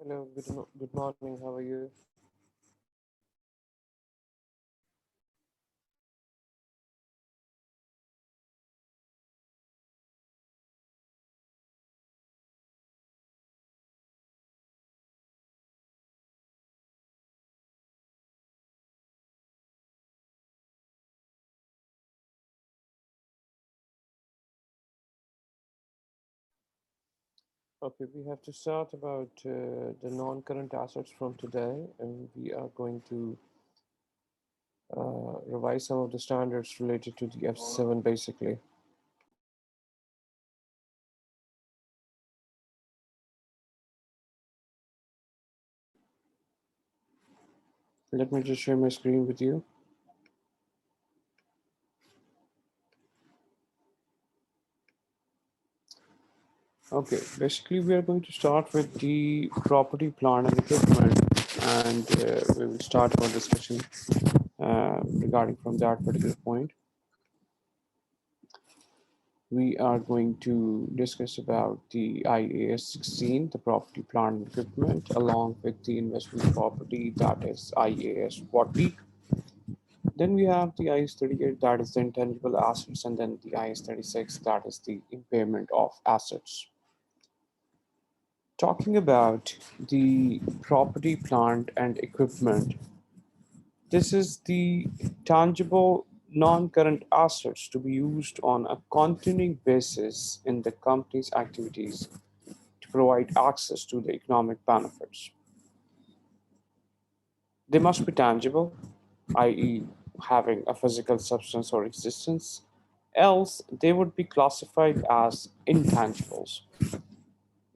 Hello, good morning. How are you? Okay, we have to start about the non-current assets from today, and we are going to revise some of the standards related to the F7 basically. Let me just share my screen with you. Okay, basically we are going to start with the property, plant, and equipment, and we will start our discussion regarding from that particular point. We are going to discuss about the IAS 16, the property, plant, and equipment, along with the investment property, that is IAS 40. Then we have the IAS 38, that is the intangible assets, and then the IAS 36, that is the impairment of assets. Talking about the property, plant, and equipment, this is the tangible non-current assets to be used on a continuing basis in the company's activities to provide access to the economic benefits. They must be tangible, i.e., having a physical substance or existence, else they would be classified as intangibles.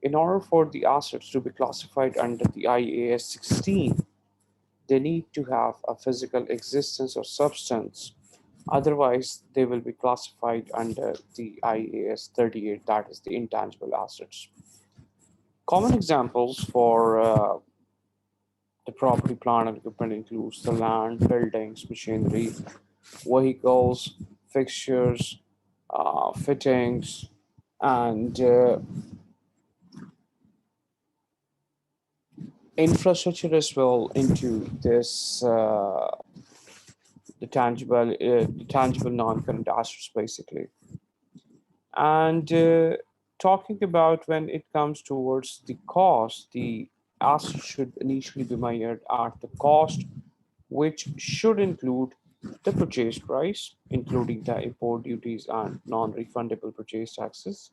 In order for the assets to be classified under the IAS 16, they need to have a physical existence or substance. Otherwise, they will be classified under the IAS 38, that is the intangible assets. Common examples for the property, plant, and equipment includes the land, buildings, machinery, vehicles, fixtures, fittings, and infrastructure as well into this the tangible non-current assets basically. And talking about when it comes towards the cost, the asset should initially be measured at the cost, which should include the purchase price, including the import duties and non-refundable purchase taxes.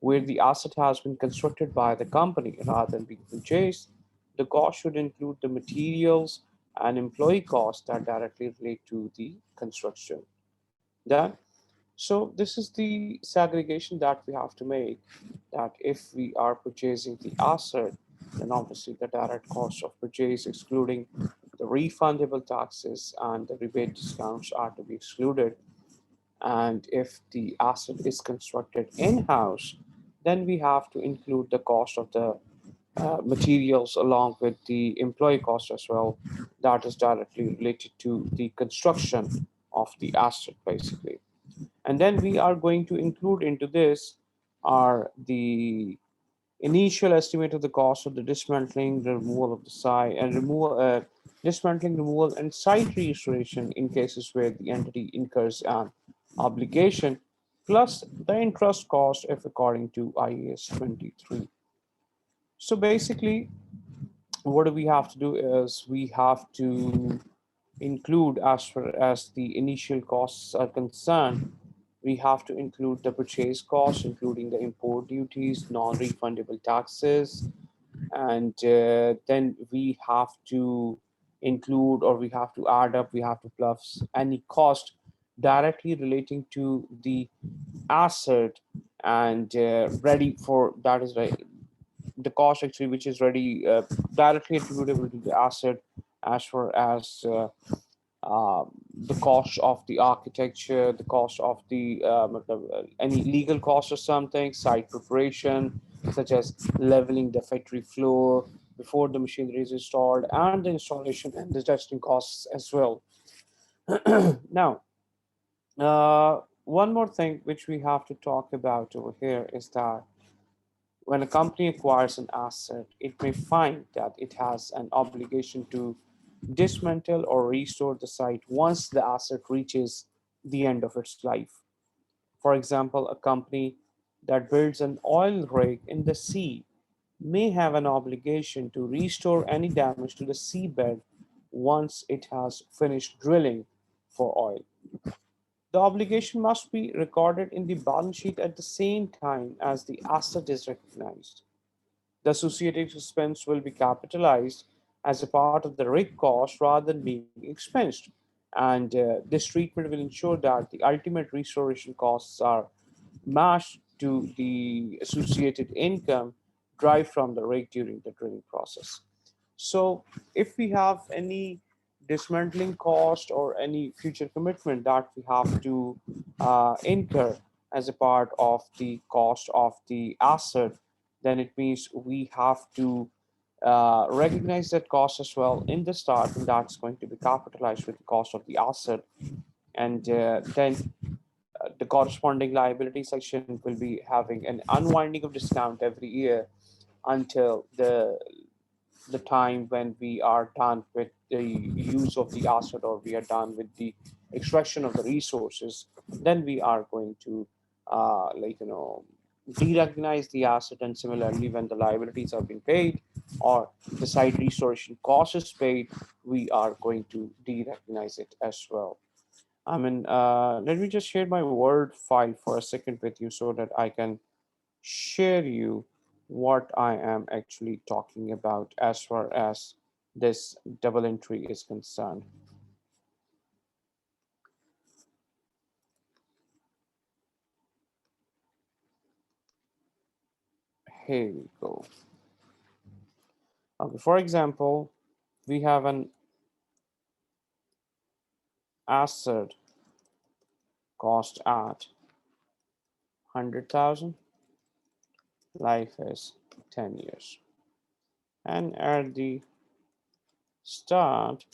Where the asset has been constructed by the company rather than being purchased, the cost should include the materials and employee costs that directly relate to the construction. That so this is the segregation that we have to make, that if we are purchasing the asset, then obviously the direct cost of purchase, excluding the refundable taxes and the rebate discounts, are to be excluded. And if the asset is constructed in-house, then we have to include the cost of the materials along with the employee cost as well. That is directly related to the construction of the asset, basically. And then we are going to include into this are the initial estimate of the cost of the dismantling, the removal of the site, and dismantling, removal, and site restoration in cases where the entity incurs an obligation, plus the interest cost if according to IAS 23. So basically, what do we have to do is we have to include, as far as the initial costs are concerned, we have to include the purchase costs, including the import duties, non-refundable taxes, and then we have to include, or we have to add up, we have to plus any cost directly relating to the asset and ready for that is right the cost actually which is ready directly attributable to the asset, as far as the cost of the architecture, the cost of the any legal cost or something, site preparation, such as leveling the factory floor before the machinery is installed, and the installation and the testing costs as well. Now, one more thing which we have to talk about over here is that when a company acquires an asset, it may find that it has an obligation to dismantle or restore the site once the asset reaches the end of its life. For example, a company that builds an oil rig in the sea may have an obligation to restore any damage to the seabed once it has finished drilling for oil. The obligation must be recorded in the balance sheet at the same time as the asset is recognized. The associated expense will be capitalized as a part of the rig cost rather than being expensed. And this treatment will ensure that the ultimate restoration costs are matched to the associated income derived from the rig during the drilling process. So if we have any dismantling cost or any future commitment that we have to incur as a part of the cost of the asset, then it means we have to recognize that cost as well in the start, and that's going to be capitalized with the cost of the asset. And then the corresponding liability section will be having an unwinding of discount every year until the time when we are done with the use of the asset, or we are done with the extraction of the resources. Then we are going to de-recognize the asset, and similarly when the liabilities have been paid or the site restoration cost is paid, we are going to de-recognize it as well. I mean, let me just share my Word file for a second with you so that I can share you what I am actually talking about as far as this double entry is concerned. Here we go. Okay, for example, we have an asset cost at 100,000, life is 10 years. And at the start,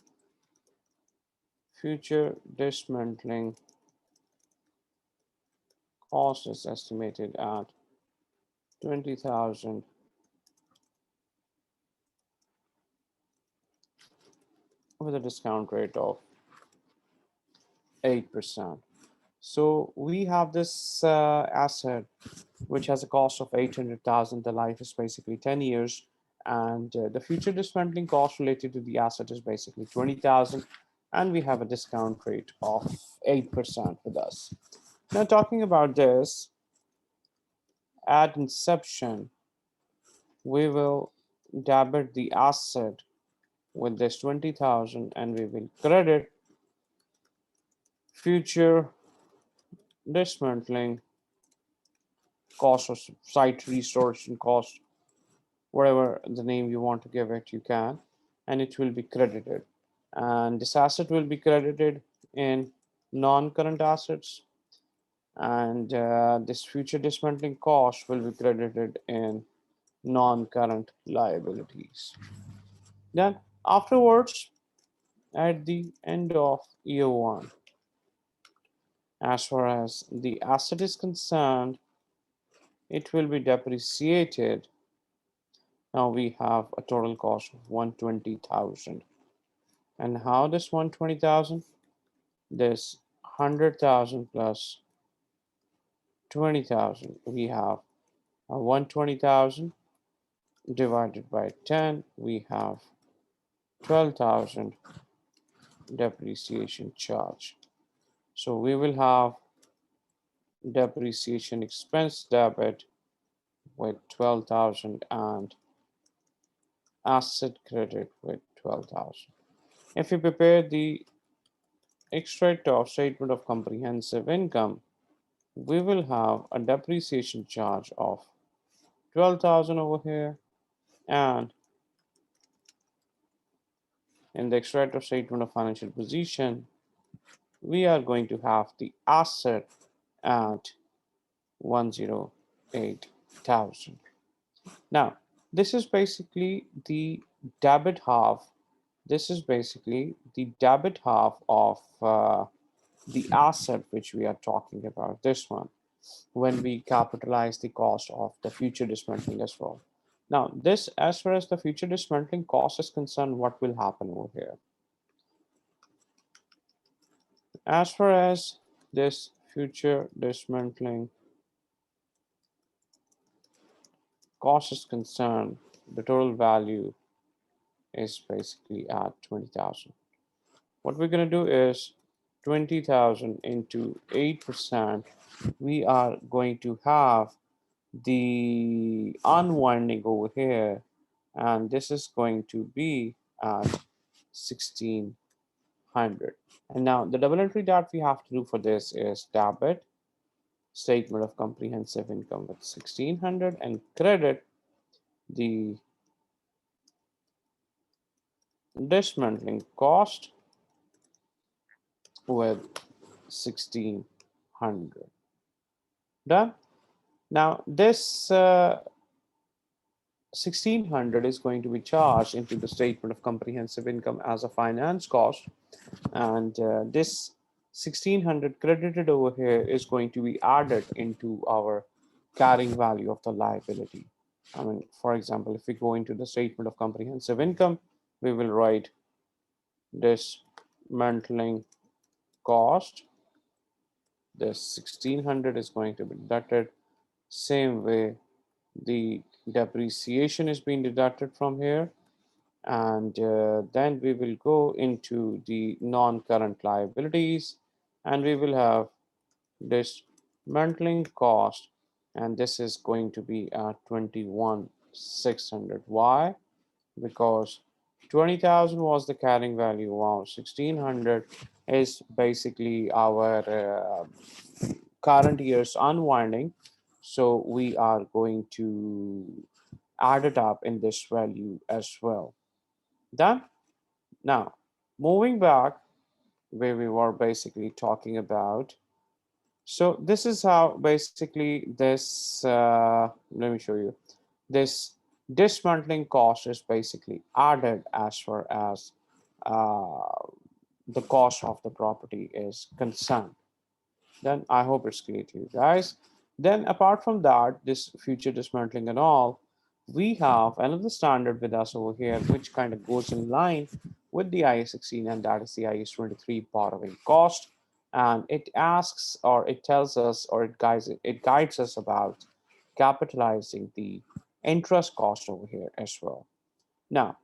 future dismantling cost is estimated at 20,000 with a discount rate of 8%. So we have this asset which has a cost of 800,000. The life is basically 10 years, and the future dismantling cost related to the asset is basically 20,000, and we have a discount rate of 8% with us. Now talking about this, at inception, we will debit the asset with this 20,000, and we will credit future dismantling cost or site restoration cost, whatever the name you want to give it, you can, and it will be credited. And this asset will be credited in non-current assets, and this future dismantling cost will be credited in non-current liabilities. Then afterwards, at the end of year one, as far as the asset is concerned, it will be depreciated. Now we have a total cost of 120,000. And how this 120,000? This 100,000 plus 20,000. We have a 120,000 divided by 10. We have 12,000 depreciation charge. So we will have depreciation expense debit with 12,000 and asset credit with 12,000. If you prepare the extract of statement of comprehensive income, we will have a depreciation charge of 12,000 over here, and in the extract of statement of financial position, we are going to have the asset at 108,000. Now, this is basically the debit half. This is basically the debit half of the asset which we are talking about, this one. when we capitalize the cost of the future dismantling as well. Now, this, as far as the future dismantling cost is concerned, what will happen over here? As far as this future dismantling cost is concerned, the total value is basically at 20,000. What we're going to do is 20,000 into 8%. We are going to have the unwinding over here, and this is going to be at 1600. And now the double entry that we have to do for this is debit statement of comprehensive income with 1600 and credit the dismantling cost with 1600. Done. Now this 1600 is going to be charged into the statement of comprehensive income as a finance cost, and this 1600 credited over here is going to be added into our carrying value of the liability. I mean, for example, if we go into the statement of comprehensive income, we will write dismantling cost. This 1600 is going to be deducted. Same way, the depreciation is being deducted from here, and then we will go into the non-current liabilities, and we will have dismantling cost, and this is going to be at 21,600. Why? Because 20,000 was the carrying value. Wow, 1600 is basically our current year's unwinding, so we are going to add it up in this value as well. Done. Now, moving back where we were basically talking about. So this is how basically this, let me show you. This dismantling cost is basically added as far as the cost of the property is concerned. Then I hope it's clear to you guys. Then apart from that, this future dismantling and all, we have another standard with us over here, which kind of goes in line with the IAS 16, and that is the IAS 23 borrowing cost. And it asks, or it tells us, or it guides us about capitalizing the interest cost over here as well. Now,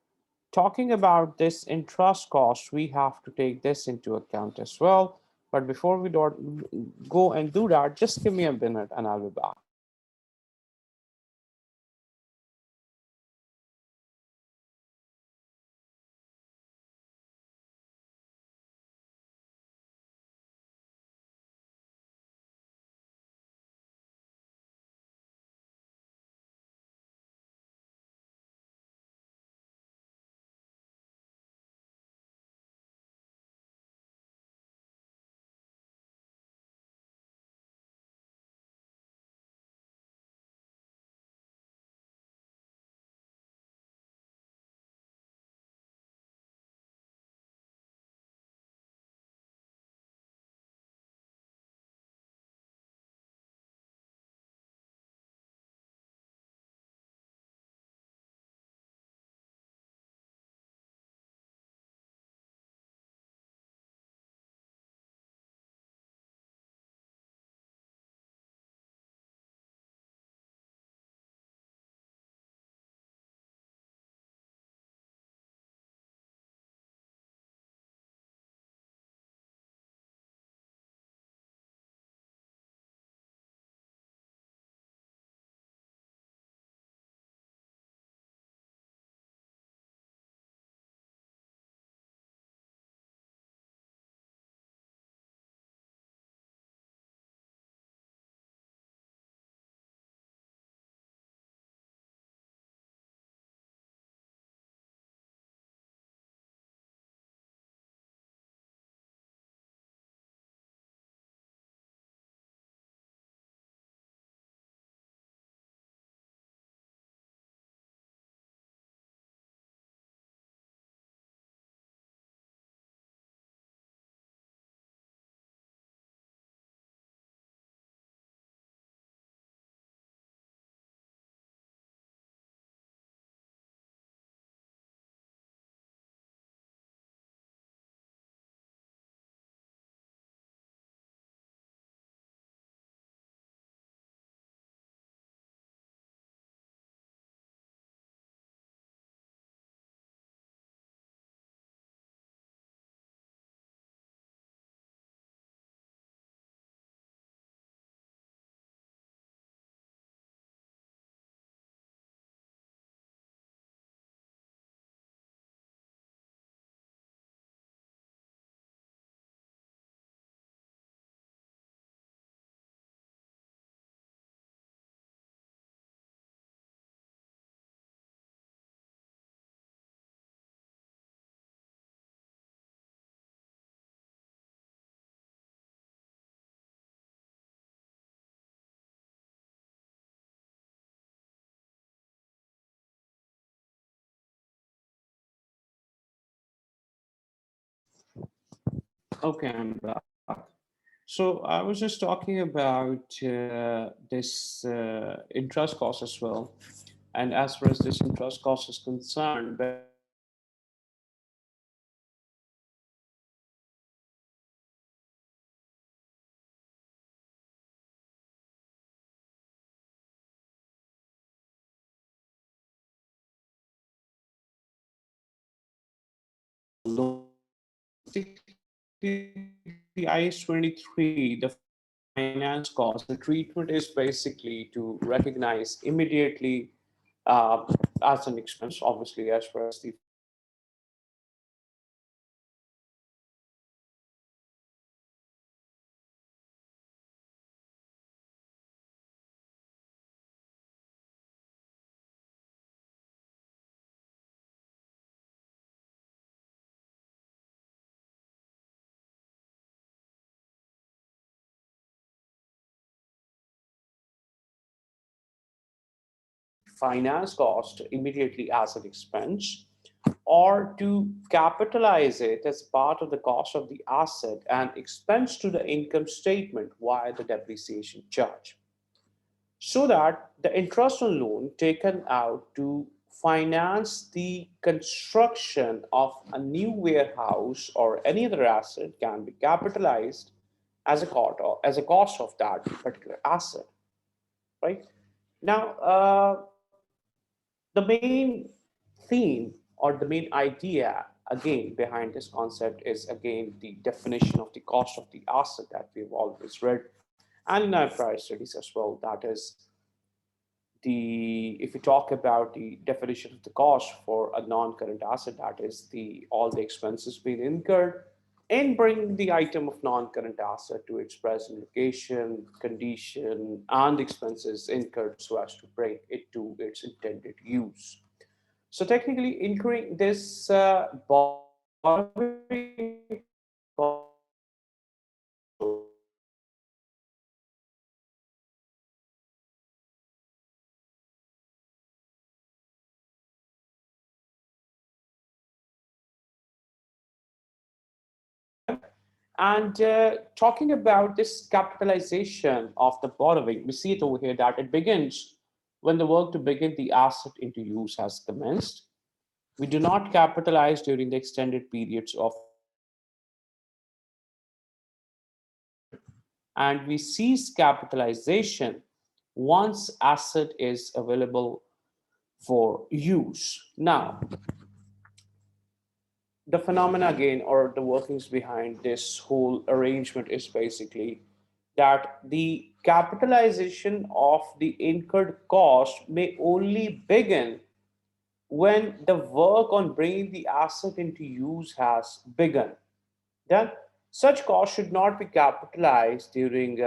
talking about this interest cost, we have to take this into account as well. But before we go and do that, just give me a minute and I'll be back. Okay, I'm back. So I was just talking about this interest cost as well. And as far as this interest cost is concerned, when it comes to the IAS 23, the finance cost, the treatment is basically to recognize immediately uh, as an expense, obviously, as far as the finance cost immediately as an expense, or to capitalize it as part of the cost of the asset and expense to the income statement via the depreciation charge, so that the interest on loan taken out to finance the construction of a new warehouse or any other asset can be capitalized as a cost of that particular asset, right? Now, the main theme or the main idea again behind this concept is again the definition of the cost of the asset that we've always read and in our prior studies as well. That is the if we talk about the definition of the cost for a non-current asset, that is the all the expenses being incurred in bringing the item of non-current asset to its present location, condition, and expenses incurred so as to bring it to its intended use. So technically, incurring this borrowing and talking about this capitalization of the borrowing, we see it over here that it begins when the work to begin the asset into use has commenced. We do not capitalize during the extended periods of and we cease capitalization once asset is available for use. Now, the phenomena again or the workings behind this whole arrangement is basically that the capitalization of the incurred cost may only begin when the work on bringing the asset into use has begun. Then such costs should not be capitalized during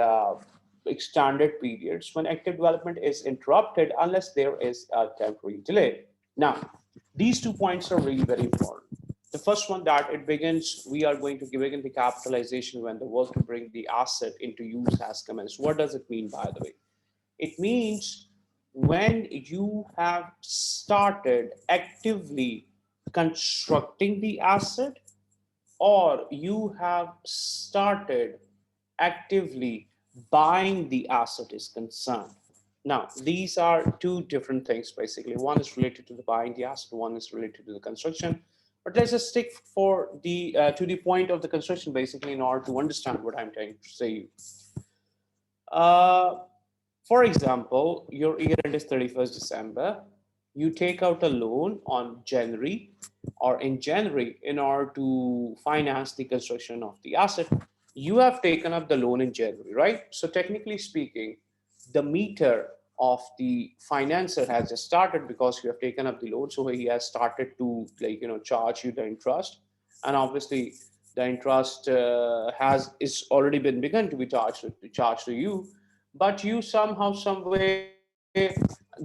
extended periods when active development is interrupted unless there is a temporary delay. Now, these 2 points are really very important. The first one that it begins, we are going to begin the capitalization when the work to bring the asset into use has commenced. What does it mean, by the way? It means when you have started actively constructing the asset or you have started actively buying the asset is concerned. Now, these are two different things basically. One is related to the buying the asset, one is related to the construction. But let's just stick for the to the point of the construction basically in order to understand what I'm trying to say. Uh, for example, your year end is 31st December. You take out a loan on January or in January in order to finance the construction of the asset. You have taken up the loan in January, right? So technically speaking, the meter of the financer has just started because you have taken up the loan. So he has started to charge you the interest, and obviously the interest has is already been begun to be charged to you, but you somehow some way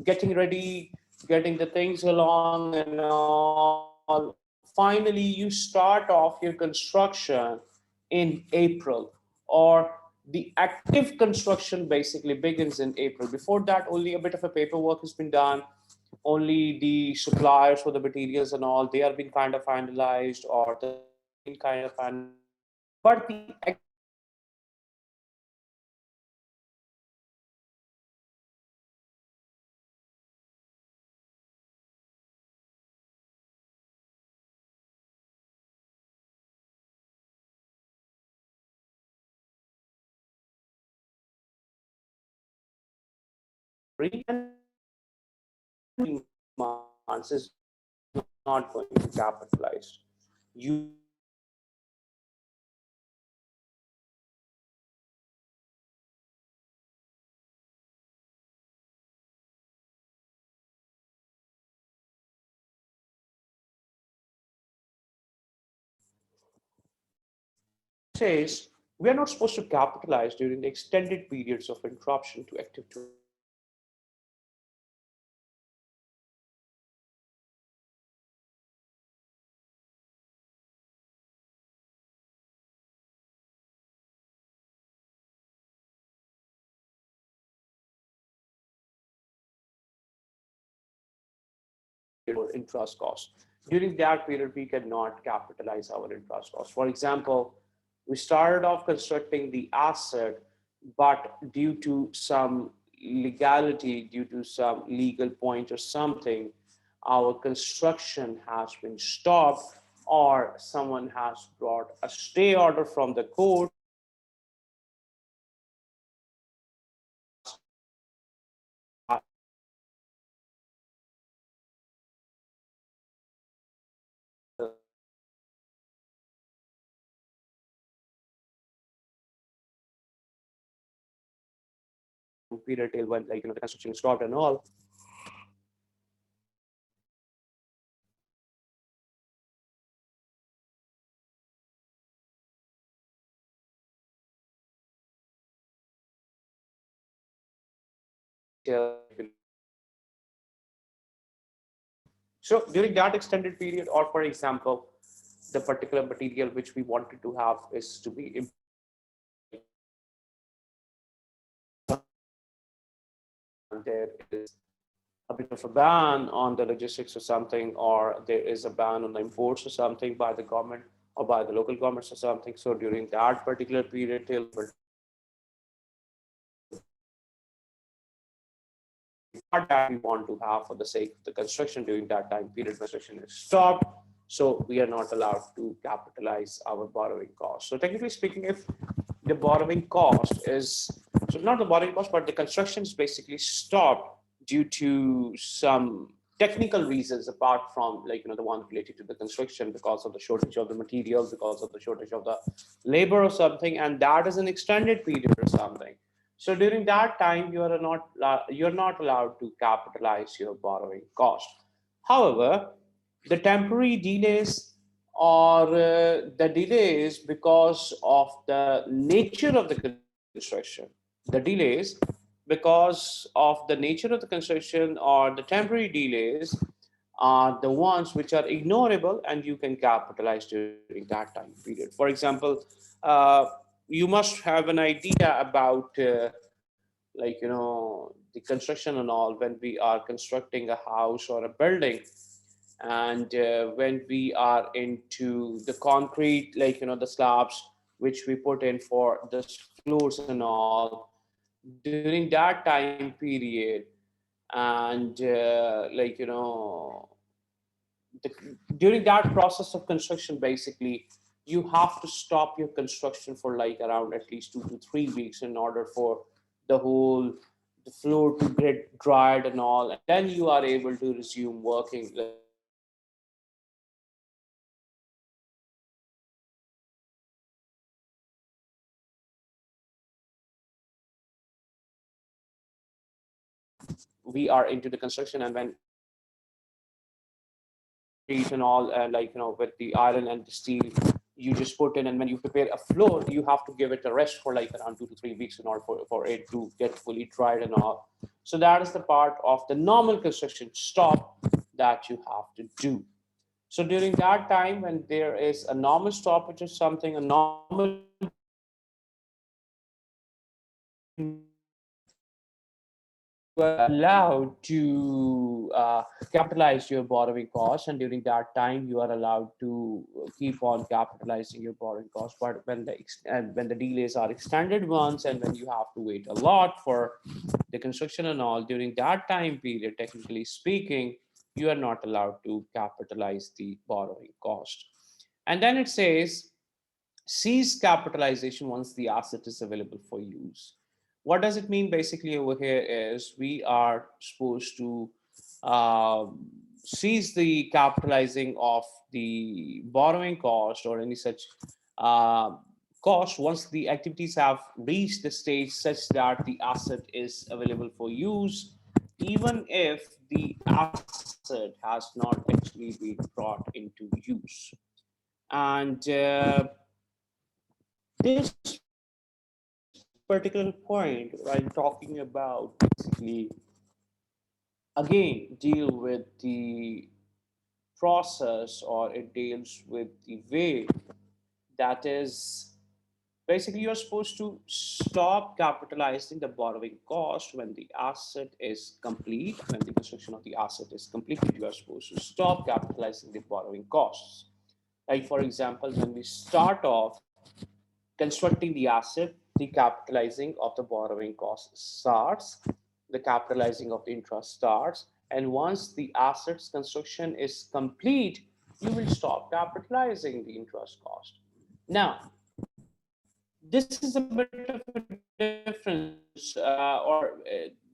getting ready, getting the things along and all, finally you start off your construction in April, or the active construction basically begins in April. Before that, only a bit of a paperwork has been done. Only the suppliers for the materials and all, they are being kind of finalized, or the things are being kind of finalized. but the months is not going to capitalize. You says we are not supposed to capitalize during the extended periods of interruption to active interest cost. During that period, we cannot capitalize our interest cost. For example, we started off constructing the asset, but due to some legality, due to some legal point or something, our construction has been stopped, or someone has brought a stay order from the court. Period till when, like, the construction is stopped and all. So during that extended period, or for example, the particular material which we wanted to have is to be, there is a bit of a ban on the logistics or something, or there is a ban on the imports or something by the government or by the local governments or something. So during that particular period, till that we want to have for the sake of the construction, during that time period, construction is stopped. So we are not allowed to capitalize our borrowing cost. So technically speaking, if the borrowing cost is, so not the borrowing cost, but the construction is basically stopped due to some technical reasons, apart from, like, the one related to the construction, because of the shortage of the materials, because of the shortage of the labor or something, and that is an extended period or something. So during that time, you're not allowed to capitalize your borrowing cost. However, the temporary delays, or the delays because of the nature of the construction, the delays because of the nature of the construction, or the temporary delays, are the ones which are ignorable and you can capitalize during that time period. For example, uh, you must have an idea about, the construction and all, when we are constructing a house or a building, and when we are into the concrete, the slabs which we put in for the floors and all, during that time period, and the, during that process of construction, basically you have to stop your construction for like around at least 2 to 3 weeks, in order for the floor to get dried and all, and then you are able to resume working. We are into the construction, and when and all, with the iron and the steel, you just put in, and when you prepare a floor, you have to give it a rest for like around 2 to 3 weeks, in order for it to get fully dried and all. So that is the part of the normal construction stop that you have to do. So during that time, when there is a normal stoppage or something, a normal are allowed to capitalize your borrowing costs, and during that time you are allowed to keep on capitalizing your borrowing costs. But when the delays are extended ones, and when you have to wait a lot for the construction and all, during that time period, technically speaking, you are not allowed to capitalize the borrowing cost. And then it says cease capitalization once the asset is available for use. What does it mean basically over here is we are supposed to cease the capitalizing of the borrowing cost or any such uh, cost once the activities have reached the stage such that the asset is available for use, even if the asset has not actually been brought into use. And this particular point, while talking about basically again deal with the process, or it deals with the way that is basically you're supposed to stop capitalizing the borrowing cost when the asset is complete. When the construction of the asset is completed, you are supposed to stop capitalizing the borrowing costs. Like for example, when we start off constructing the asset, the capitalizing of the borrowing cost starts, the capitalizing of the interest starts, and once the asset's construction is complete, you will stop capitalizing the interest cost. Now, this is a bit of a difference,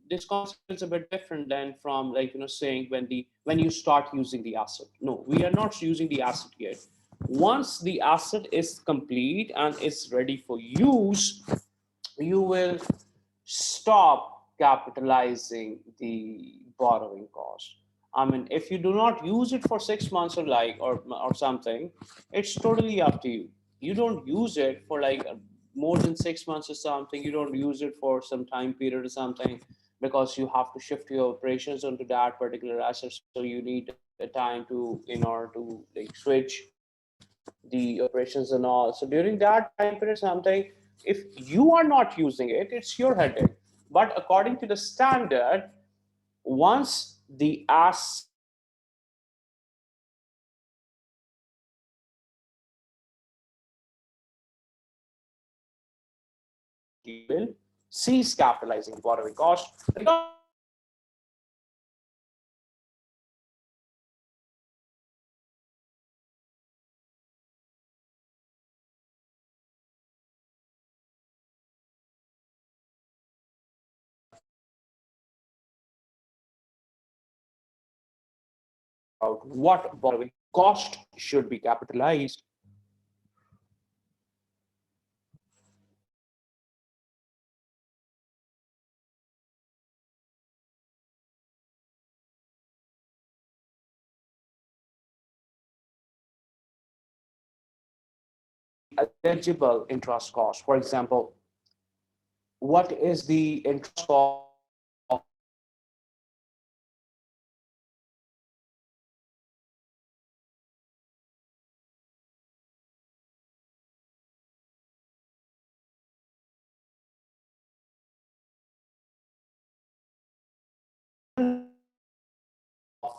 this concept is a bit different than from, like, saying when you start using the asset. No, we are not using the asset yet. Once the asset is complete and is ready for use, you will stop capitalizing the borrowing cost. I mean, if you do not use it for 6 months or or something, it's totally up to you. You don't use it for like more than 6 months or something. You don't use it for some time period or something, because you have to shift your operations onto that particular asset. So you need a time to in order to like switch the operations and all. So during that time period, something, if you are not using it, it's your headache. But according to the standard, once the asset is complete and is ready for use, you will stop capitalizing the borrowing cost. You will cease capitalizing the borrowing cost, regardless of the asset being about what borrowing cost should be capitalized. The eligible interest cost. For example, what is the interest cost of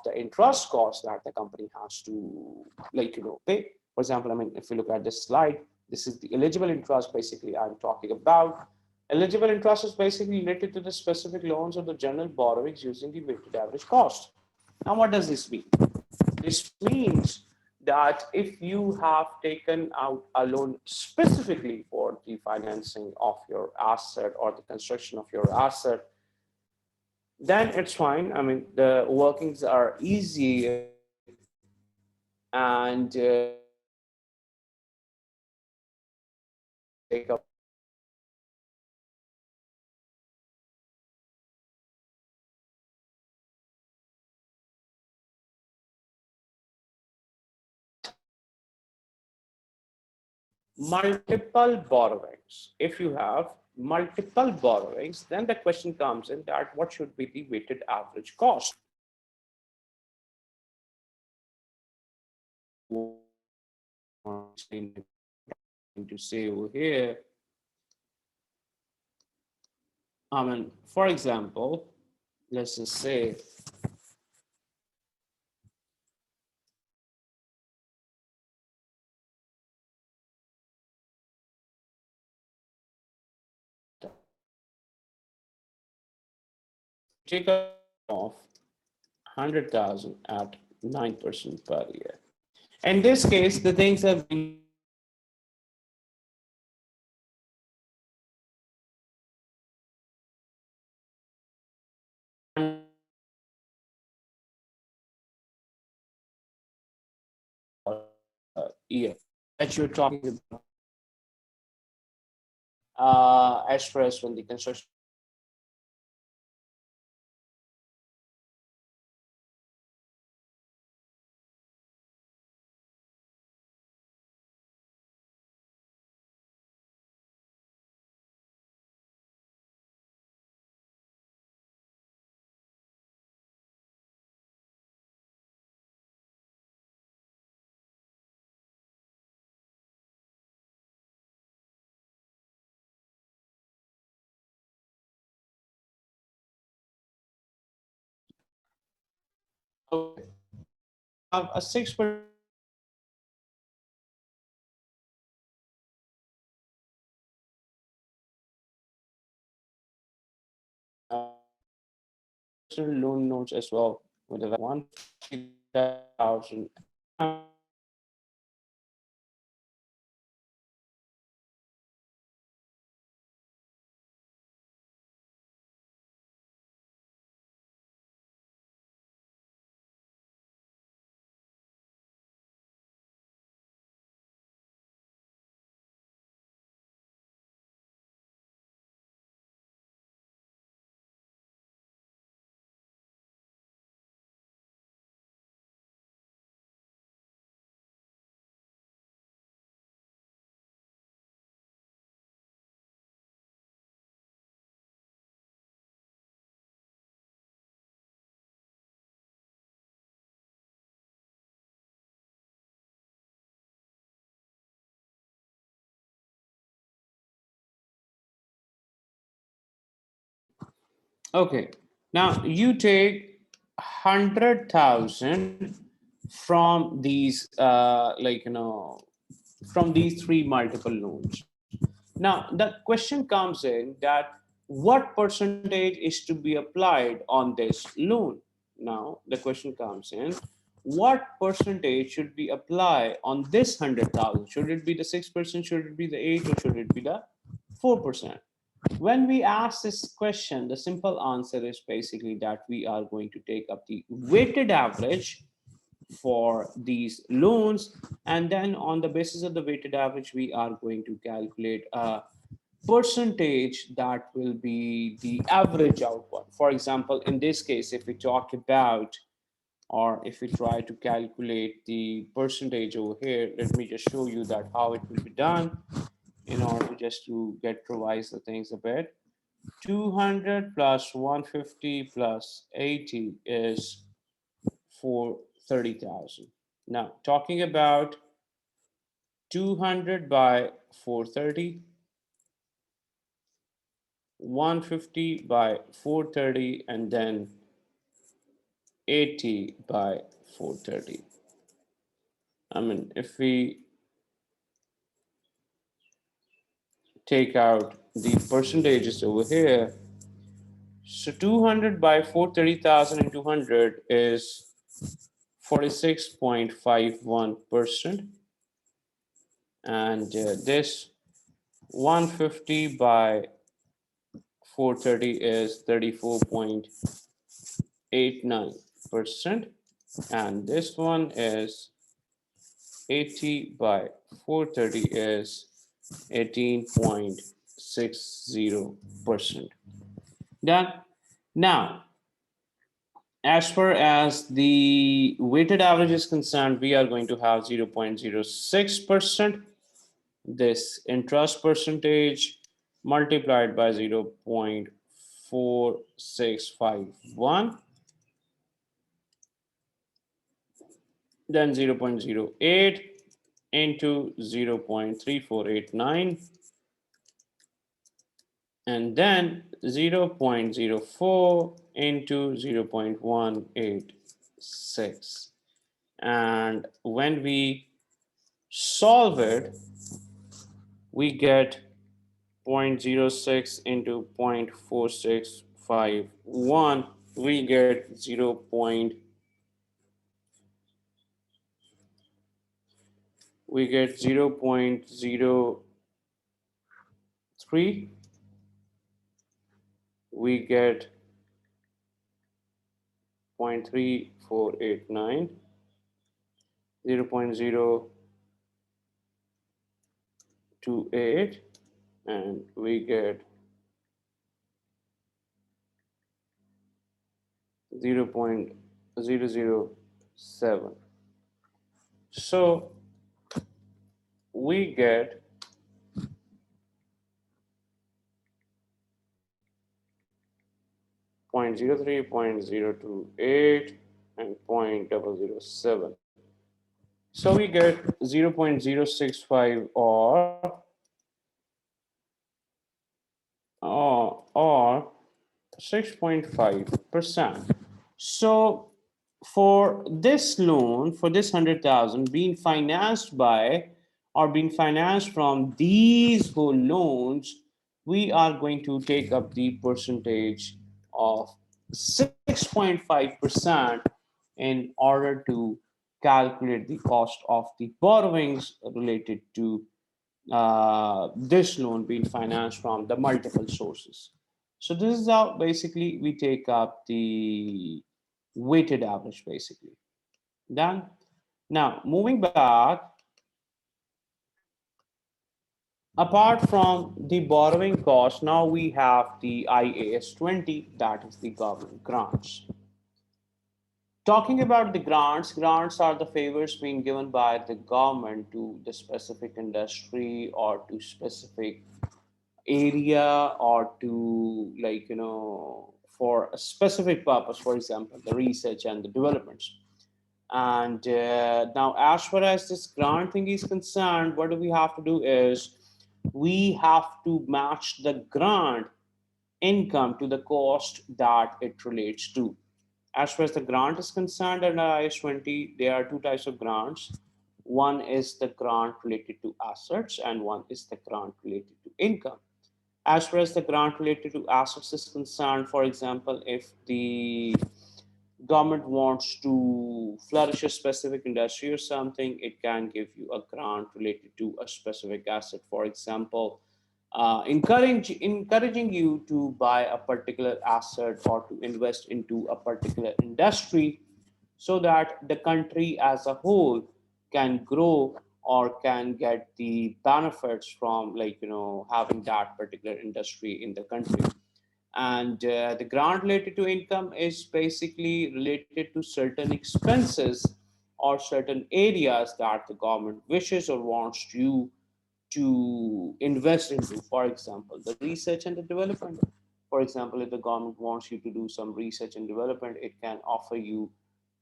the interest cost that the company has to pay. For example, I mean, if you look at this slide, this is the eligible interest basically I'm talking about. Eligible interest is basically related to the specific loans or the general borrowings using the weighted average cost. Now, what does this mean? This means that if you have taken out a loan specifically for the financing of your asset or the construction of your asset, then it's fine. I mean, the workings are easy, and take up multiple borrowings. If you have multiple borrowings, then the question comes in that what should be the weighted average cost? To say over here, I mean, for example, let's just say take off 100,000 at 9% per year. In this case, the things have been year that you're talking about as far as when the construction have a 6% loan notes as well with a 1,000. Okay, now you take 100,000 from these, from these three multiple loans. Now, the question comes in that what percentage is to be applied on this loan? Now, the question comes in, what percentage should be applied on this 100,000? Should it be the 6%? Should it be the 8%? Or should it be the 4%? When we ask this question, the simple answer is basically that we are going to take up the weighted average for these loans, and then on the basis of the weighted average, we are going to calculate a percentage that will be the average output. For example, in this case, if we talk about, or if we try to calculate the percentage over here, let me just show you that how it will be done in order to just to get revise the things a bit. 200 plus 150 plus 80 is 430,000. Now, talking about 200 by 430, 150 by 430, and then 80 by 430. I mean, if we take out the percentages over here, so 200 by 430,000 and 200 is 46.51%. And this 150 by 430 is 34.89%. And this one is 80 by 430 is 18.60%. Done. Now, as far as the weighted average is concerned, we are going to have 0.06%. This interest percentage multiplied by 0.4651, then 0.08 into 0.3489, and then 0.04 into 0.186. And when we solve it, we get 0.06 into 0.4651. We get 0.03. We get 0.3489, 0.028, and we get 0.007. So we get 0.03, 0.028, and 0.007. So we get 0.065 or 6.5%. So for this loan, for this 100,000 being financed by or being financed from these whole loans, we are going to take up the percentage of 6.5% in order to calculate the cost of the borrowings related to this loan being financed from the multiple sources. So this is how basically we take up the weighted average basically. Done. Now moving back, apart from the borrowing cost, now we have the IAS 20, that is the government grants. Talking about the grants, grants are the favors being given by the government to the specific industry or to specific area or to, like, for a specific purpose, for example the research and the developments. And now as far as this grant thing is concerned, what do we have to do is we have to match the grant income to the cost that it relates to. As far as the grant is concerned under IAS 20, there are two types of grants. One is the grant related to assets and one is the grant related to income. As far as the grant related to assets is concerned, for example, if the government wants to flourish a specific industry or something, it can give you a grant related to a specific asset. For example, encouraging you to buy a particular asset or to invest into a particular industry so that the country as a whole can grow or can get the benefits from, like, having that particular industry in the country. And the grant related to income is basically related to certain expenses or certain areas that the government wishes or wants you to invest into. For example, the research and the development. For example, if the government wants you to do some research and development, it can offer you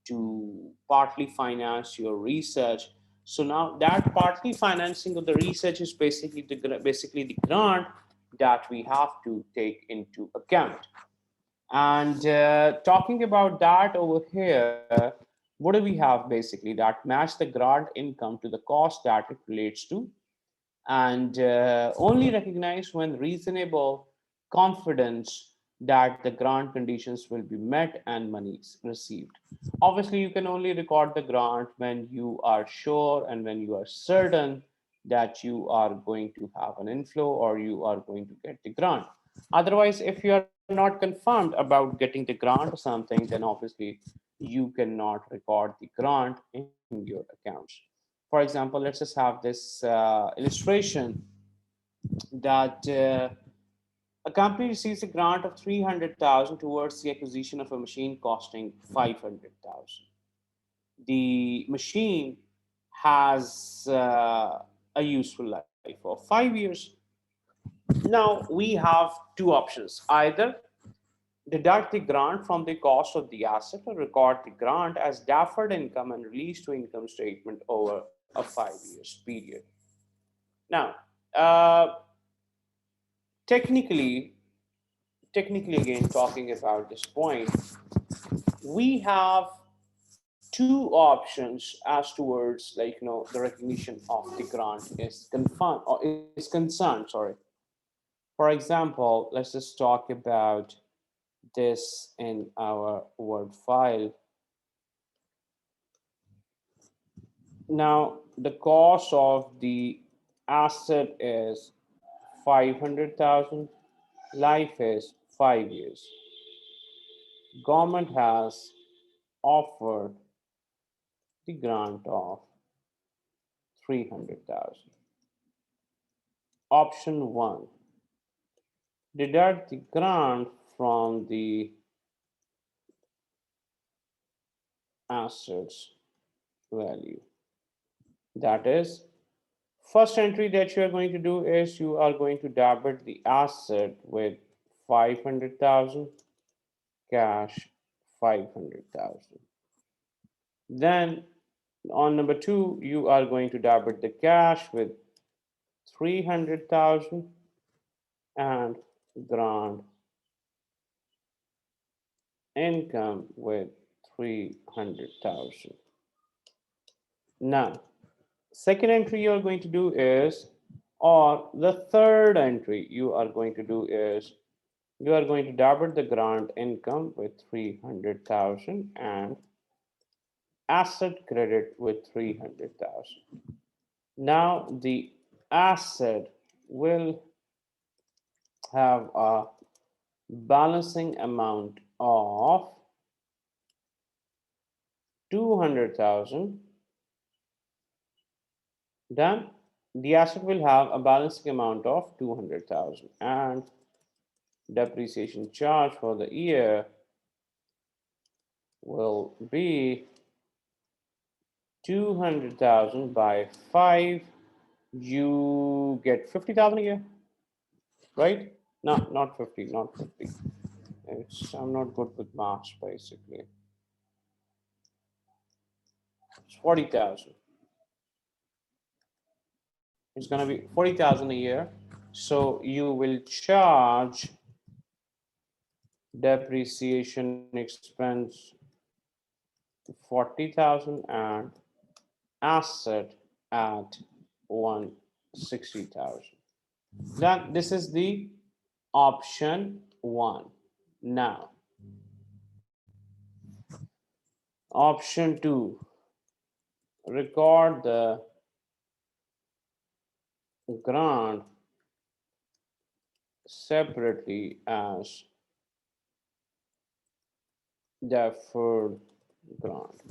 to partly finance your research. So now that partly financing of the research is basically the grant that we have to take into account. And talking about that over here, what do we have basically that match the grant income to the cost that it relates to, and only recognize when reasonable confidence that the grant conditions will be met and money is received. Obviously, you can only record the grant when you are sure and when you are certain that you are going to have an inflow or you are going to get the grant. Otherwise, if you are not confirmed about getting the grant or something, then obviously you cannot record the grant in your accounts. For example, let's just have this illustration that a company receives a grant of 300,000 towards the acquisition of a machine costing 500,000. The machine has a useful life of 5 years. Now we have two options: either deduct the grant from the cost of the asset or record the grant as deferred income and release to income statement over a 5 years period. Now, technically, technically again talking about this point, we have two options as towards like the recognition of the grant is confirmed or is concerned. Sorry. For example, let's just talk about this in our Word file. Now, the cost of the asset is 500,000. Life is 5 years. Government has offered the grant of 300,000. Option 1, deduct the grant from the assets value. That is, first entry that you are going to do is you are going to debit the asset with 500,000, cash 500,000. Then on number 2, you are going to debit the cash with 300,000 and grant income with 300,000. Now, second entry you are going to do is, or the third entry you are going to do is, you are going to debit the grant income with 300,000 and asset credit with 300,000. Now the asset will have a balancing amount of 200,000. Then the asset will have a balancing amount of 200,000 and depreciation charge for the year will be 200,000 by 5. You get 50,000 a year, right? No, not 50, not 50. I'm not good with maths basically. It's 40,000. It's going to be 40,000 a year. So you will charge depreciation expense 40,000 and asset at 160,000. Then this is the option 1. Now, option 2, record the grant separately as deferred grant.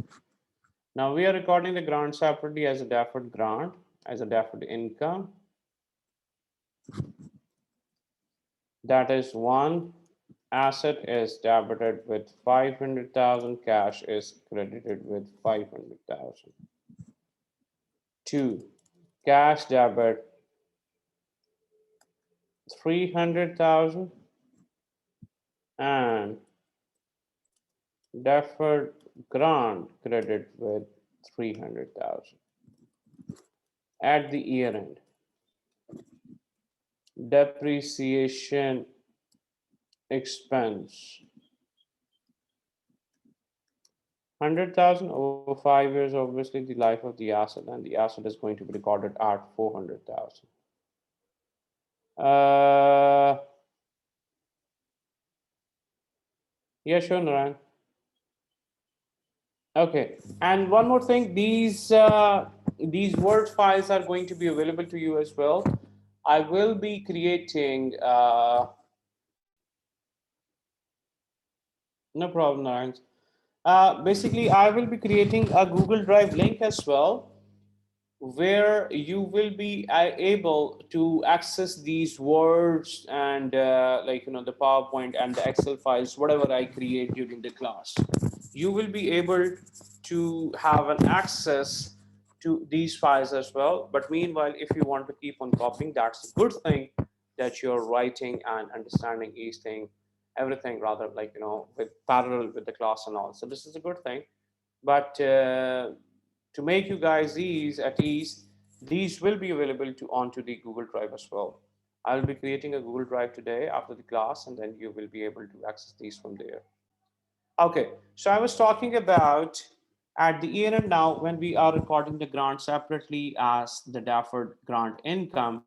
Now we are recording the grant separately as a deferred grant, as a deferred income. That is, 1, asset is debited with 500,000, cash is credited with 500,000. 2, cash debit 300,000 and deferred grant credit with 300,000. At the year end, depreciation expense 100,000 over 5 years, obviously the life of the asset, and the asset is going to be recorded at 400,000. Yeah, sure, Narayan. Okay, and one more thing, these Word files are going to be available to you as well. I will be creating no problem, Narayan. Basically, I will be creating a Google Drive link as well, where you will be able to access these words and the PowerPoint and the Excel files, whatever I create during the class. You will be able to have an access to these files as well. But meanwhile, if you want to keep on copying, that's a good thing that you're writing and understanding each thing, everything rather, with parallel with the class and all. So this is a good thing. But to make you guys ease at ease, these will be available to onto the Google Drive as well. I'll be creating a Google Drive today after the class, and then you will be able to access these from there. Okay, so I was talking about at the year end now, when we are recording the grant separately as the deferred grant income,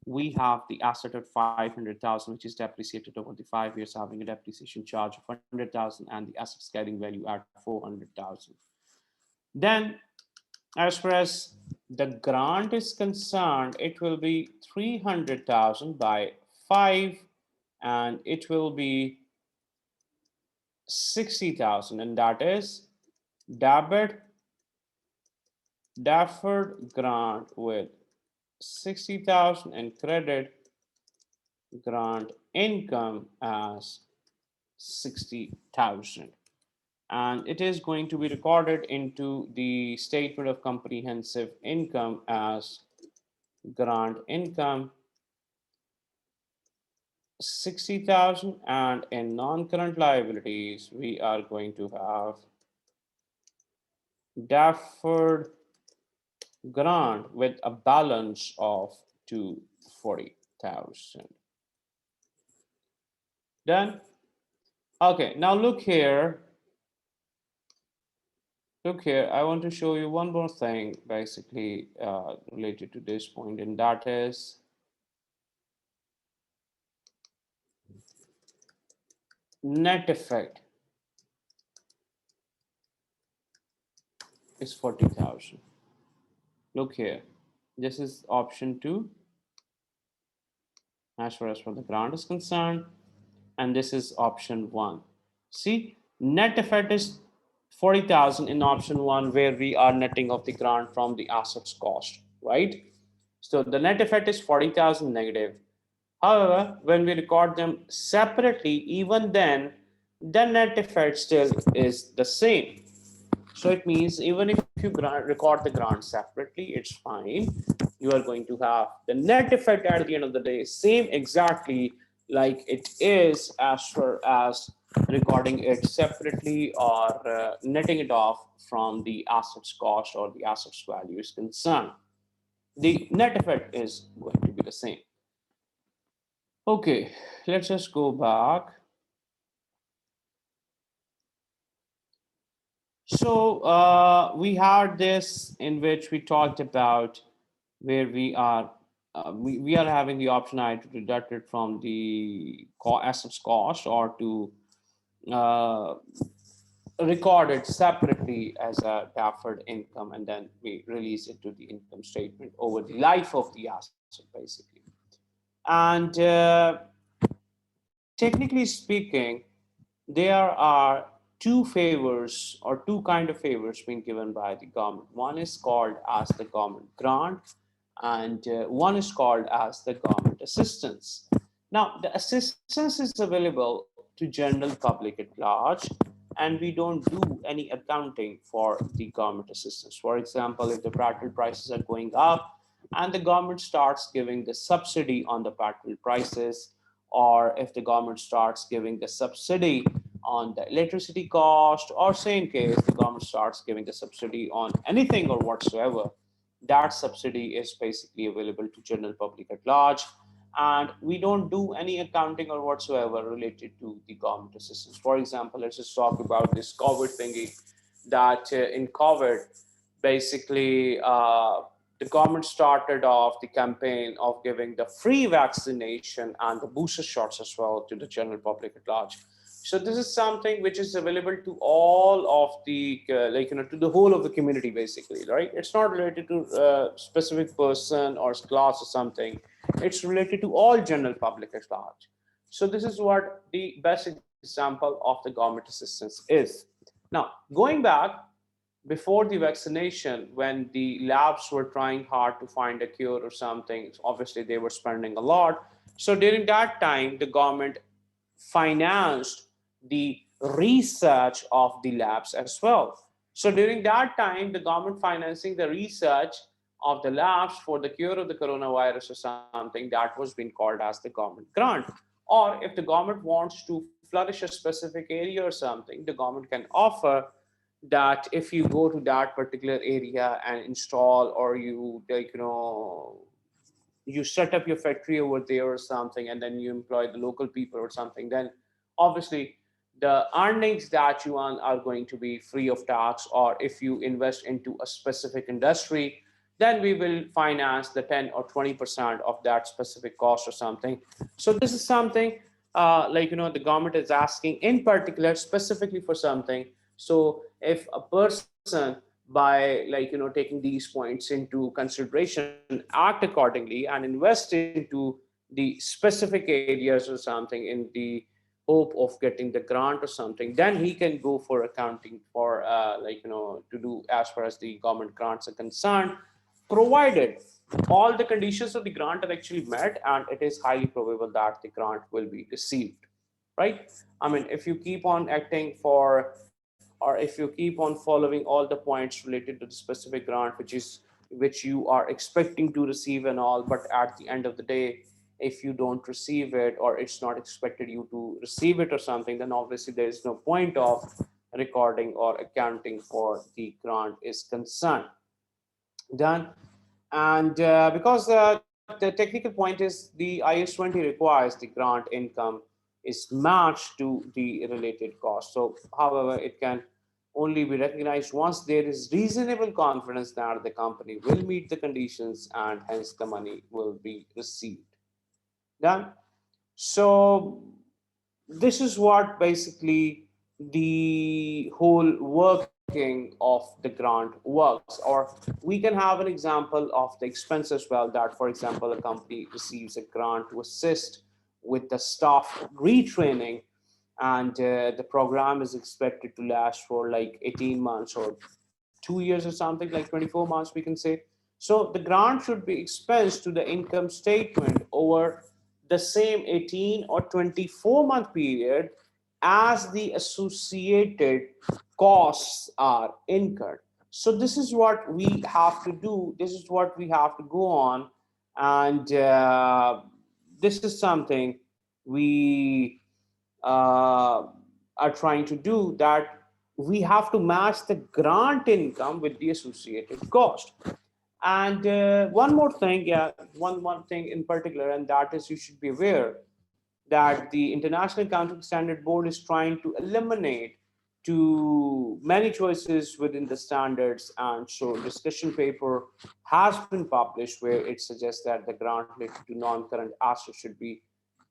we have the asset at 500,000, which is depreciated over the 5 years, having a depreciation charge of 100,000 and the assets carrying value at 400,000. Then, as far as the grant is concerned, it will be 300,000 by 5, and it will be 60,000, and that is debit deferred grant with 60,000 and credit grant income as 60,000. And it is going to be recorded into the statement of comprehensive income as grant income 60,000, and in non-current liabilities we are going to have deferred grant with a balance of 240,000. Done? Okay, now look here. Look here, I want to show you one more thing basically related to this point, and that is net effect is 40,000. Look here, this is option 2 as far as for the grant is concerned, and this is option 1. See, net effect is 40,000 in option 1, where we are netting off the grant from the assets cost, right? So the net effect is 40,000 negative. However, when we record them separately, even then, the net effect still is the same. So it means even if you record the grant separately, it's fine. You are going to have the net effect at the end of the day, same exactly like it is as far as recording it separately or netting it off from the assets cost or the assets value is concerned. The net effect is going to be the same. Okay, let's just go back. So we had this in which we talked about where we are having the option either to deduct it from the assets cost or to uh, record it separately as a deferred income, and then we release it to the income statement over the life of the asset basically. And technically speaking, there are two favors or two kind of favors being given by the government. One is called as the government grant, and one is called as the government assistance. Now, the assistance is available to general public at large, and we don't do any accounting for the government assistance. For example, if the petrol prices are going up and the government starts giving the subsidy on the petrol prices, or if the government starts giving the subsidy on the electricity cost, or say in case the government starts giving the subsidy on anything or whatsoever, that subsidy is basically available to general public at large, and we don't do any accounting or whatsoever related to the government assistance. For example, let's just talk about this COVID thingy, that in COVID, basically the government started off the campaign of giving the free vaccination and the booster shots as well to the general public at large. So this is something which is available to all of the to the whole of the community basically, right? It's not related to a specific person or class or something. It's related to all general public at large. So this is what the best example of the government assistance is. Now, going back, before the vaccination, when the labs were trying hard to find a cure or something, obviously they were spending a lot. So during that time, the government financed the research of the labs as well. So during that time, the government financing the research of the labs for the cure of the coronavirus or something, that was being called as the government grant. Or if the government wants to flourish a specific area or something, the government can offer that if you go to that particular area and install, or you you set up your factory over there or something, and then you employ the local people or something, then obviously the earnings that you earn are going to be free of tax. Or if you invest into a specific industry, then we will finance the 10 or 20% of that specific cost or something. So this is something the government is asking in particular specifically for something. So if a person, by taking these points into consideration, act accordingly and invest into the specific areas or something in the hope of getting the grant or something, then he can go for accounting for to do as far as the government grants are concerned, provided all the conditions of the grant are actually met, and it is highly probable that the grant will be received, right? I mean, if you keep on acting for, or if you keep on following all the points related to the specific grant, which you are expecting to receive and all, but at the end of the day, if you don't receive it, or it's not expected you to receive it or something, then obviously there is no point of recording or accounting for the grant is concerned. Done. And because the technical point is the IAS 20 requires the grant income is matched to the related cost. So, however, it can only be recognized once there is reasonable confidence that the company will meet the conditions and hence the money will be received. Done. So, this is what basically the whole working of the grant works. Or we can have an example of the expense as well, that for example a company receives a grant to assist with the staff retraining, and the program is expected to last for like 18 months or 2 years or something, like 24 months we can say. So the grant should be expensed to the income statement over the same 18 or 24-month period as the associated costs are incurred. So this is what we have to do. This is what we have to go on, and this is something we are trying to do, that we have to match the grant income with the associated cost. And one more thing, yeah, one thing in particular, and that is you should be aware that the International Accounting Standard Board is trying to eliminate too many choices within the standards, and so discussion paper has been published where it suggests that the grant related to non-current assets should be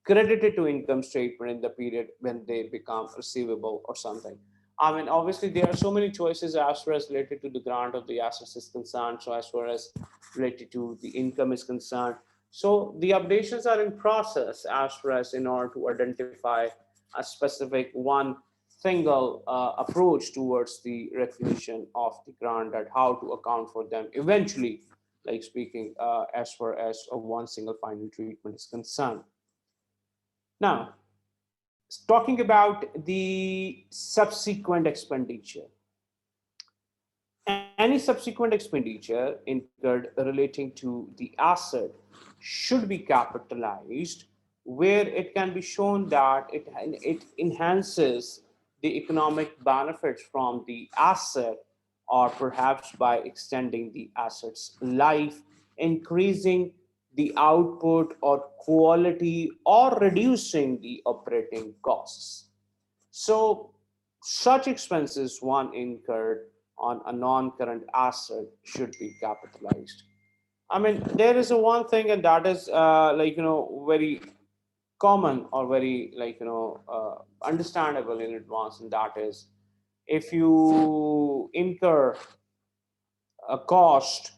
credited to income statement in the period when they become receivable or something. I mean, obviously, there are so many choices as far as related to the grant of the assets is concerned. So, as far as related to the income is concerned, so the updations are in process as far as in order to identify a specific one single approach towards the recognition of the grant, that how to account for them eventually, like speaking, as far as a one single final treatment is concerned. Now, talking about the subsequent expenditure, any subsequent expenditure incurred relating to the asset should be capitalized where it can be shown that it enhances the economic benefits from the asset, or perhaps by extending the asset's life, increasing the output or quality, or reducing the operating costs. So, such expenses, one incurred on a non-current asset, should be capitalized. I mean, there is a one thing, and that is very common, or very understandable in advance, and that is if you incur a cost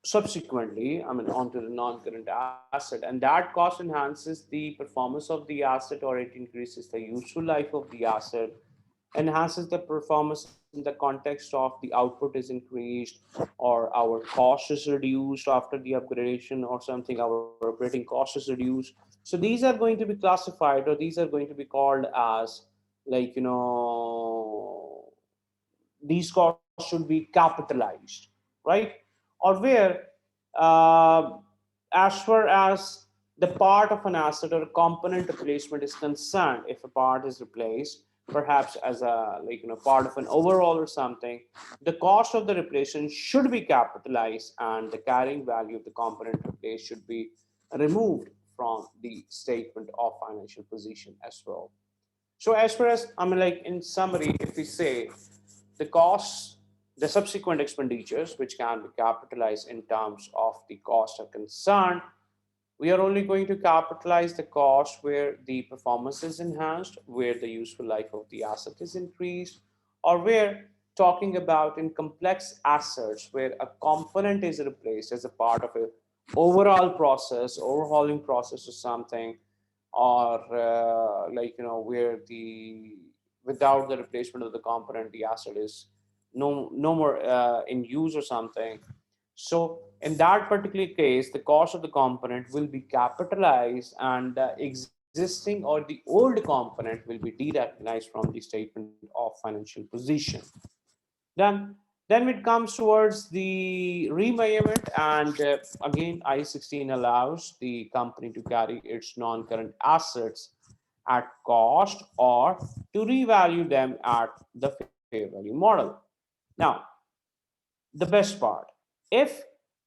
subsequently, I mean, onto the non-current asset, and that cost enhances the performance of the asset, or it increases the useful life of the asset, enhances the performance in the context of the output is increased, or our cost is reduced after the upgradation or something, our operating cost is reduced. So these are going to be classified, or these are going to be called as, like you know these costs should be capitalized, right? Or where, uh, as far as the part of an asset or a component replacement is concerned, if a part is replaced, perhaps as a part of an overall or something, the cost of the replacement should be capitalized and the carrying value of the component replaced should be removed from the statement of financial position as well. So as far as in summary, if we say the costs, the subsequent expenditures which can be capitalized in terms of the cost are concerned, we are only going to capitalize the cost where the performance is enhanced, where the useful life of the asset is increased, or where talking about in complex assets where a component is replaced as a part of a overall process, overhauling process or something, or where the without the replacement of the component the asset is no more in use or something. So in that particular case, the cost of the component will be capitalized and the existing or the old component will be derecognized from the statement of financial position. Then it comes towards the remeasurement, and again, I-16 allows the company to carry its non-current assets at cost or to revalue them at the fair value model. Now, the best part, if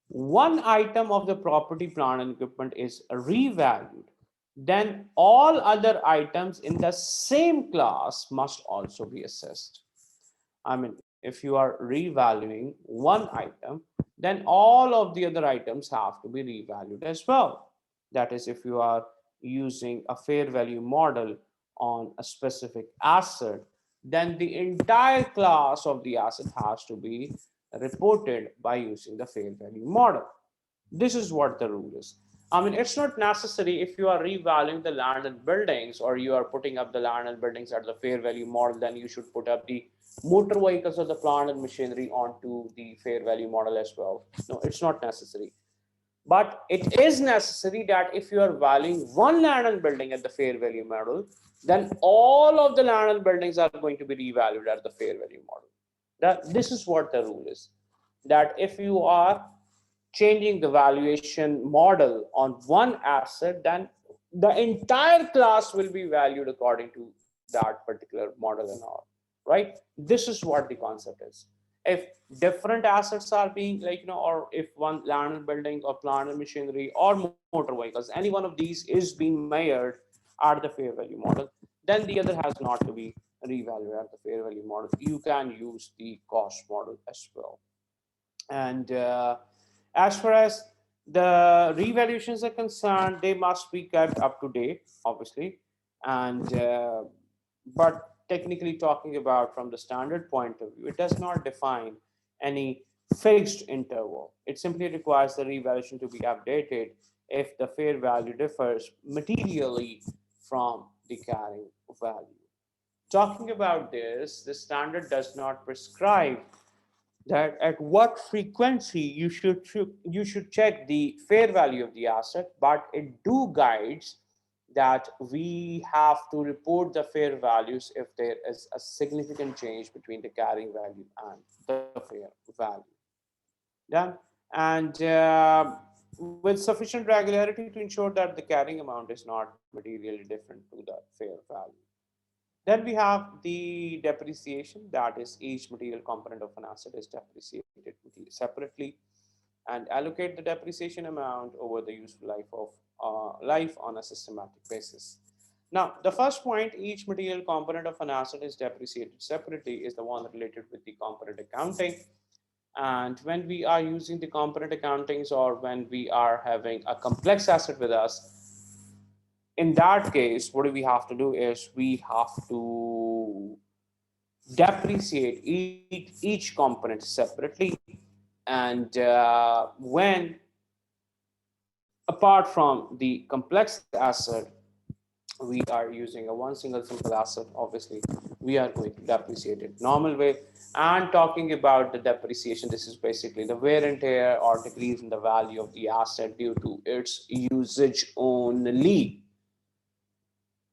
one item of the property, plant and equipment is revalued, then all other items in the same class must also be assessed. If you are revaluing one item, then all of the other items have to be revalued as well. That is, if you are using a fair value model on a specific asset, then the entire class of the asset has to be reported by using the fair value model. This is what the rule is. It's not necessary if you are revaluing the land and buildings, or you are putting up the land and buildings at the fair value model, then you should put up the motor vehicles or the plant and machinery onto the fair value model as well. No, it's not necessary. But it is necessary that if you are valuing one land and building at the fair value model, then all of the land and buildings are going to be revalued at the fair value model. This is what the rule is. That if you are changing the valuation model on one asset, then the entire class will be valued according to that particular model and all, right? This is what the concept is. If different assets are being or if one land and building or plant and machinery or motor vehicles, any one of these is being measured at the fair value model, then the other has not to be revalued at the fair value model. You can use the cost model as well. And as far as the revaluations are concerned, they must be kept up to date, obviously. And but technically talking about from the standard point of view, it does not define any fixed interval. It simply requires the revaluation to be updated if the fair value differs materially from the carrying value. Talking about this, the standard does not prescribe that at what frequency you should check the fair value of the asset, but it do guides that we have to report the fair values if there is a significant change between the carrying value and the fair value. Done. And with sufficient regularity to ensure that the carrying amount is not materially different to the fair value. Then we have the depreciation, that is each material component of an asset is depreciated separately, and allocate the depreciation amount over the useful life on a systematic basis. Now, the first point, each material component of an asset is depreciated separately, is the one related with the component accounting. And when we are using the component accountings, or when we are having a complex asset with us, in that case, what do we have to do is we have to depreciate each component separately. And when apart from the complex asset, we are using a one single simple asset, obviously we are going to depreciate it normal way. And talking about the depreciation, this is basically the wear and tear or decrease in the value of the asset due to its usage only.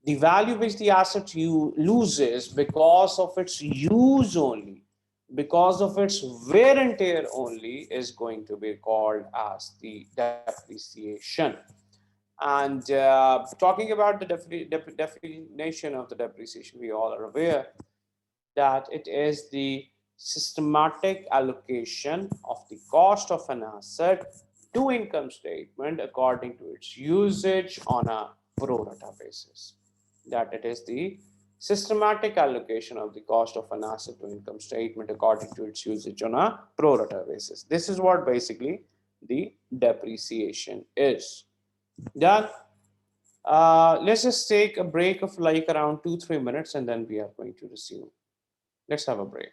The value which the asset loses because of its use only, because of its wear and tear only, is going to be called as the depreciation. And talking about the definition of the depreciation, we all are aware that it is the systematic allocation of the cost of an asset to income statement according to its usage on a pro rata basis. That it is the systematic allocation of the cost of an asset to income statement according to its usage on a pro rata basis. This is what basically the depreciation is. Done. Let's just take a break of like around 2-3 minutes and then we are going to resume. Let's have a break.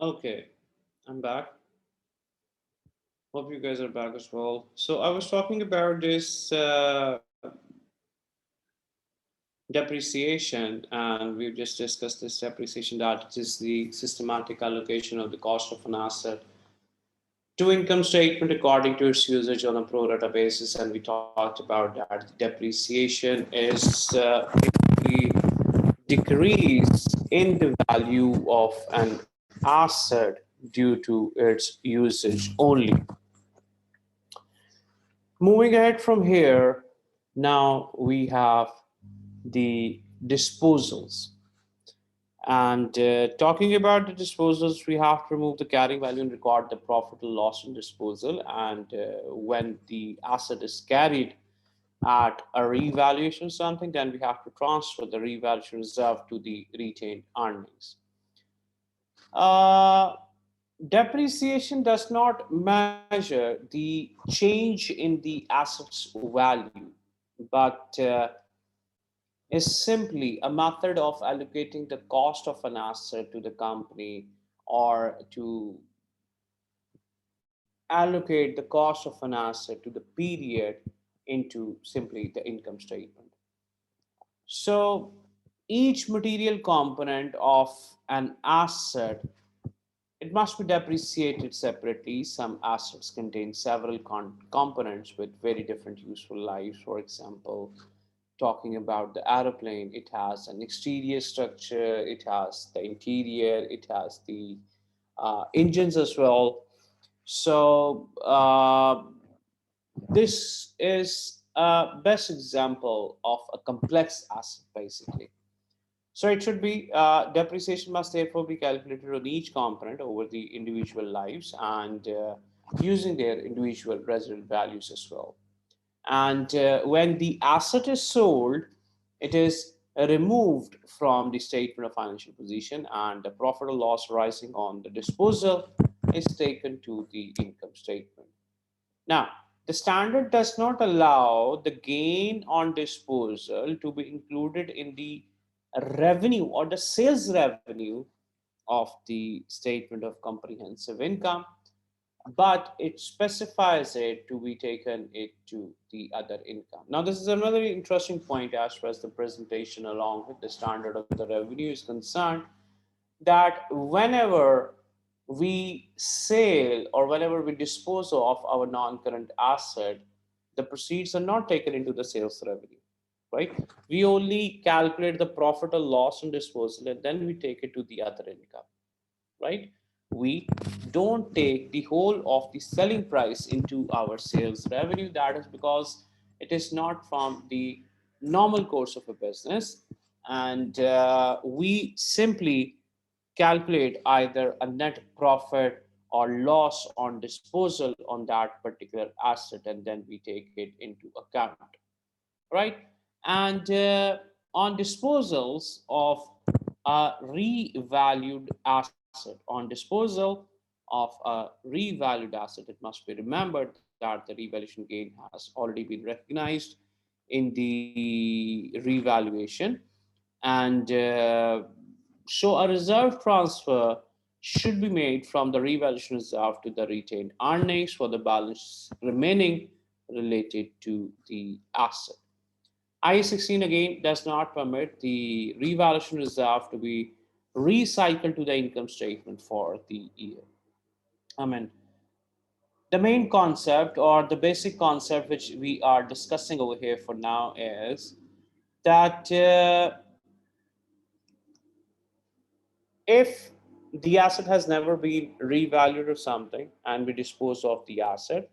Okay, I'm back. Hope you guys are back as well. So I was talking about this depreciation, and we've just discussed this depreciation, that it is the systematic allocation of the cost of an asset to income statement according to its usage on a pro rata basis. And we talked about that the depreciation is the decrease in the value of an asset due to its usage only. Moving ahead from here, now we have the disposals. And talking about the disposals, we have to remove the carrying value and record the profit or loss on disposal. And when the asset is carried at a revaluation something, then we have to transfer the revaluation reserve to the retained earnings. Uh, Depreciation does not measure the change in the asset's value, but is simply a method of allocating the cost of an asset to the company, or to allocate the cost of an asset to the period into simply the income statement. So each material component of an asset, it must be depreciated separately. Some assets contain several components with very different useful lives. For example, talking about the aeroplane, it has an exterior structure, it has the interior, it has the engines as well. So this is a best example of a complex asset, basically. So it should be depreciation must therefore be calculated on each component over the individual lives, and using their individual resident values as well. And when the asset is sold, it is removed from the statement of financial position, and the profit or loss arising on the disposal is taken to the income statement. Now, the standard does not allow the gain on disposal to be included in the revenue or the sales revenue of the statement of comprehensive income, but it specifies it to be taken into the other income. Now, this is another interesting point as far as the presentation along with the standard of the revenue is concerned, that whenever we sell or whenever we dispose of our non-current asset, the proceeds are not taken into the sales revenue, right? We only calculate the profit or loss on disposal, and then we take it to the other income, right? We don't take the whole of the selling price into our sales revenue. That is because it is not from the normal course of a business, and we simply calculate either a net profit or loss on disposal on that particular asset, and then we take it into account, right? And on disposals of a revalued asset, on disposal of a revalued asset, it must be remembered that the revaluation gain has already been recognized in the revaluation. And so a reserve transfer should be made from the revaluation reserve to the retained earnings for the balance remaining related to the asset. IAS 16 again does not permit the revaluation reserve to be recycled to the income statement for the year. I mean, the main concept or the basic concept which we are discussing over here for now is that if the asset has never been revalued or something and we dispose of the asset,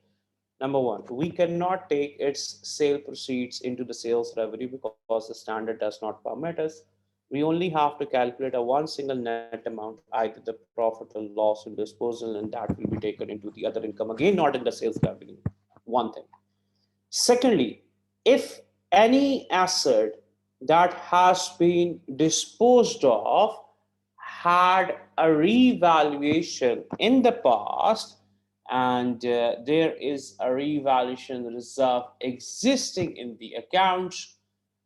number one, we cannot take its sale proceeds into the sales revenue because the standard does not permit us. We only have to calculate a one single net amount, either the profit or loss in disposal, and that will be taken into the other income, again not in the sales revenue. One thing. Secondly, if any asset that has been disposed of had a revaluation in the past, and there is a revaluation reserve existing in the accounts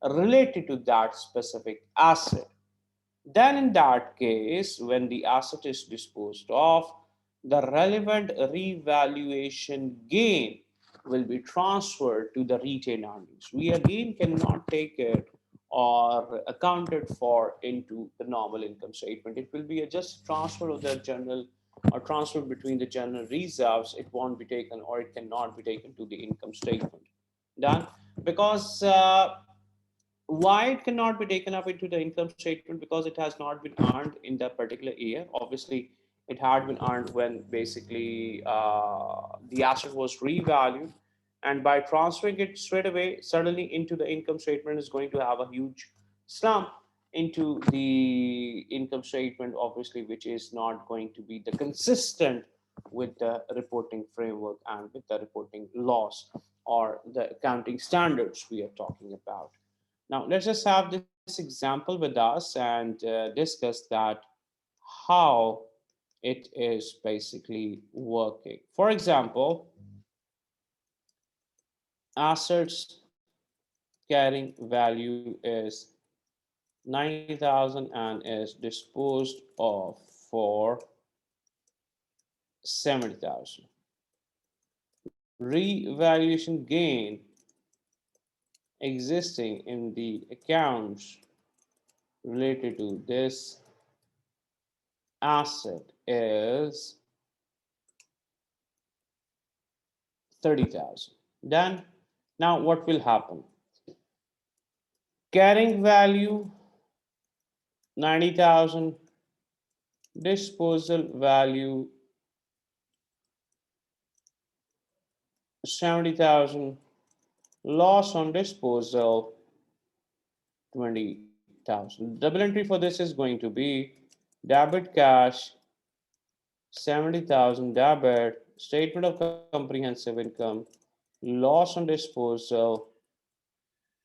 related to that specific asset, then in that case, when the asset is disposed of, the relevant revaluation gain will be transferred to the retained earnings. We again cannot take it or accounted for into the normal income statement. It will be a just transfer of the general or transfer between the general reserves. It won't be taken or it cannot be taken to the income statement. Done? Because why it cannot be taken up into the income statement? Because it has not been earned in that particular year. Obviously it had been earned when basically the asset was revalued, and by transferring it straight away suddenly into the income statement is going to have a huge slump into the income statement, obviously, which is not going to be the consistent with the reporting framework and with the reporting laws or the accounting standards we are talking about. Now, let's just have this example with us and discuss that how it is basically working. For example, assets carrying value is 90,000 and is disposed of for 70,000. Revaluation gain existing in the accounts related to this asset is 30,000. Done. Now what will happen? Carrying value 90,000, disposal value 70,000, loss on disposal 20,000. Double entry for this is going to be debit cash 70,000, debit statement of comprehensive income, loss on disposal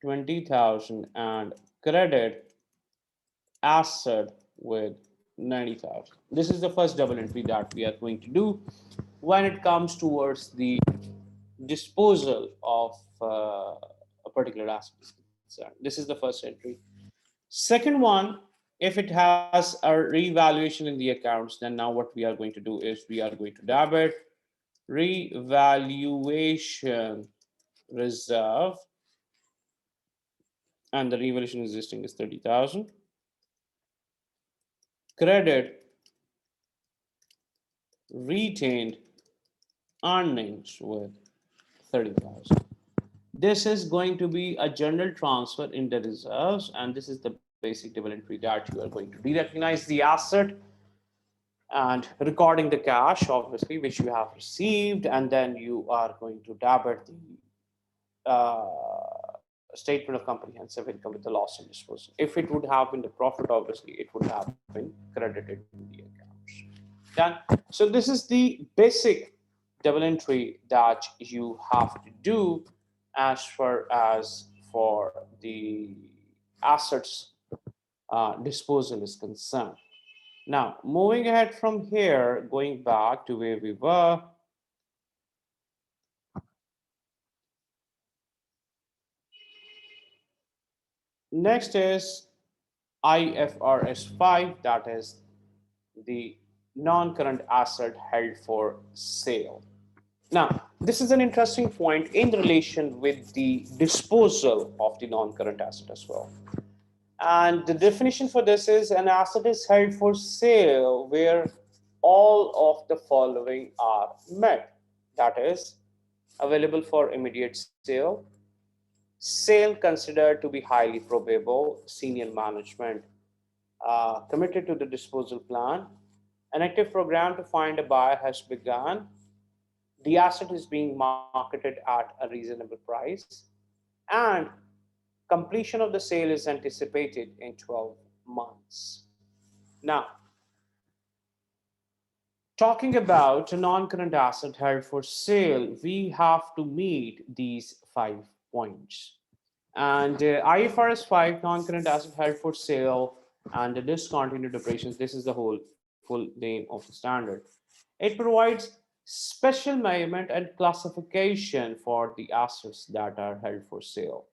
20,000, and credit asset with 90,000. This is the first double entry that we are going to do when it comes towards the disposal of a particular asset. This is the first entry. Second one, if it has a revaluation in the accounts, then now what we are going to do is we are going to debit revaluation reserve, and the revaluation existing is 30,000. Credit retained earnings with 30,000. This is going to be a general transfer in the reserves, and this is the basic double entry that you are going to de-recognize the asset and recording the cash, obviously, which you have received, and then you are going to debit the statement of comprehensive income with the loss and disposal. If it would have been the profit, obviously, it would have been credited to the accounts. Done. So this is the basic double entry that you have to do as far as for the assets disposal is concerned. Now, moving ahead from here, going back to where we were, next is IFRS 5, that is the non-current asset held for sale. Now, this is an interesting point in relation with the disposal of the non-current asset as well. And the definition for this is an asset is held for sale where all of the following are met. That is, available for immediate sale, sale considered to be highly probable, senior management committed to the disposal plan, an active program to find a buyer has begun, the asset is being marketed at a reasonable price, and completion of the sale is anticipated in 12 months. Now, talking about a non-current asset held for sale, we have to meet these 5 points. And IFRS 5, non-current asset held for sale and the discontinued operations, this is the whole full name of the standard. It provides special measurement and classification for the assets that are held for sale.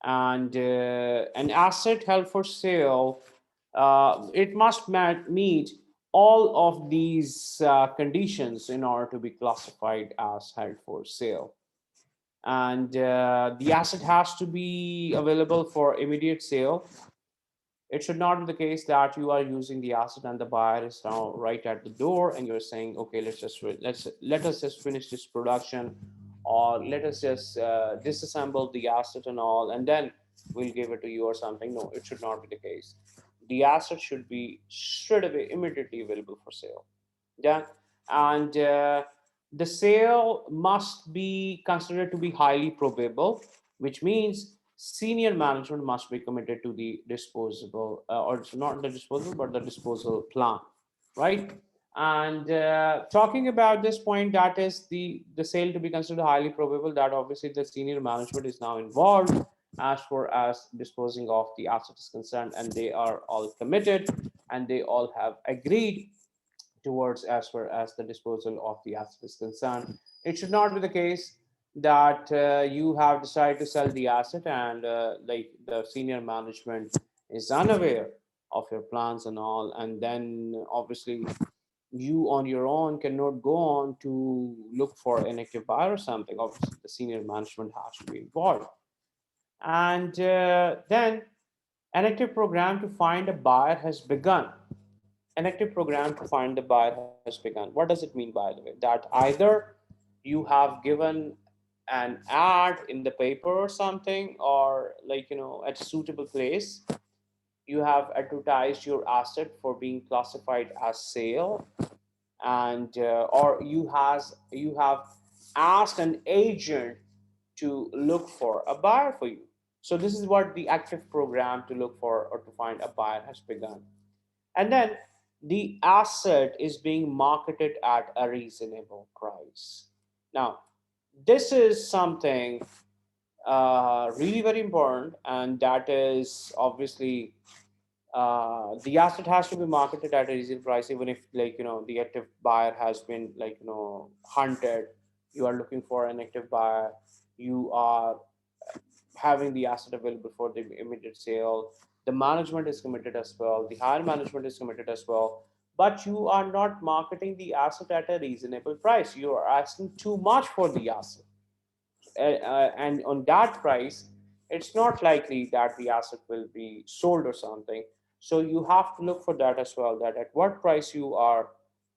And an asset held for sale it must meet all of these conditions in order to be classified as held for sale. And the asset has to be available for immediate sale. It should not be the case that you are using the asset and the buyer is now right at the door and you're saying, okay, let us just finish this production, or let us just disassemble the asset and all, and then we'll give it to you or something. No, it should not be the case. The asset should be straight away, immediately available for sale. Yeah, and the sale must be considered to be highly probable, which means senior management must be committed to the disposable, or it's not the disposal, but the disposal plan, right? And talking about this point, that is the sale to be considered highly probable. That obviously the senior management is now involved as far as disposing of the asset is concerned, and they are all committed, and they all have agreed towards as far as the disposal of the asset is concerned. It should not be the case that you have decided to sell the asset and like the senior management is unaware of your plans and all, and then obviously you on your own cannot go on to look for an active buyer or something. Obviously the senior management has to be involved, and then an active program to find a buyer has begun. An active program to find the buyer has begun. What does it mean, by the way? That either you have given an ad in the paper or something, or like, at a suitable place, you have advertised your asset for being classified as sale, and or you have asked an agent to look for a buyer for you. So this is what the active program to look for or to find a buyer has begun. And then the asset is being marketed at a reasonable price. Now, this is something really very important, and that is obviously the asset has to be marketed at a reasonable price, even if, like, the active buyer has been, like, hunted. You are looking for an active buyer. You are having the asset available for the immediate sale. The management is committed as well. The higher management is committed as well. But you are not marketing the asset at a reasonable price. You are asking too much for the asset. And on that price, it's not likely that the asset will be sold or something. So you have to look for that as well, that at what price you are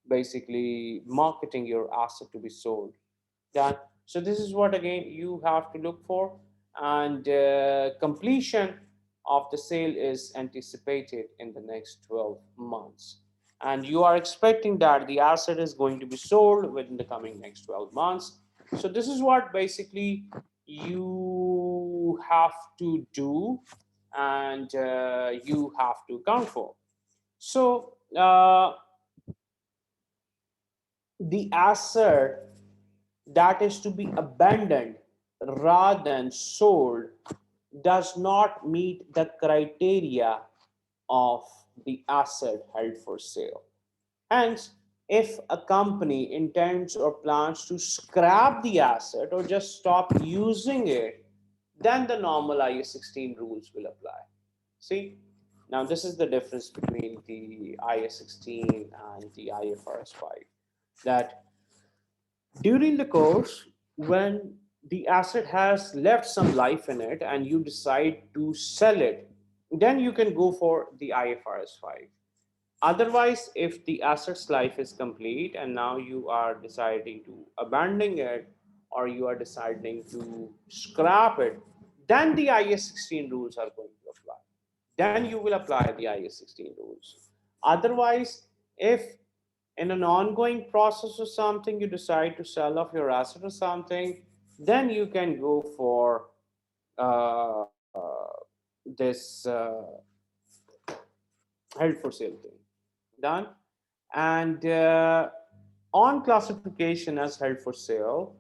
basically marketing your asset to be sold. Done. So this is what again you have to look for, and completion of the sale is anticipated in the next 12 months, and you are expecting that the asset is going to be sold within the coming next 12 months. So this is what basically you have to do, and you have to account for. So the asset that is to be abandoned rather than sold does not meet the criteria of the asset held for sale. Hence, if a company intends or plans to scrap the asset or just stop using it, then the normal IAS 16 rules will apply. See, now this is the difference between the IAS 16 and the IFRS 5. That during the course, when the asset has left some life in it and you decide to sell it, then you can go for the IFRS 5. Otherwise, if the asset's life is complete and now you are deciding to abandon it, or you are deciding to scrap it, then the IAS 16 rules are going to apply. Then you will apply the IAS 16 rules. Otherwise, if in an ongoing process or something you decide to sell off your asset or something, then you can go for uh, this held for sale thing. Done. And on classification as held for sale,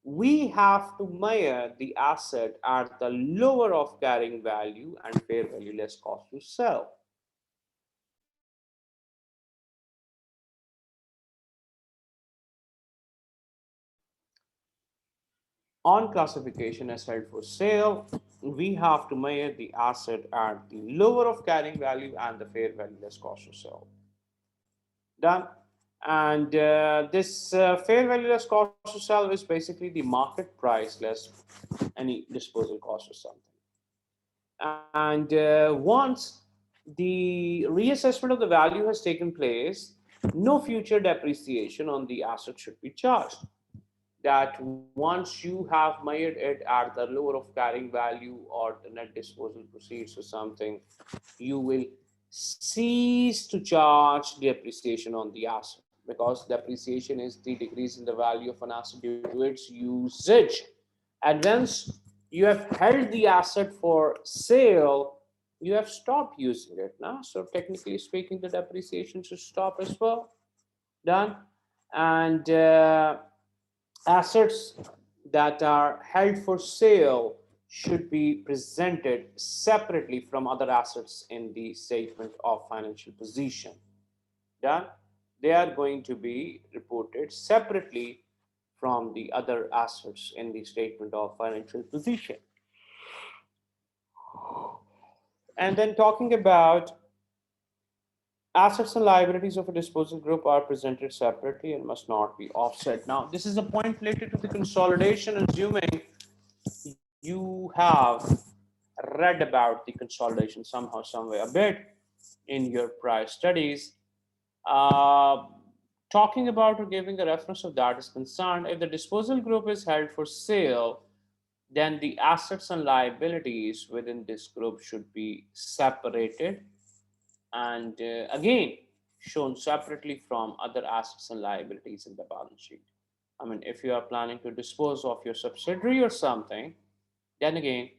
we have to measure the asset at the lower of carrying value and fair value less cost to sell. On classification as held for sale, we have to measure the asset at the lower of carrying value and the fair value less cost to sell. Done. And this fair value less cost to sell is basically the market price less any disposal cost or something. And once the reassessment of the value has taken place, no future depreciation on the asset should be charged. That once you have made it at the lower of carrying value or the net disposal proceeds or something, you will cease to charge depreciation on the asset, because depreciation is the decrease in the value of an asset due to its usage. And once you have held the asset for sale, you have stopped using it now. So technically speaking, the depreciation should stop as well. Done. And assets that are held for sale should be presented separately from other assets in the statement of financial position. Done. They are going to be reported separately from the other assets in the statement of financial position. And then talking about assets and liabilities of a disposal group are presented separately and must not be offset. Now, this is a point related to the consolidation, assuming you have read about the consolidation somehow, somewhere a bit in your prior studies. Uh, Talking about or giving a reference of that is concerned, if the disposal group is held for sale, then the assets and liabilities within this group should be separated and again shown separately from other assets and liabilities in the balance sheet. I mean, if you are planning to dispose of your subsidiary or something, then again,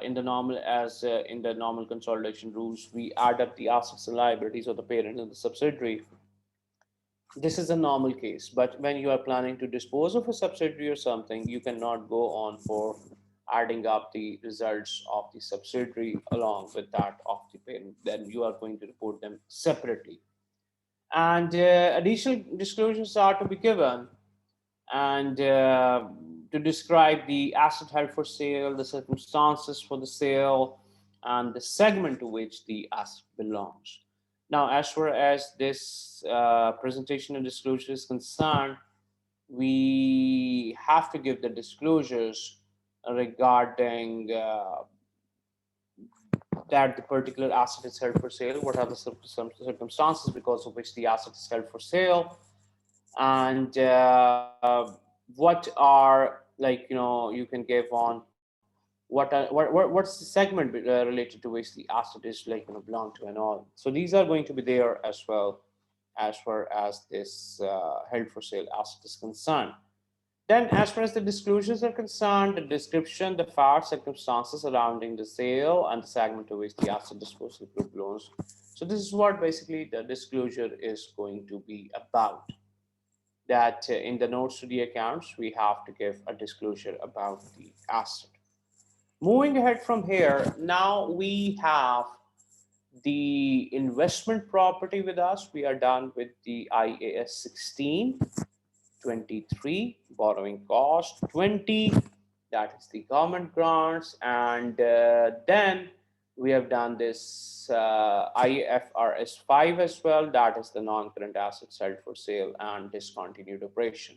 in the normal consolidation rules, we add up the assets and liabilities of the parent and the subsidiary. This is a normal case, but when you are planning to dispose of a subsidiary or something, you cannot go on for adding up the results of the subsidiary along with that of the parent. Then you are going to report them separately. And additional disclosures are to be given and to describe the asset held for sale, the circumstances for the sale, and the segment to which the asset belongs. Now, as far as this presentation and disclosure is concerned, we have to give the disclosures regarding that the particular asset is held for sale, what are the circumstances because of which the asset is held for sale, and what are, like, you can give on what's the segment related to which the asset is, like, belong to and all. So these are going to be there as well as far as this held for sale asset is concerned. Then, as far as the disclosures are concerned, the description, the facts, circumstances surrounding the sale, and the segment to which the asset disposal group belongs. So this is what basically the disclosure is going to be about. That in the notes to the accounts, we have to give a disclosure about the asset. Moving ahead from here, now we have the investment property with us. We are done with the IAS 16, 23, borrowing cost, 20, that is the government grants, and then we have done this IFRS 5 as well, that is the non-current assets held for sale and discontinued operation.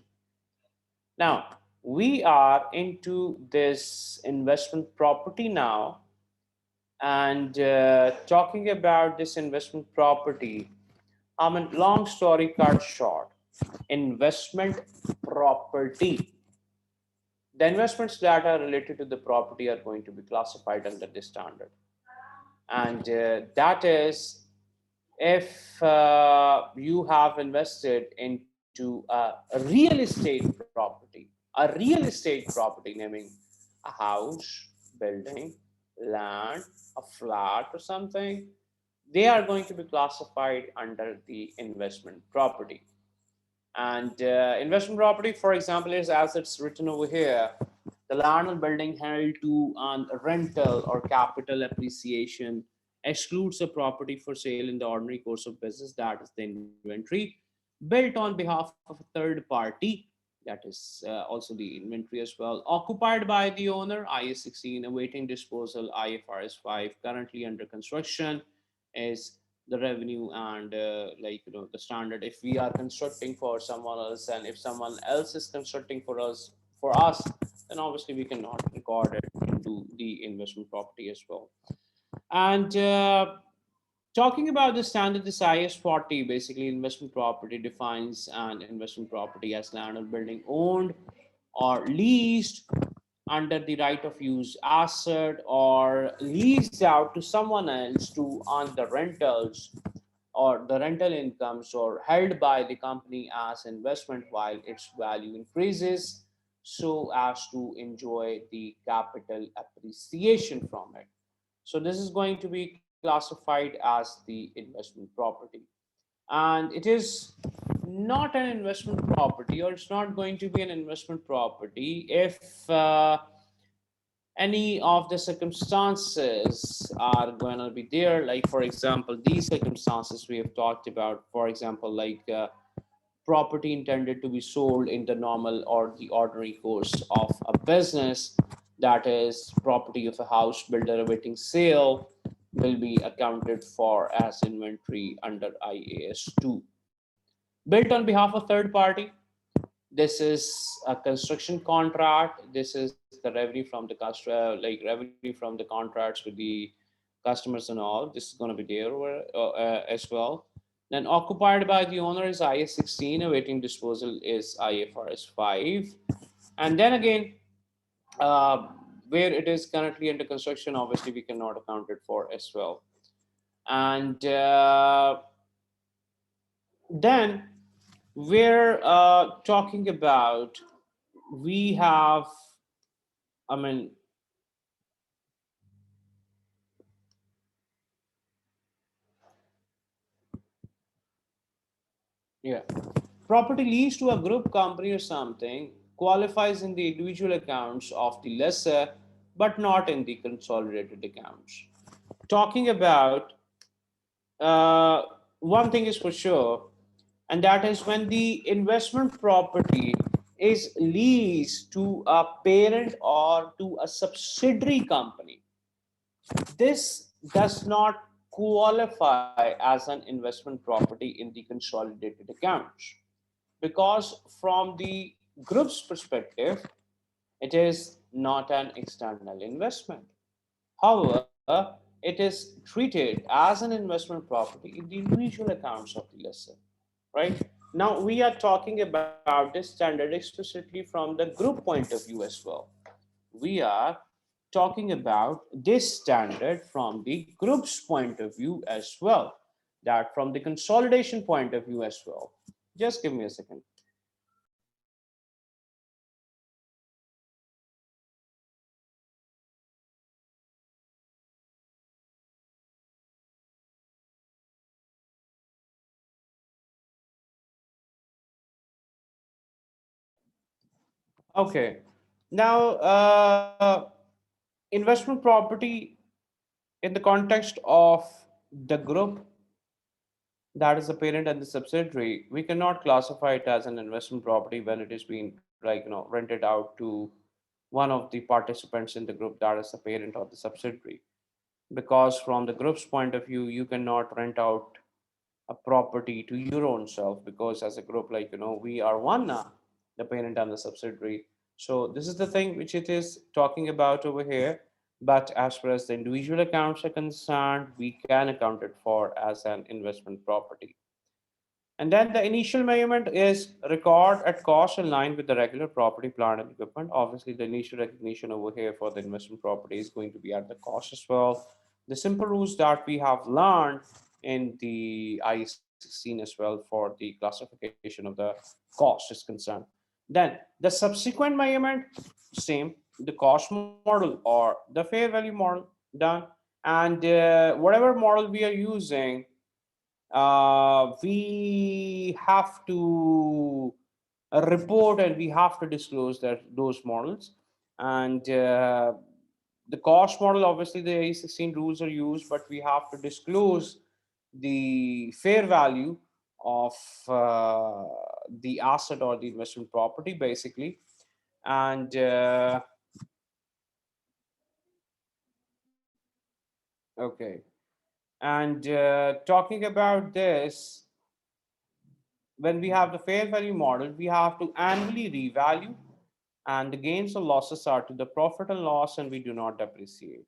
Now, we are into this investment property now, and talking about this investment property, I mean, long story cut short, investment property. The investments that are related to the property are going to be classified under this standard. And that is, if you have invested into a real estate property, naming a house, building, land, a flat or something, they are going to be classified under the investment property. And investment property, for example, is as it's written over here, the land and building held to on rental or capital appreciation excludes the property for sale in the ordinary course of business, that is the inventory, built on behalf of a third party, that is also the inventory as well. Occupied by the owner, IAS 16, awaiting disposal, IFRS 5, currently under construction, is the revenue and the standard. If we are constructing for someone else, and if someone else is constructing for us, then obviously we cannot record it into the investment property as well. And talking about the standard, this IS 40, basically investment property, defines an investment property as land or building owned or leased under the right of use asset, or leased out to someone else to earn the rentals or the rental incomes, or held by the company as investment while its value increases, so as to enjoy the capital appreciation from it. So this is going to be classified as the investment property. And it is not an investment property, or it's not going to be an investment property if any of the circumstances are going to be there. Like, for example, these circumstances we have talked about, for example, property intended to be sold in the normal or the ordinary course of a business, that is property of a house builder awaiting sale, will be accounted for as inventory under IAS 2. Built on behalf of third party, this is a construction contract. This is the revenue from the customer, revenue from the contracts with the customers and all. This is going to be there as well. Then occupied by the owner is IAS 16. Awaiting disposal is IFRS 5. And then again, uh, where it is currently under construction, obviously we cannot account it for as well. And then we're talking about, we have, I mean, yeah, property leased to a group company or something qualifies in the individual accounts of the lessor, but not in the consolidated accounts. Talking about, uh, one thing is for sure, and that is when the investment property is leased to a parent or to a subsidiary company, this does not qualify as an investment property in the consolidated accounts, because from the group's perspective, it is not an external investment. However, it is treated as an investment property in the individual accounts of the lessor, right? Now we are talking about this standard explicitly from the group point of view as well. We are talking about this standard from the group's point of view as well, that from the consolidation point of view as well. Just give me a second. Okay. Now, investment property in the context of the group, that is the parent and the subsidiary, we cannot classify it as an investment property when it is being, rented out to one of the participants in the group, that is the parent or the subsidiary. Because from the group's point of view, you cannot rent out a property to your own self, because as a group, we are one now, the parent and the subsidiary. So this is the thing which it is talking about over here. But as far as the individual accounts are concerned, we can account it for as an investment property. And then the initial measurement is record at cost in line with the regular property, plant, and equipment. Obviously, the initial recognition over here for the investment property is going to be at the cost as well. The simple rules that we have learned in the I-16 as well for the classification of the cost is concerned. Then the subsequent measurement, same, the cost model or the fair value model, done. And whatever model we are using, we have to report and we have to disclose that those models. And the cost model, obviously the A16 rules are used, but we have to disclose the fair value of the asset or the investment property, basically. And okay, and talking about this, when we have the fair value model, we have to annually revalue, and the gains or losses are to the profit and loss, and we do not depreciate.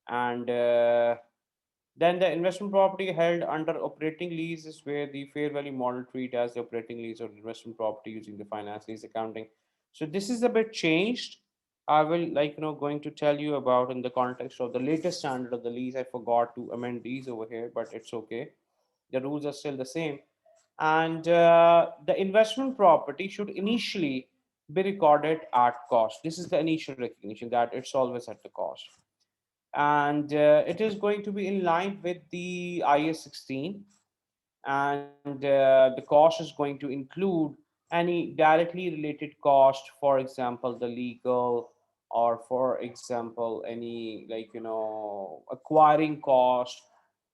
And then the investment property held under operating lease is where the fair value model treat as the operating lease or investment property using the finance lease accounting. So this is a bit changed. I will, going to tell you about in the context of the latest standard of the lease. I forgot to amend these over here, but it's okay. The rules are still the same. And the investment property should initially be recorded at cost. This is the initial recognition that it's always at the cost. And it is going to be in line with the IAS 16. And the cost is going to include any directly related cost, for example, the legal, or for example, any acquiring cost,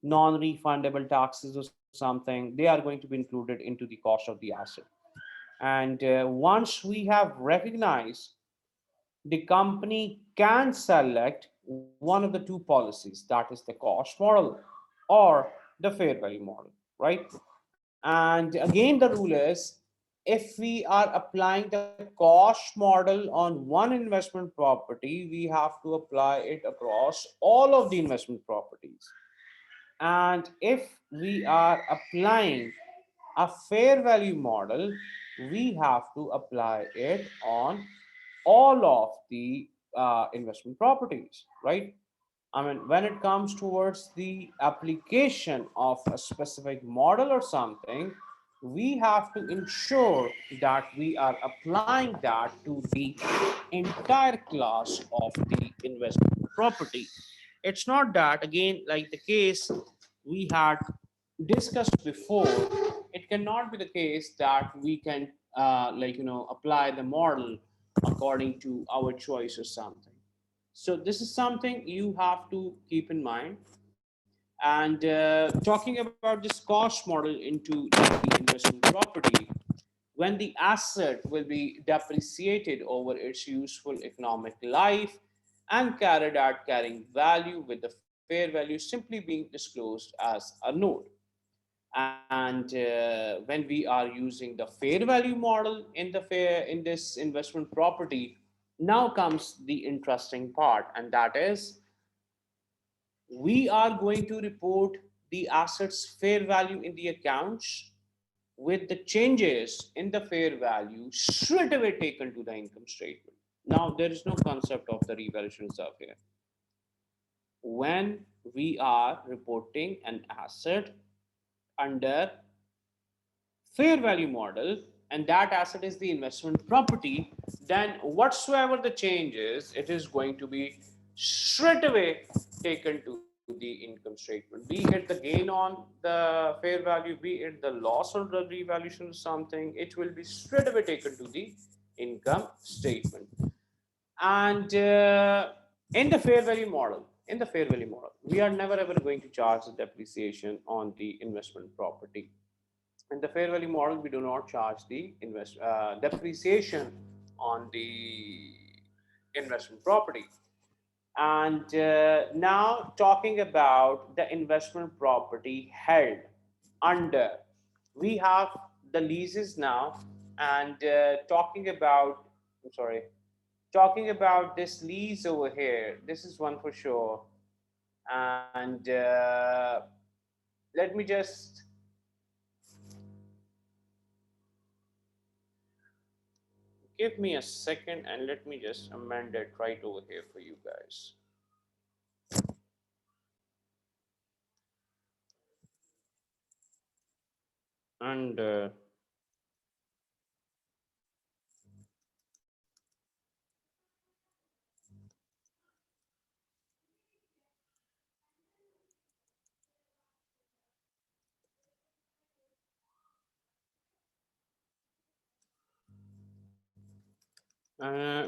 non-refundable taxes or something. They are going to be included into the cost of the asset. And once we have recognized, the company can select one of the two policies, that is the cost model or the fair value model, right? And again, the rule is, if we are applying the cost model on one investment property, we have to apply it across all of the investment properties. And if we are applying a fair value model, we have to apply it on all of the investment properties, right? I mean, when it comes towards the application of a specific model or something, we have to ensure that we are applying that to the entire class of the investment property. It's not that, again, like the case we had discussed before, it cannot be the case that we can, apply the model according to our choice or something. So this is something you have to keep in mind. And talking about this cost model into the investment property, when the asset will be depreciated over its useful economic life and carried at carrying value, with the fair value simply being disclosed as a note. And when we are using the fair value model in this investment property, now comes the interesting part, and that is, we are going to report the assets fair value in the accounts with the changes in the fair value straight away taken to the income statement. Now there is no concept of the revaluation reserve here. When we are reporting an asset under fair value model, and that asset is the investment property, then whatsoever the change is, it is going to be straight away taken to the income statement. Be it the gain on the fair value, be it the loss or the revaluation of something, it will be straight away taken to the income statement. And in the fair value model, we are never ever going to charge the depreciation on the investment property. In the fair value model, we do not charge the depreciation on the investment property. And now talking about the investment property held under, we have the leases now. And I'm sorry, talking about this lease over here, this is one for sure. And let me just give me a second, and let me just amend it right over here for you guys. And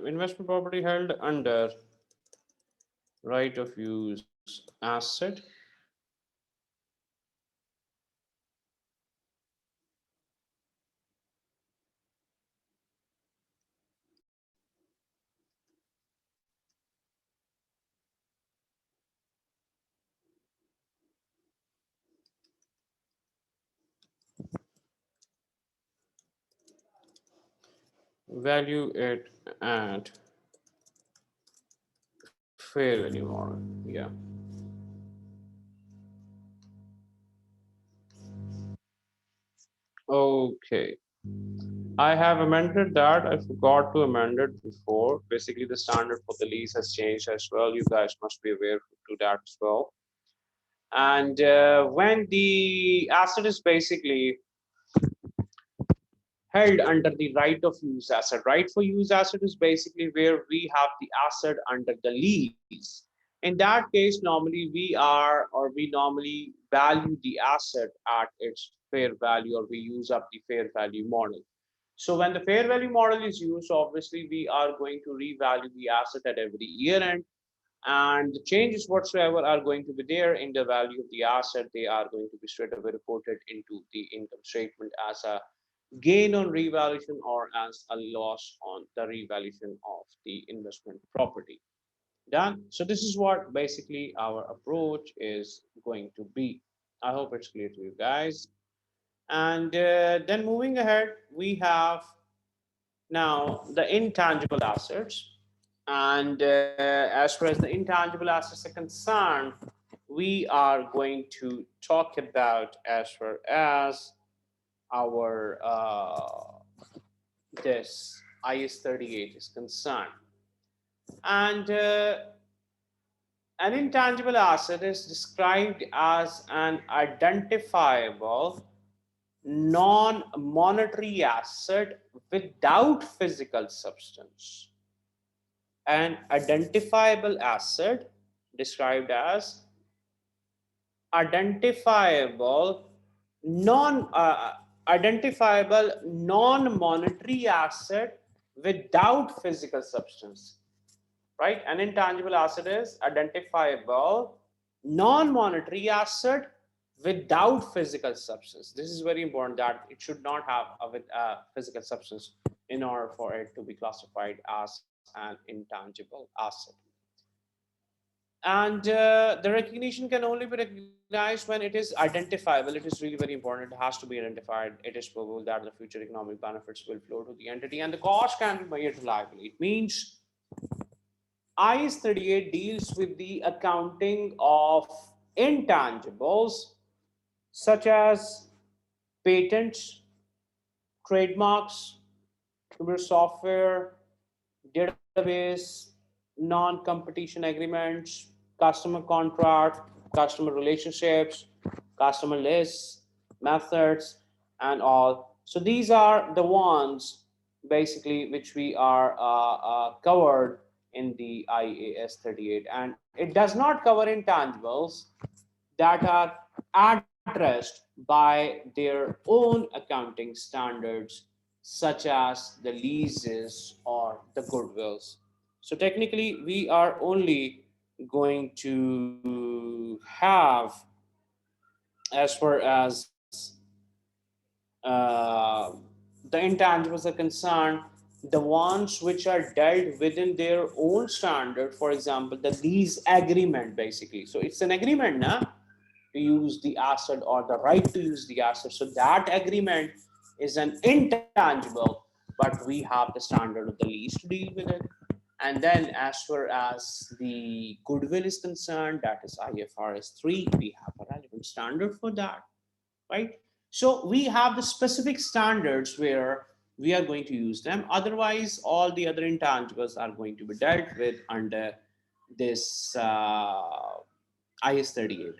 investment property held under right of use asset value it at fair value model. Yeah. Okay. I have amended that. I forgot to amend it before. Basically, the standard for the lease has changed as well. You guys must be aware to that as well. And when the asset is basically held under the right of use asset, right for use asset is basically where we have the asset under the lease. In that case, normally we normally value the asset at its fair value, or we use up the fair value model. So when the fair value model is used, obviously we are going to revalue the asset at every year end, and the changes whatsoever are going to be there in the value of the asset, they are going to be straight away reported into the income statement as a gain on revaluation or as a loss on the revaluation of the investment property. Done. So this is what basically our approach is going to be. I hope it's clear to you guys. And then moving ahead, we have now the intangible assets. And as far as the intangible assets are concerned, we are going to talk about as far as our this IS 38 is concerned. And an intangible asset is described as an identifiable non-monetary asset without physical substance. An identifiable asset described as identifiable non identifiable non-monetary asset without physical substance, right? An intangible asset is identifiable non-monetary asset without physical substance. This is very important, that it should not have a physical substance in order for it to be classified as an intangible asset. And the recognition can only be recognized when it is identifiable. It is really very important. It has to be identified. It is probable that the future economic benefits will flow to the entity, and the cost can be measured reliably. It means IS 38 deals with the accounting of intangibles such as patents, trademarks, computer software, database, non-competition agreements, customer contract, customer relationships, customer lists, methods, and all. So these are the ones basically which we are covered in the IAS 38, and it does not cover intangibles that are addressed by their own accounting standards, such as the leases or the goodwills. So technically, we are only going to have, as far as uh, the intangibles are concerned, the ones which are dealt within their own standard. For example, the lease agreement, basically. So it's an agreement, na, to use the asset or the right to use the asset. So that agreement is an intangible, but we have the standard of the lease to deal with it. And then as far as the goodwill is concerned, that is IFRS 3, we have a relevant standard for that, right? So we have the specific standards where we are going to use them. Otherwise, all the other intangibles are going to be dealt with under this IS 38.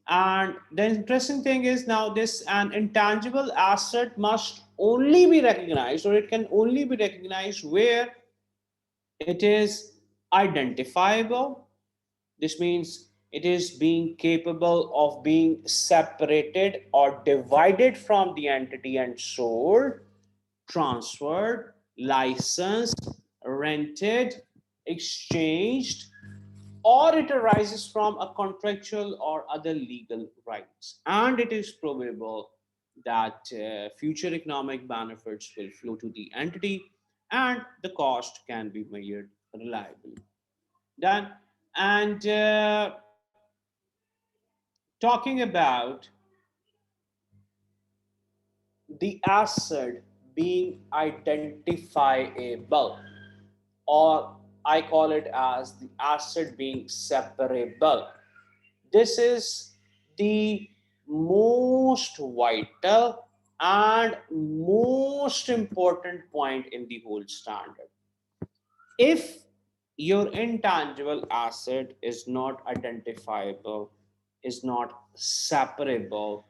And the interesting thing is, now this an intangible asset must only be recognized, or it can only be recognized where it is identifiable. This means it is being capable of being separated or divided from the entity and sold, transferred, licensed, rented, exchanged, or it arises from a contractual or other legal rights. And it is probable that future economic benefits will flow to the entity, and the cost can be measured reliably. Done. And talking about the asset being identifiable, or I call it as the asset being separable. This is the most vital and most important point in the whole standard. If your intangible asset is not identifiable, is not separable,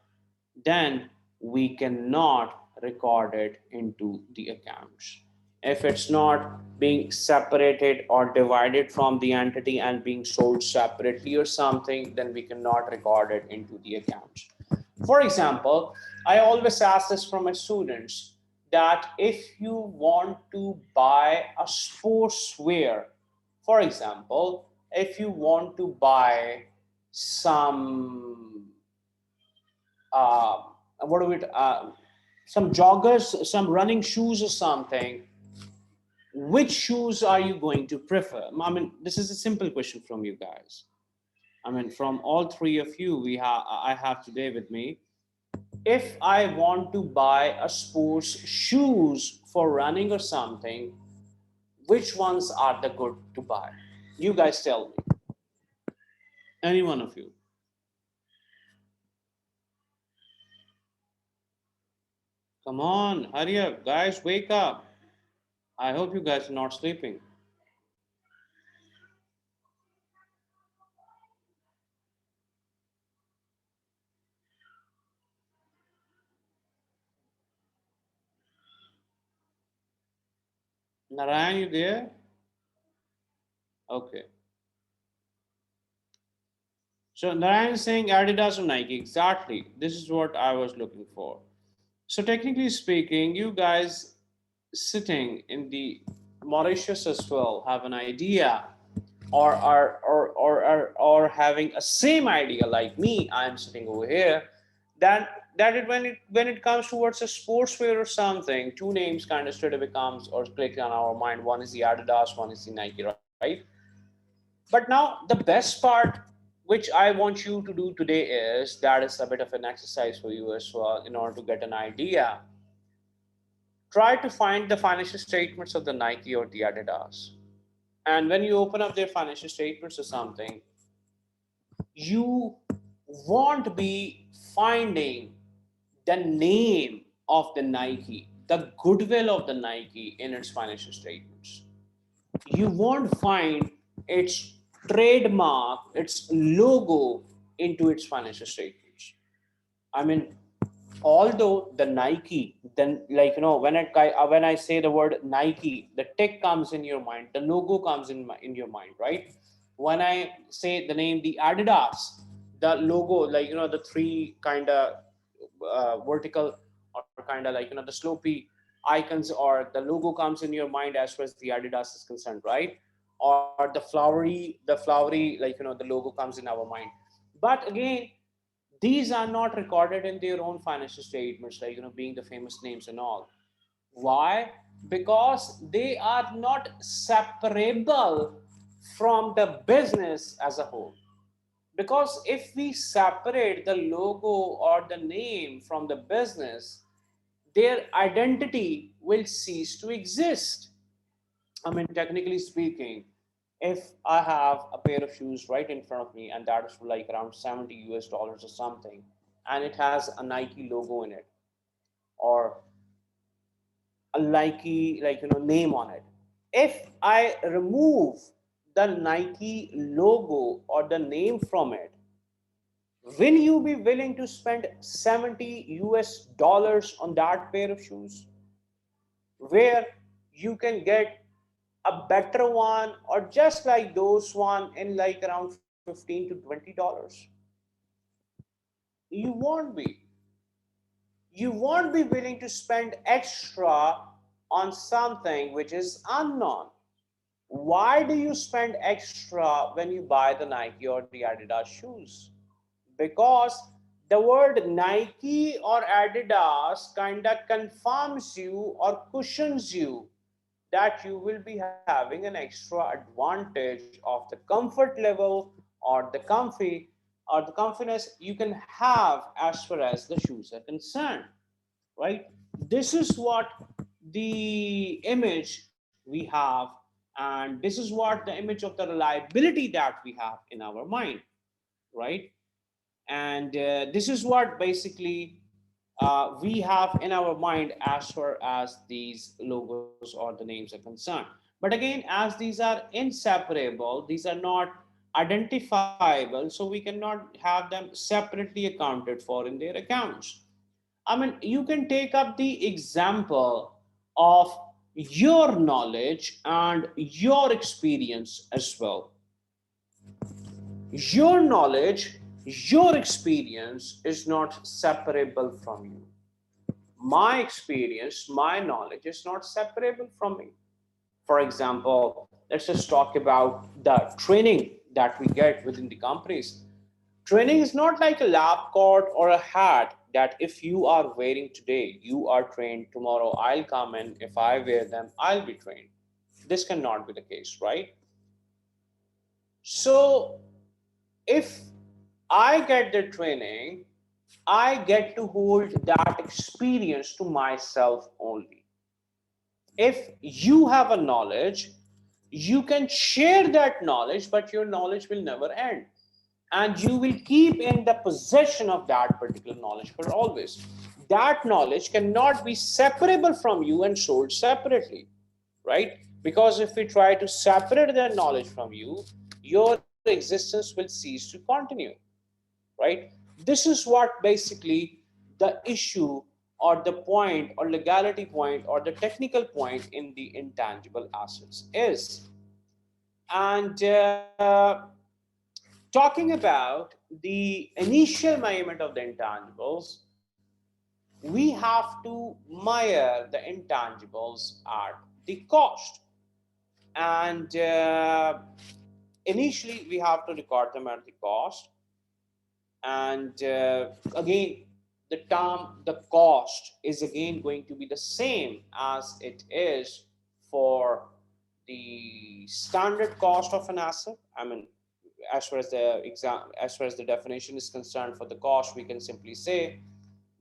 then we cannot record it into the accounts. If it's not being separated or divided from the entity and being sold separately or something, then we cannot record it into the accounts. For example, I always ask this from my students that if you want to buy a sportswear, for example, if you want to buy some uh, what do we some joggers, some running shoes or something, which shoes are you going to prefer? I mean, this is a simple question from you guys. I mean, from all three of you, I have today with me. If I want to buy a sports shoes for running or something, which ones are the good to buy? You guys tell me. Any one of you. Come on, hurry up, guys, wake up. I hope you guys are not sleeping. Narayan, you there? Okay. So Narayan is saying Adidas or Nike. Exactly. This is what I was looking for. So technically speaking, you guys sitting in the Mauritius as well have an idea, or having a same idea like me. I'm sitting over here. That when it comes towards a sportswear or something, two names kind of straight away becomes or click on our mind. One is the Adidas, one is the Nike, right? But now the best part which I want you to do today is that is a bit of an exercise for you as well in order to get an idea. Try to find the financial statements of the Nike or the Adidas. And when you open up their financial statements or something, you won't be finding the name of the Nike, the goodwill of the Nike in its financial statements. You won't find its trademark, its logo into its financial statements. I mean, although the Nike, then like when I say the word Nike, the tech comes in your mind, the logo comes in your mind, right? When I say the name the Adidas, the logo, like the three kind of vertical or kind of like the slopey icons or the logo comes in your mind as far as the Adidas is concerned, right? Or the flowery the logo comes in our mind. But again, these are not recorded in their own financial statements, like being the famous names and all. Why? Because they are not separable from the business as a whole. Because if we separate the logo or the name from the business, their identity will cease to exist. I mean, technically speaking, if I have a pair of shoes right in front of me and that is for like around $70 or something, and it has a Nike logo in it or a Nike name on it. If I remove the Nike logo or the name from it, will you be willing to spend $70 on that pair of shoes? Where you can get a better one or just like those one in like around 15 to $20? You won't be. You won't be willing to spend extra on something which is unknown. Why do you spend extra when you buy the Nike or the Adidas shoes? Because the word Nike or Adidas kind of confirms you or cushions you that you will be having an extra advantage of the comfort level or the comfiness you can have as far as the shoes are concerned, right? This is what the image we have, and this is what the image of the reliability that we have in our mind, right? And this is what basically we have in our mind as far as these logos or the names are concerned. But again, as these are inseparable, these are not identifiable, so we cannot have them separately accounted for in their accounts. I mean, you can take up the example of your knowledge and your experience as well. Your knowledge, your experience is not separable from you. My experience, my knowledge is not separable from me. For example, let's just talk about the training that we get within the companies. Training is not like a lab coat or a hat that if you are wearing today, you are trained. Tomorrow, I'll come and if I wear them, I'll be trained. This cannot be the case, right? So, if I get the training, I get to hold that experience to myself only. If you have a knowledge, you can share that knowledge, but your knowledge will never end. And you will keep in the possession of that particular knowledge for always. That knowledge cannot be separable from you and sold separately, right? Because if we try to separate that knowledge from you, your existence will cease to continue, right? This is what basically the issue or the point or legality point or the technical point in the intangible assets is. And talking about the initial measurement of the intangibles, we have to measure the intangibles at the cost. And initially, we have to record them at the cost. And again, the term, the cost is again going to be the same as it is for the standard cost of an asset. I mean, as far as the definition is concerned for the cost, we can simply say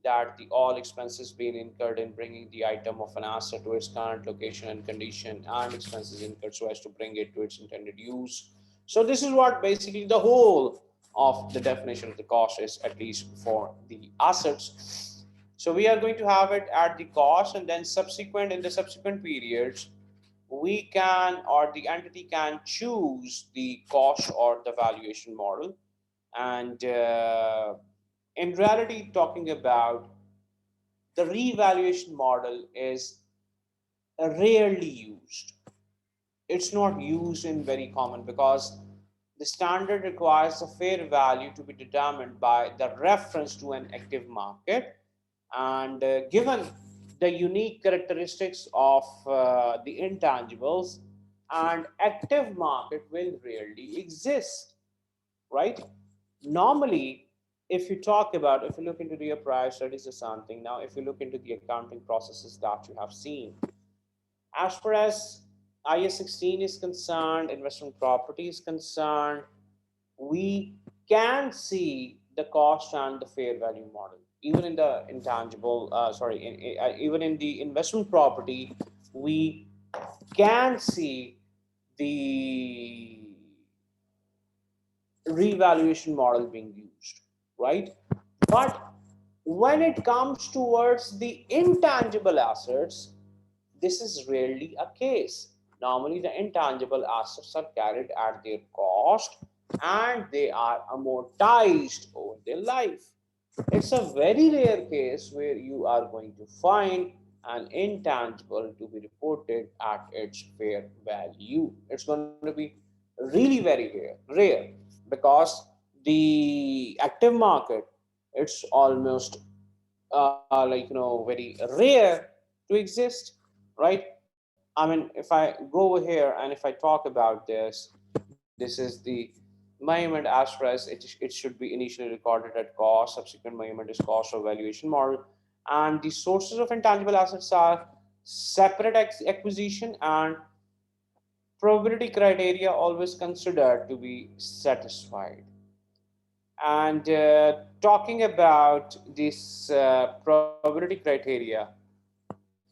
that the all expenses being incurred in bringing the item of an asset to its current location and condition, and expenses incurred so as to bring it to its intended use. So this is what basically the whole of the definition of the cost is, at least for the assets. So we are going to have it at the cost, and then subsequent in the subsequent periods, we can or the entity can choose the cost or the valuation model. And in reality, talking about the revaluation model is rarely used. It's not used in very common because the standard requires the fair value to be determined by the reference to an active market, and given the unique characteristics of the intangibles, and active market will rarely exist, right? Normally, if you talk about, if you look into your prior studies or something, now if you look into the accounting processes that you have seen, as far as IAS 16 is concerned, investment property is concerned, we can see the cost and the fair value model. Even in the even in the investment property, we can see the revaluation model being used, right? But when it comes towards the intangible assets, this is rarely a case. Normally, the intangible assets are carried at their cost and they are amortized over their life. It's a very rare case where you are going to find an intangible to be reported at its fair value. It's going to be really very rare because the active market, it's almost very rare to exist, right? I mean, if I go over here and if I talk about this, this is the measurement as far as it should be initially recorded at cost. Subsequent measurement is cost or valuation model. And the sources of intangible assets are separate acquisition and probability criteria always considered to be satisfied. And talking about this probability criteria,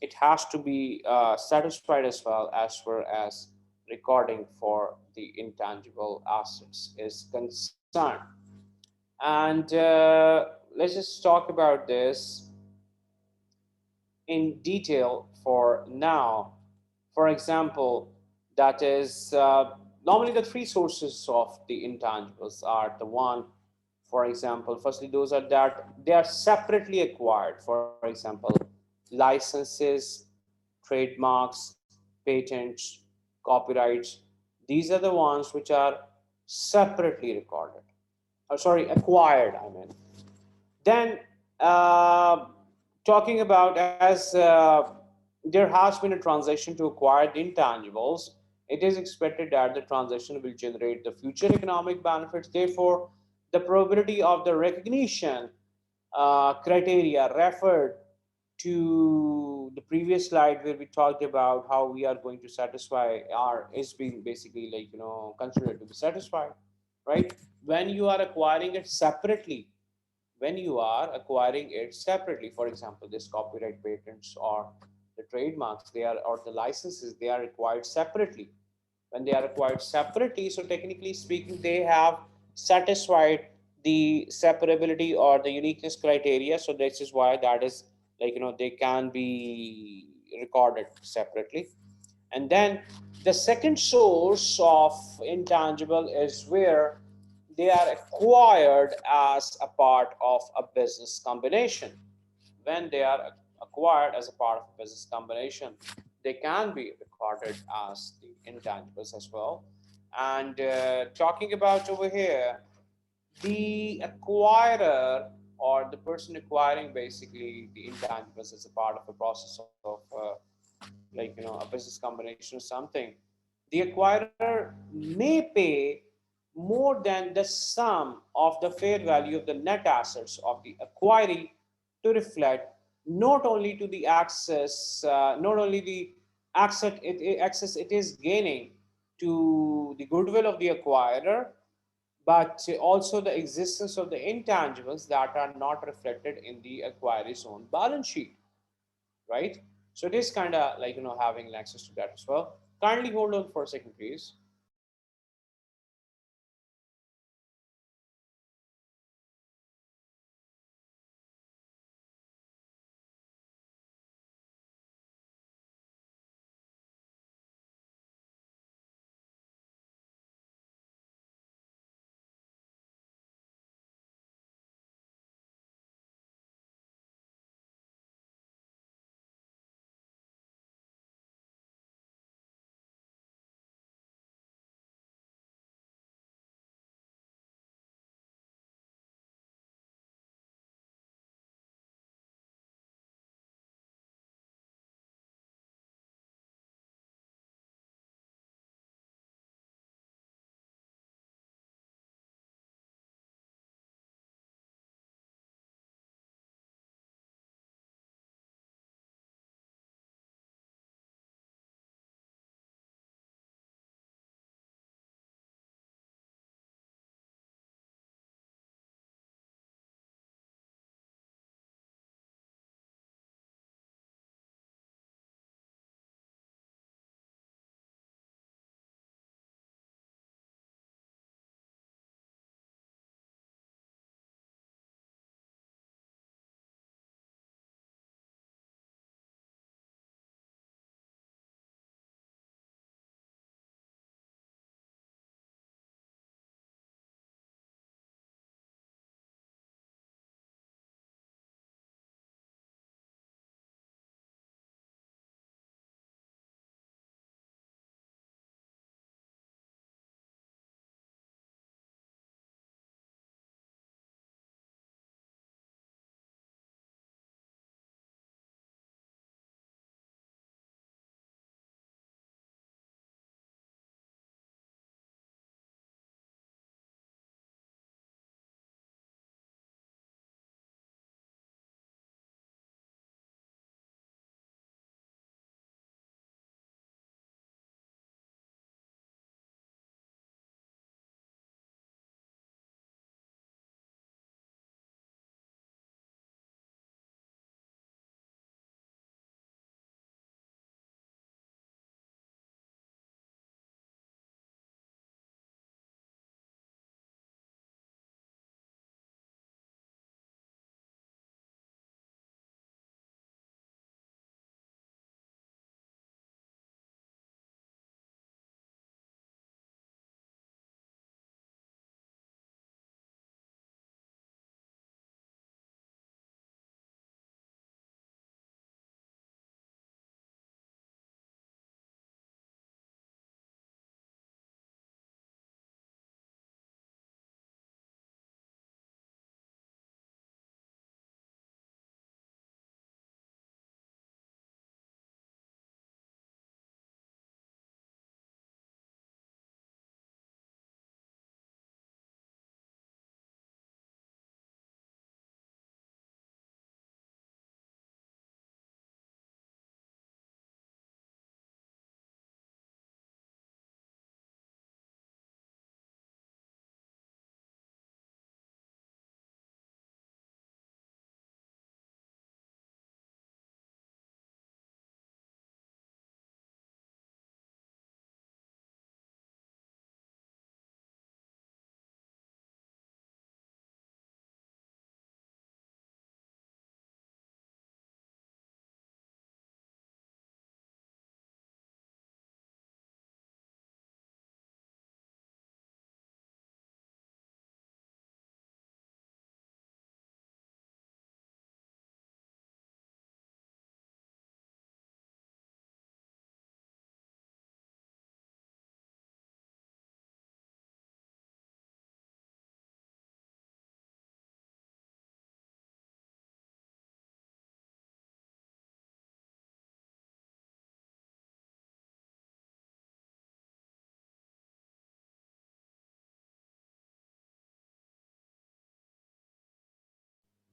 it has to be satisfied as well as far as recording for the intangible assets is concerned. And let's just talk about this in detail for now. For example, that is normally the three sources of the intangibles are the one, for example, firstly, those are that they are separately acquired. For example, licenses, trademarks, patents, copyrights. These are the ones which are separately recorded. Sorry, acquired, I mean. Then, talking about as there has been a transaction to acquire the intangibles, it is expected that the transaction will generate the future economic benefits. Therefore, the probability of the recognition criteria referred to the previous slide where we talked about how we are going to satisfy our is being basically like considered to be satisfied, right? When you are acquiring it separately, for example, this copyright patents or the trademarks, they are or the licenses, they are acquired separately. When they are acquired separately, so technically speaking, they have satisfied the separability or the uniqueness criteria. So this is why that is like they can be recorded separately. And then the second source of intangible is where they are acquired as a part of a business combination. When they are acquired as a part of a business combination, they can be recorded as the intangibles as well. And talking about over here, the acquirer or the person acquiring basically the intangibles as a part of the process of a business combination or something, the acquirer may pay more than the sum of the fair value of the net assets of the acquiree to reflect not only to the access, not only the access it is gaining to the goodwill of the acquirer, but also the existence of the intangibles that are not reflected in the acquiree's own balance sheet, right? So it is kind of like having access to that as well. Kindly hold on for a second, please.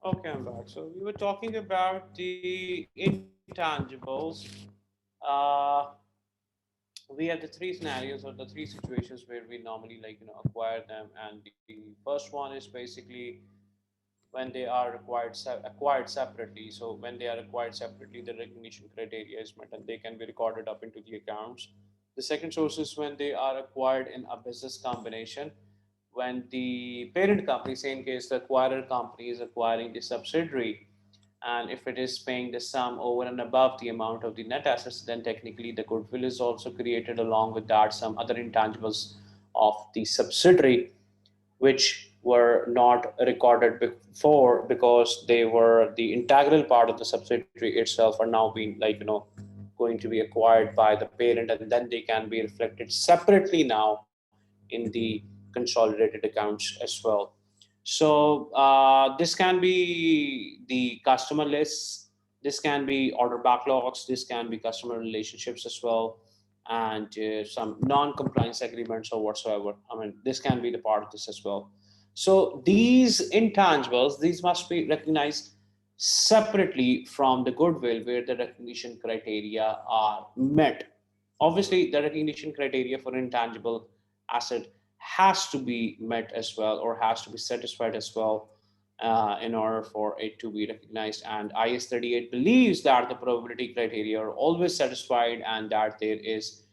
Okay, I'm back. So we were talking about the intangibles. Uh, we have the three scenarios or the three situations where we normally acquire them, and the first one is basically when they are acquired separately. So when they are acquired separately, the recognition criteria is met and they can be recorded up into the accounts. The second source is when they are acquired in a business combination, when the parent company, say in case the acquirer company is acquiring the subsidiary, and if it is paying the sum over and above the amount of the net assets, then technically the goodwill is also created along with that some other intangibles of the subsidiary, which were not recorded before because they were the integral part of the subsidiary itself, are now being going to be acquired by the parent, and then they can be reflected separately now in the consolidated accounts as well. So this can be the customer lists, this can be order backlogs, this can be customer relationships as well, and some non-compliance agreements or whatsoever. I mean, this can be the part of this as well. So these intangibles, these must be recognized separately from the goodwill where the recognition criteria are met. Obviously, the recognition criteria for intangible asset has to be met as well, or has to be satisfied as well, in order for it to be recognized. And IS 38 believes that the probability criteria are always satisfied and that there is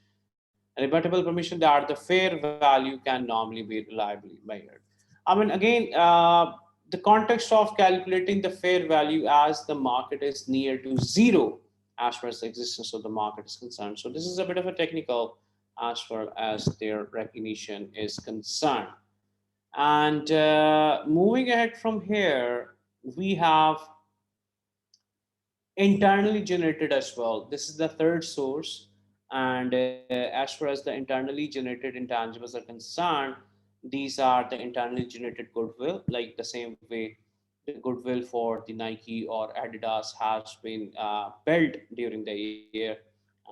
a rebuttable permission that the fair value can normally be reliably measured. I mean, again, the context of calculating the fair value as the market is near to zero as far as the existence of the market is concerned. So this is a bit of a technical as far as their recognition is concerned. And moving ahead from here, we have internally generated as well. This is the third source. And as far as the internally generated intangibles are concerned, these are the internally generated goodwill, like the same way the goodwill for the Nike or Adidas has been built during the year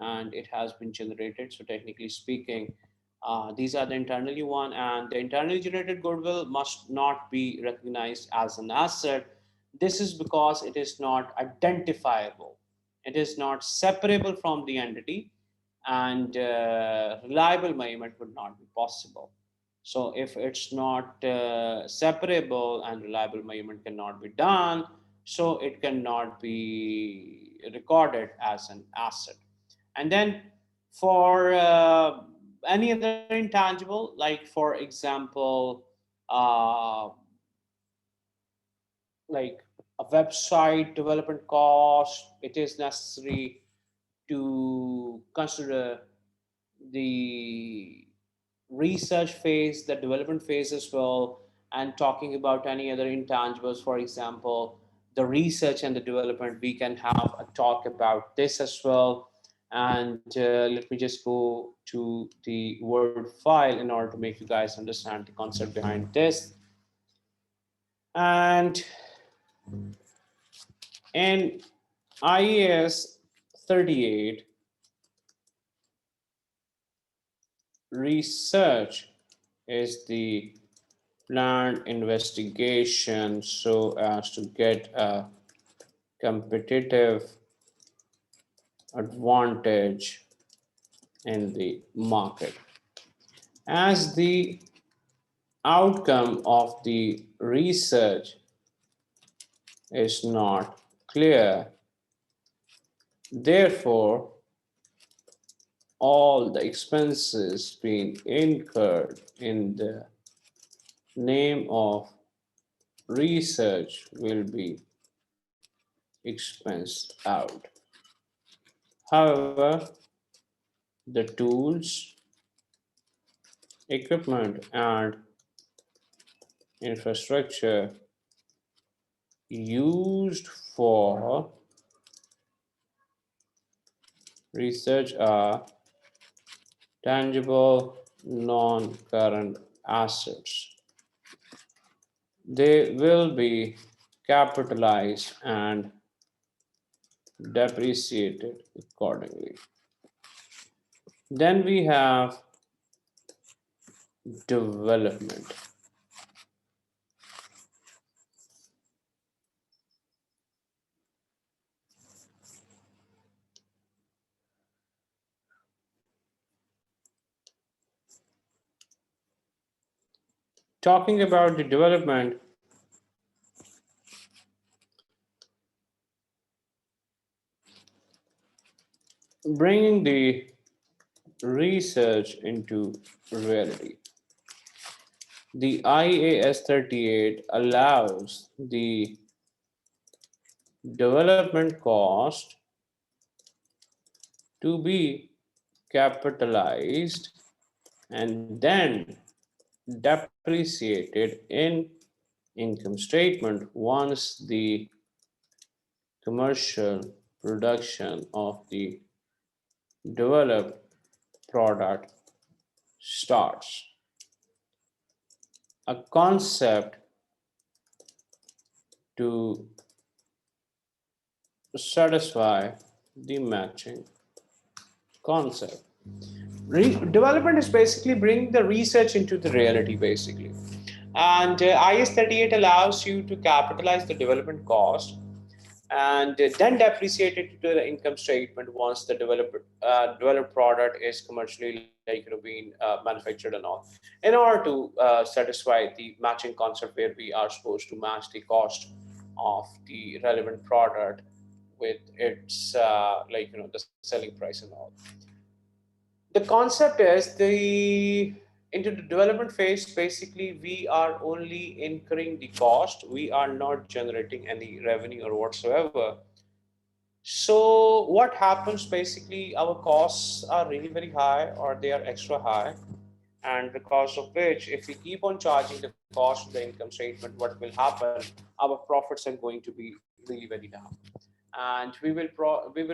and it has been generated. So, technically speaking, these are the internally one, and the internally generated goodwill must not be recognized as an asset. This is because it is not identifiable, it is not separable from the entity, and reliable measurement would not be possible. So, if it's not separable and reliable measurement cannot be done, so it cannot be recorded as an asset. And then for any other intangible, like for example, uh, like a website development cost, it is necessary to consider the research phase, the development phase as well, and talking about any other intangibles, for example, the research and the development, we can have a talk about this as well. And let me just go to the Word file in order to make you guys understand the concept behind this. And in IAS 38, research is the planned investigation so as to get a competitive advantage in the market. As the outcome of the research is not clear, therefore, all the expenses being incurred in the name of research will be expensed out. However, the tools, equipment, and infrastructure used for research are tangible non-current assets. They will be capitalized and depreciated accordingly. Then we have development. Talking about the development, bringing the research into reality. The IAS 38 allows the development cost to be capitalized and then depreciated in income statement once the commercial production of the developed product starts. A concept to satisfy the matching concept. Development is basically bringing the research into the reality, basically. And IS 38 allows you to capitalize the development cost and then depreciate it to the income statement once the developed product is commercially being manufactured and all, in order to satisfy the matching concept where we are supposed to match the cost of the relevant product with its the selling price and all. The concept is the into the development phase, basically we are only incurring the cost, we are not generating any revenue or whatsoever. So what happens, basically our costs are really very high or they are extra high, and because of which if we keep on charging the cost to the income statement, what will happen, our profits are going to be really very down, and we will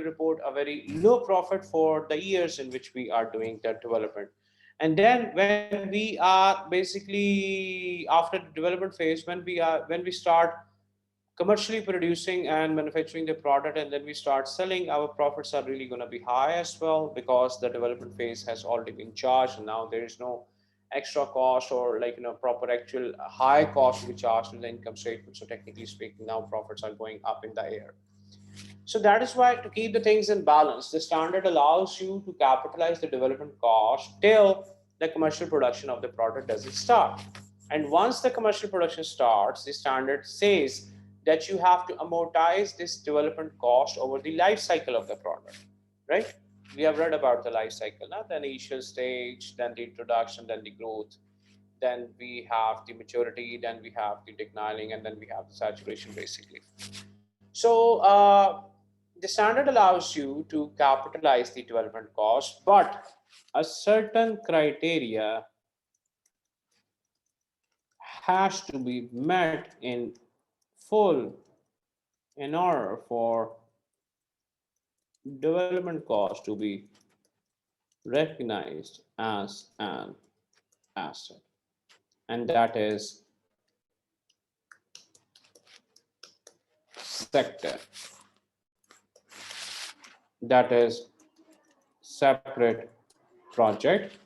report a very low profit for the years in which we are doing that development. And then when we are basically after the development phase, when we start commercially producing and manufacturing the product and then we start selling, our profits are really going to be high as well, because the development phase has already been charged and now there is no extra cost or proper actual high cost to be charged in the income statement. So technically speaking, now profits are going up in the air. So that is why, to keep the things in balance, the standard allows you to capitalize the development cost till the commercial production of the product doesn't start. And once the commercial production starts, the standard says that you have to amortize this development cost over the life cycle of the product, right? We have read about the life cycle, now the initial stage, then the introduction, then the growth, then we have the maturity, then we have the declining, and then we have the saturation, basically. So the standard allows you to capitalize the development cost, but a certain criteria has to be met in full in order for development cost to be recognized as an asset, and that is sector, that is separate project,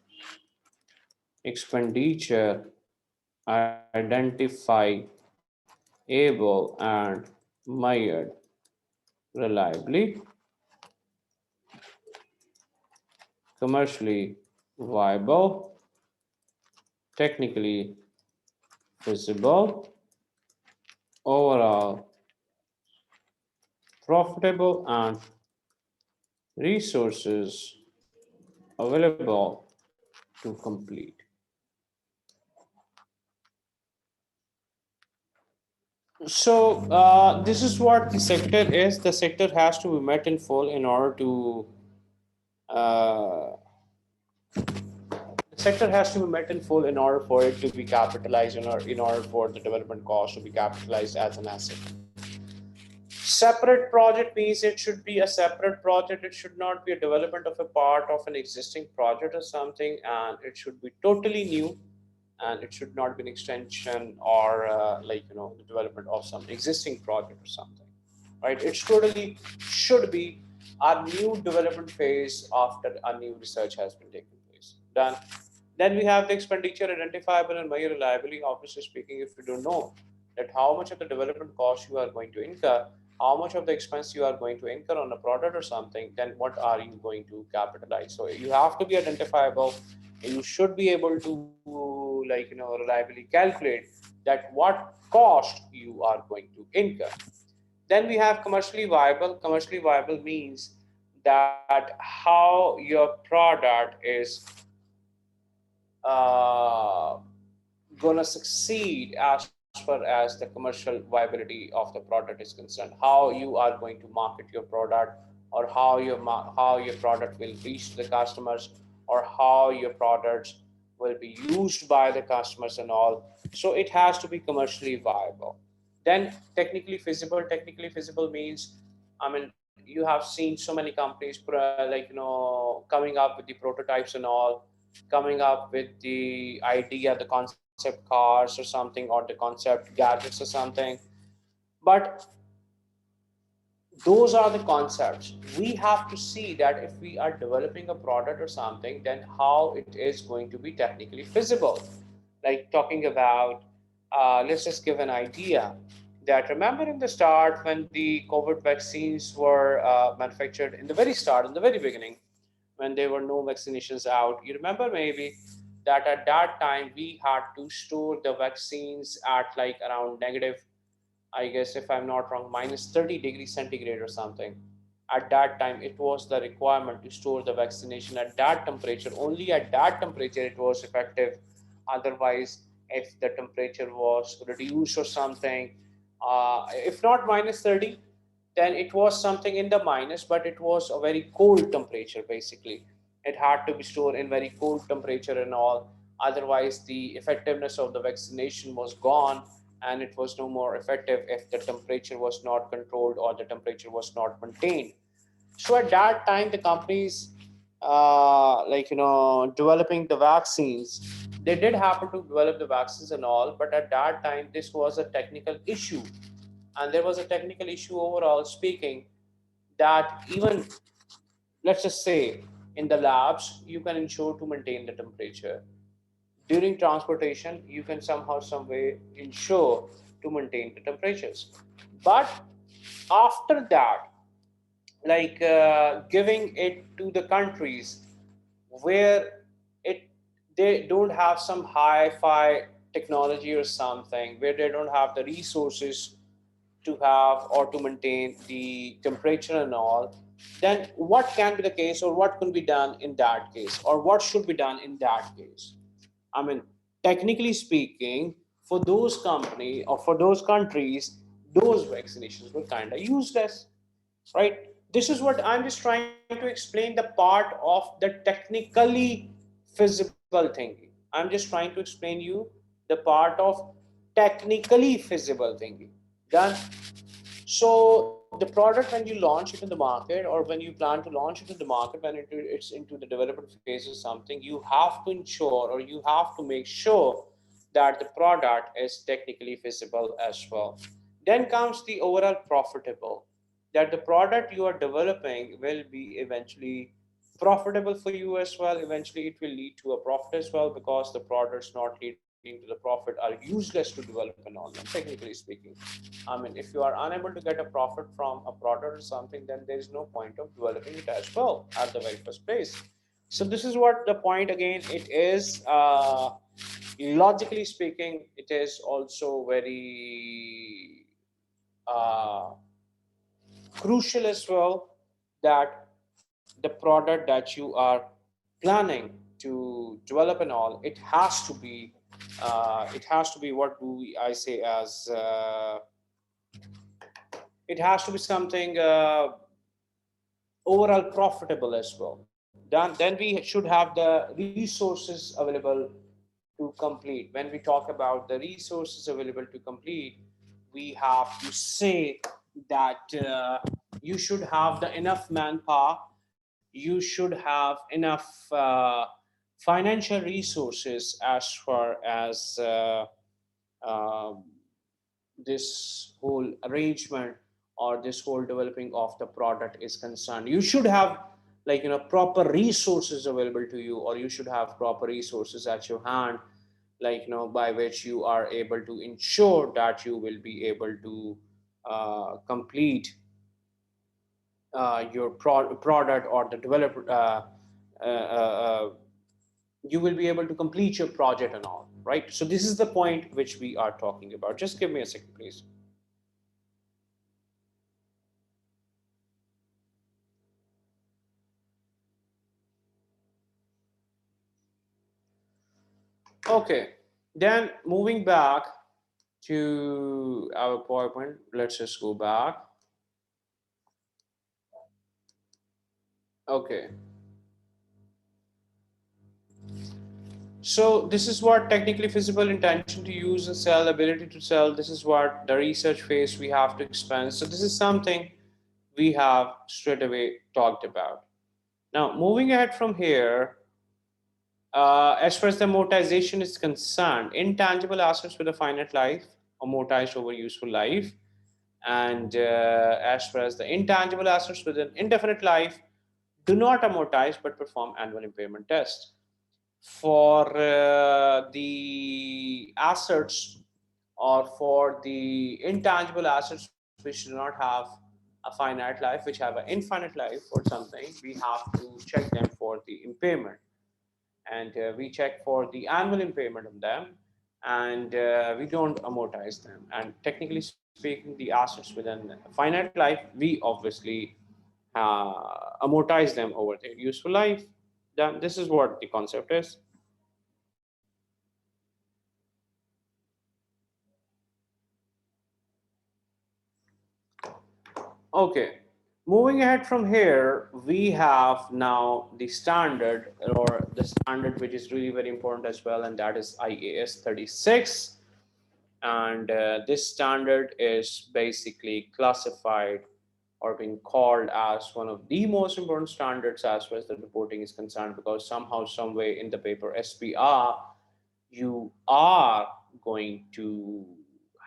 expenditure identifiable and measured reliably, commercially viable, technically feasible, overall profitable, and resources available to complete. So this is what the sector is. The sector has to be met in full in order to uh, the sector has to be met in full in order for it to be capitalized, in order for the development cost to be capitalized as an asset. Separate project means it should be a separate project. It should not be a development of a part of an existing project or something, and it should be totally new, and it should not be an extension or the development of some existing project or something, right? It's totally should be a new development phase after a new research has been taken place. Done. Then we have the expenditure identifiable and measure reliably. Obviously speaking, if you don't know that how much of the development cost you are going to incur, how much of the expense you are going to incur on a product or something, then what are you going to capitalize? So you have to be identifiable. You should be able to reliably calculate that what cost you are going to incur. Then we have commercially viable. Commercially viable means that how your product is uh, gonna succeed as far as the commercial viability of the product is concerned. How you are going to market your product, or how your product will reach the customers, or how your products will be used by the customers and all. So it has to be commercially viable. Then technically feasible. Technically feasible means, I mean, you have seen so many companies coming up with the prototypes and all, coming up with the idea, the concept cars or something, or the concept gadgets or something. But those are the concepts. We have to see that if we are developing a product or something, then how it is going to be technically feasible. Like talking about, let's just give an idea that, remember in the start when the COVID vaccines were manufactured, in the very start, in the very beginning, when there were no vaccinations out. You remember maybe that at that time we had to store the vaccines at like around negative, I guess if I'm not wrong, minus 30 degrees centigrade or something. At that time, it was the requirement to store the vaccination at that temperature. Only at that temperature it was effective. Otherwise, if the temperature was reduced or something, if not minus 30, then it was something in the minus, but it was a very cold temperature basically. It had to be stored in very cold temperature and all. Otherwise, the effectiveness of the vaccination was gone, and it was no more effective if the temperature was not controlled or the temperature was not maintained. So at that time, the companies, developing the vaccines, they did happen to develop the vaccines and all, but at that time, this was a technical issue, and there was a technical issue overall speaking, that even, let's just say, in the labs, you can ensure to maintain the temperature. During transportation, you can somehow, some way ensure to maintain the temperatures. But after that, giving it to the countries where it they don't have some hi-fi technology or something, where they don't have the resources to have or to maintain the temperature and all, then what can be the case, or what can be done in that case, or what should be done in that case? I mean, technically speaking, for those company or for those countries, those vaccinations were kind of useless, right? This is what I'm just trying to explain, the part of the technically feasible thinking. I'm just trying to explain you the part of technically feasible thinking. Done. So the product, when you launch it in the market, or when you plan to launch it in the market, when it's into the development phase or something, you have to ensure, or you have to make sure that the product is technically feasible as well. Then comes the overall profitable, that the product you are developing will be eventually profitable for you as well. Eventually, it will lead to a profit as well, because the products not leading to the profit are useless to develop and all. Technically speaking, I mean, if you are unable to get a profit from a product or something, then there is no point of developing it as well at the very first place. So this is what the point again. It is logically speaking, it is also very uh, crucial as well, that the product that you are planning to develop and all, it has to be, what do I say, as it has to be something overall profitable as well. Then we should have the resources available to complete. When we talk about the resources available to complete, we have to say that you should have the enough manpower, you should have enough financial resources as far as um this whole arrangement, or this whole developing of the product is concerned. You should have, proper resources available to you, or you should have proper resources at your hand, by which you are able to ensure that you will be able to complete your product, or the developer, uh, uh, you will be able to complete your project and all. right? So this is the point which we are talking about. Just give me a second, please. Okay, then moving back to our PowerPoint, let's just go back. Okay, so this is what technically feasible intention to use and sell, ability to sell. This is what the research phase we have to expand. So this is something we have straight away talked about. Now, moving ahead from here, as far as the amortization is concerned, intangible assets with a finite life, amortized over useful life. And as far as the intangible assets with an indefinite life, do not amortize but perform annual impairment test. For the assets or for the intangible assets which do not have a finite life, which have an infinite life or something, we have to check them for the impairment. And we check for the annual impairment of them, and we don't amortize them. And technically speaking, the assets within a finite life, we obviously amortize them over their useful life. Then this is what the concept is. Okay, moving ahead from here, we have now the standard, or the standard which is really very important as well, and that is IAS 36. And this standard is basically classified or being called as one of the most important standards as far as the reporting is concerned, because somehow, some way in the paper SBR, you are going to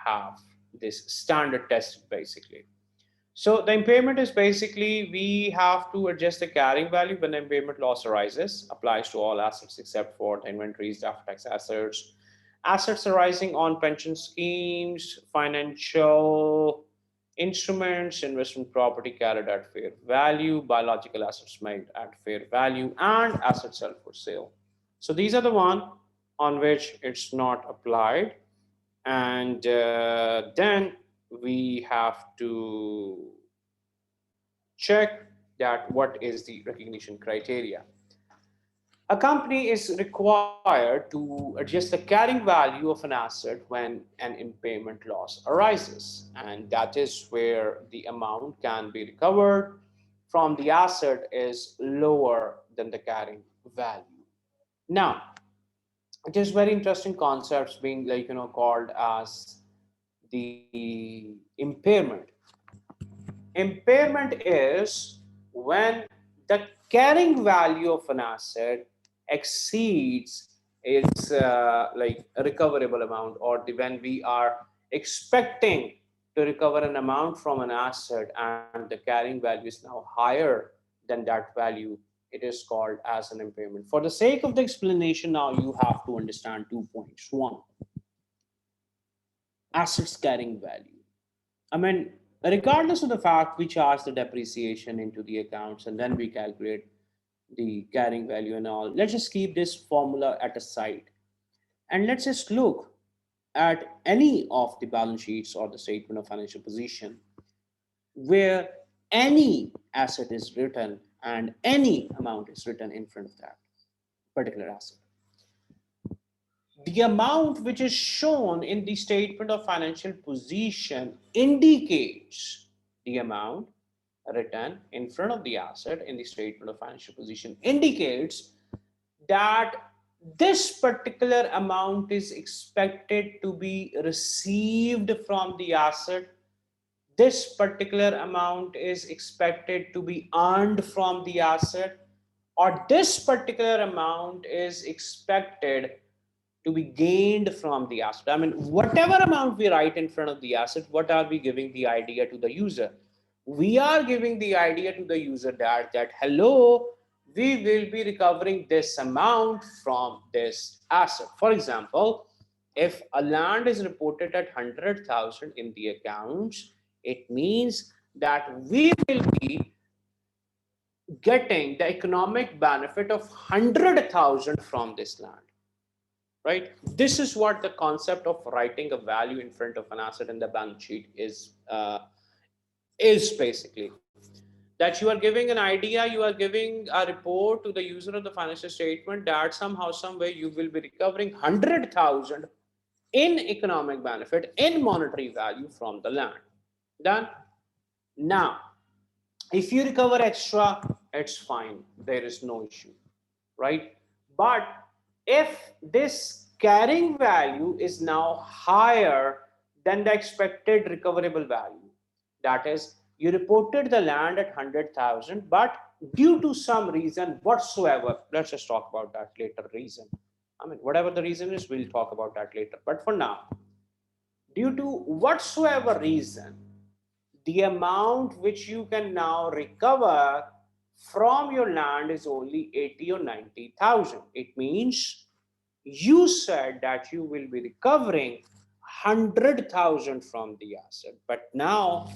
have this standard tested basically. So the impairment is basically we have to adjust the carrying value when the impairment loss arises, applies to all assets except for the inventories, after tax assets, assets arising on pension schemes, financial instruments, investment property carried at fair value, biological assets made at fair value, and assets held for sale. So these are the one on which it's not applied. And then we have to check that what is the recognition criteria. A company is required to adjust the carrying value of an asset when an impairment loss arises, and that is where the amount can be recovered from the asset is lower than the carrying value. Now, it is very interesting concepts being called as the impairment. Impairment is when the carrying value of an asset exceeds its a recoverable amount, or when we are expecting to recover an amount from an asset and the carrying value is now higher than that value, it is called as an impairment. For the sake of the explanation, now you have to understand 2 points. One, assets carrying value. I mean, regardless of the fact, we charge the depreciation into the accounts and then we calculate the carrying value and all. Let's just keep this formula at a side and let's just look at any of the balance sheets or the statement of financial position where any asset is written and any amount is written in front of that particular asset. The amount which is shown in the statement of financial position indicates the amount written in front of the asset in the statement of financial position indicates that this particular amount is expected to be received from the asset. This particular amount is expected to be earned from the asset, or this particular amount is expected to be gained from the asset. I mean, whatever amount we write in front of the asset, what are we giving the idea to the user? We are giving the idea to the user that hello, we will be recovering this amount from this asset. For example, if a land is reported at 100,000 in the accounts, it means that we will be getting the economic benefit of 100,000 from this land. right? This is what the concept of writing a value in front of an asset in the balance sheet is basically. That you are giving an idea, you are giving a report to the user of the financial statement that somehow, some way you will be recovering 100,000 in economic benefit, in monetary value from the land. Done. Now, if you recover extra, it's fine. There is no issue, right? But if this carrying value is now higher than the expected recoverable value, that is, you reported the land at 100,000, but due to some reason whatsoever, let's just talk about that later reason. I mean, whatever the reason is, we'll talk about that later. But for now, due to whatsoever reason, the amount which you can now recover from your land is only 80 or 90,000. It means you said that you will be recovering 100,000 from the asset, but now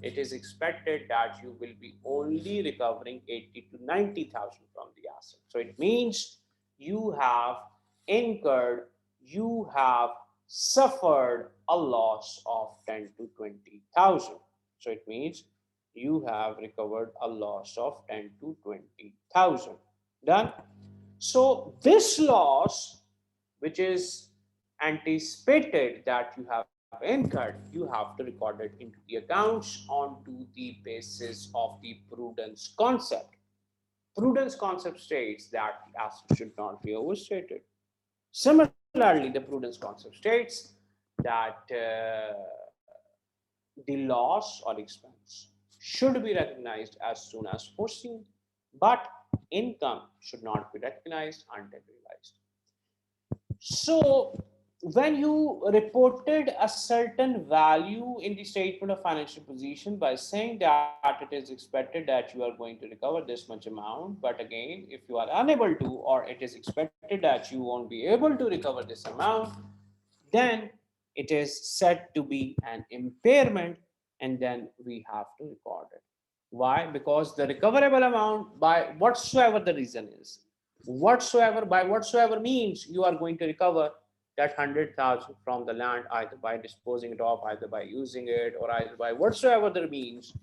it is expected that you will be only recovering 80 to 90,000 from the asset. So it means you have incurred, you have suffered a loss of 10 to 20,000. So it means you have recovered a loss of 10 to 20,000. Done. So this loss, which is anticipated that you have incurred, you have to record it into the accounts onto the basis of the prudence concept. Prudence concept states that the asset should not be overstated. Similarly, the prudence concept states that the loss or expense should be recognized as soon as foreseen, but income should not be recognized until realized. So, when you reported a certain value in the statement of financial position by saying that it is expected that you are going to recover this much amount, but again, if you are unable to, or it is expected that you won't be able to recover this amount, then it is said to be an impairment, and then we have to record it. Why? Because the recoverable amount, by whatsoever the reason is, whatsoever, by whatsoever means, you are going to recover that 100,000 from the land, either by disposing it off, either by using it, or either by whatsoever the means.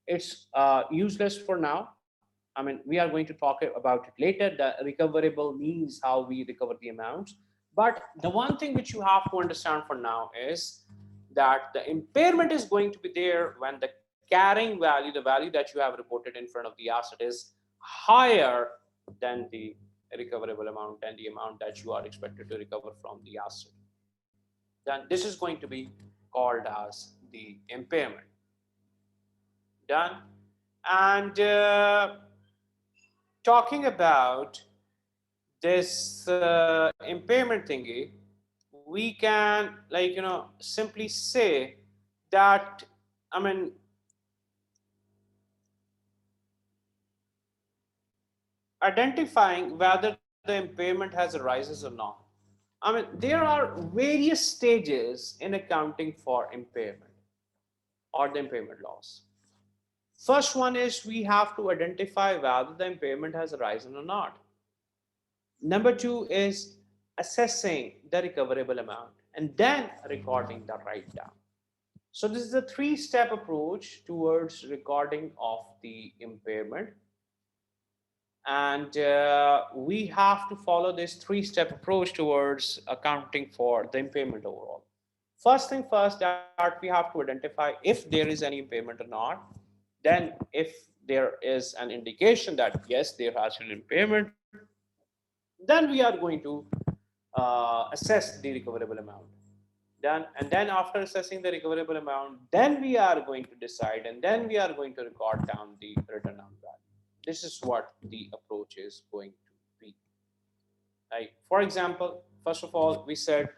It's useless for now. I mean, we are going to talk about it later. The recoverable means how we recover the amounts. But the one thing which you have to understand for now is that the impairment is going to be there when the carrying value, the value that you have reported in front of the asset, is higher than the recoverable amount and the amount that you are expected to recover from the asset. Then this is going to be called as the impairment. Done. And talking about this impairment thingy, we can, like, simply say that, I mean, identifying whether the impairment has arises or not. I mean, there are various stages in accounting for impairment or the impairment loss. First one is we have to identify whether the impairment has arisen or not. Number two is assessing the recoverable amount and then recording the write down. So this is a three-step approach towards recording of the impairment, and we have to follow this three-step approach towards accounting for the impairment overall. First thing first, that we have to identify if there is any impairment or not. Then if there is an indication that yes, there has been impairment, then we are going to assess the recoverable amount. Done. And then after assessing the recoverable amount, then we are going to decide, and then we are going to record down the return on value. This is what the approach is going to be. Like, for example, first of all, we said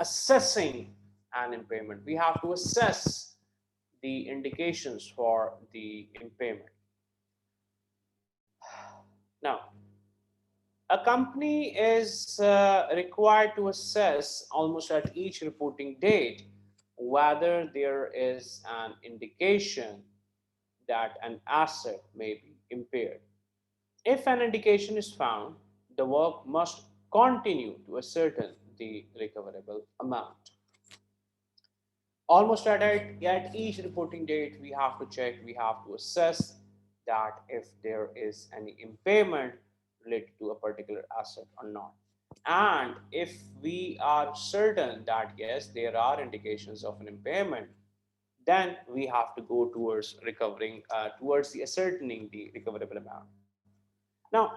assessing an impairment. We have to assess the indications for the impairment. Now, a company is required to assess almost at each reporting date whether there is an indication that an asset may be impaired. If an indication is found, the work must continue to ascertain the recoverable amount. Almost at each reporting date, we have to check, we have to assess that if there is any impairment related to a particular asset or not. And if we are certain that yes, there are indications of an impairment, then we have to go towards recovering, towards the ascertaining the recoverable amount. Now,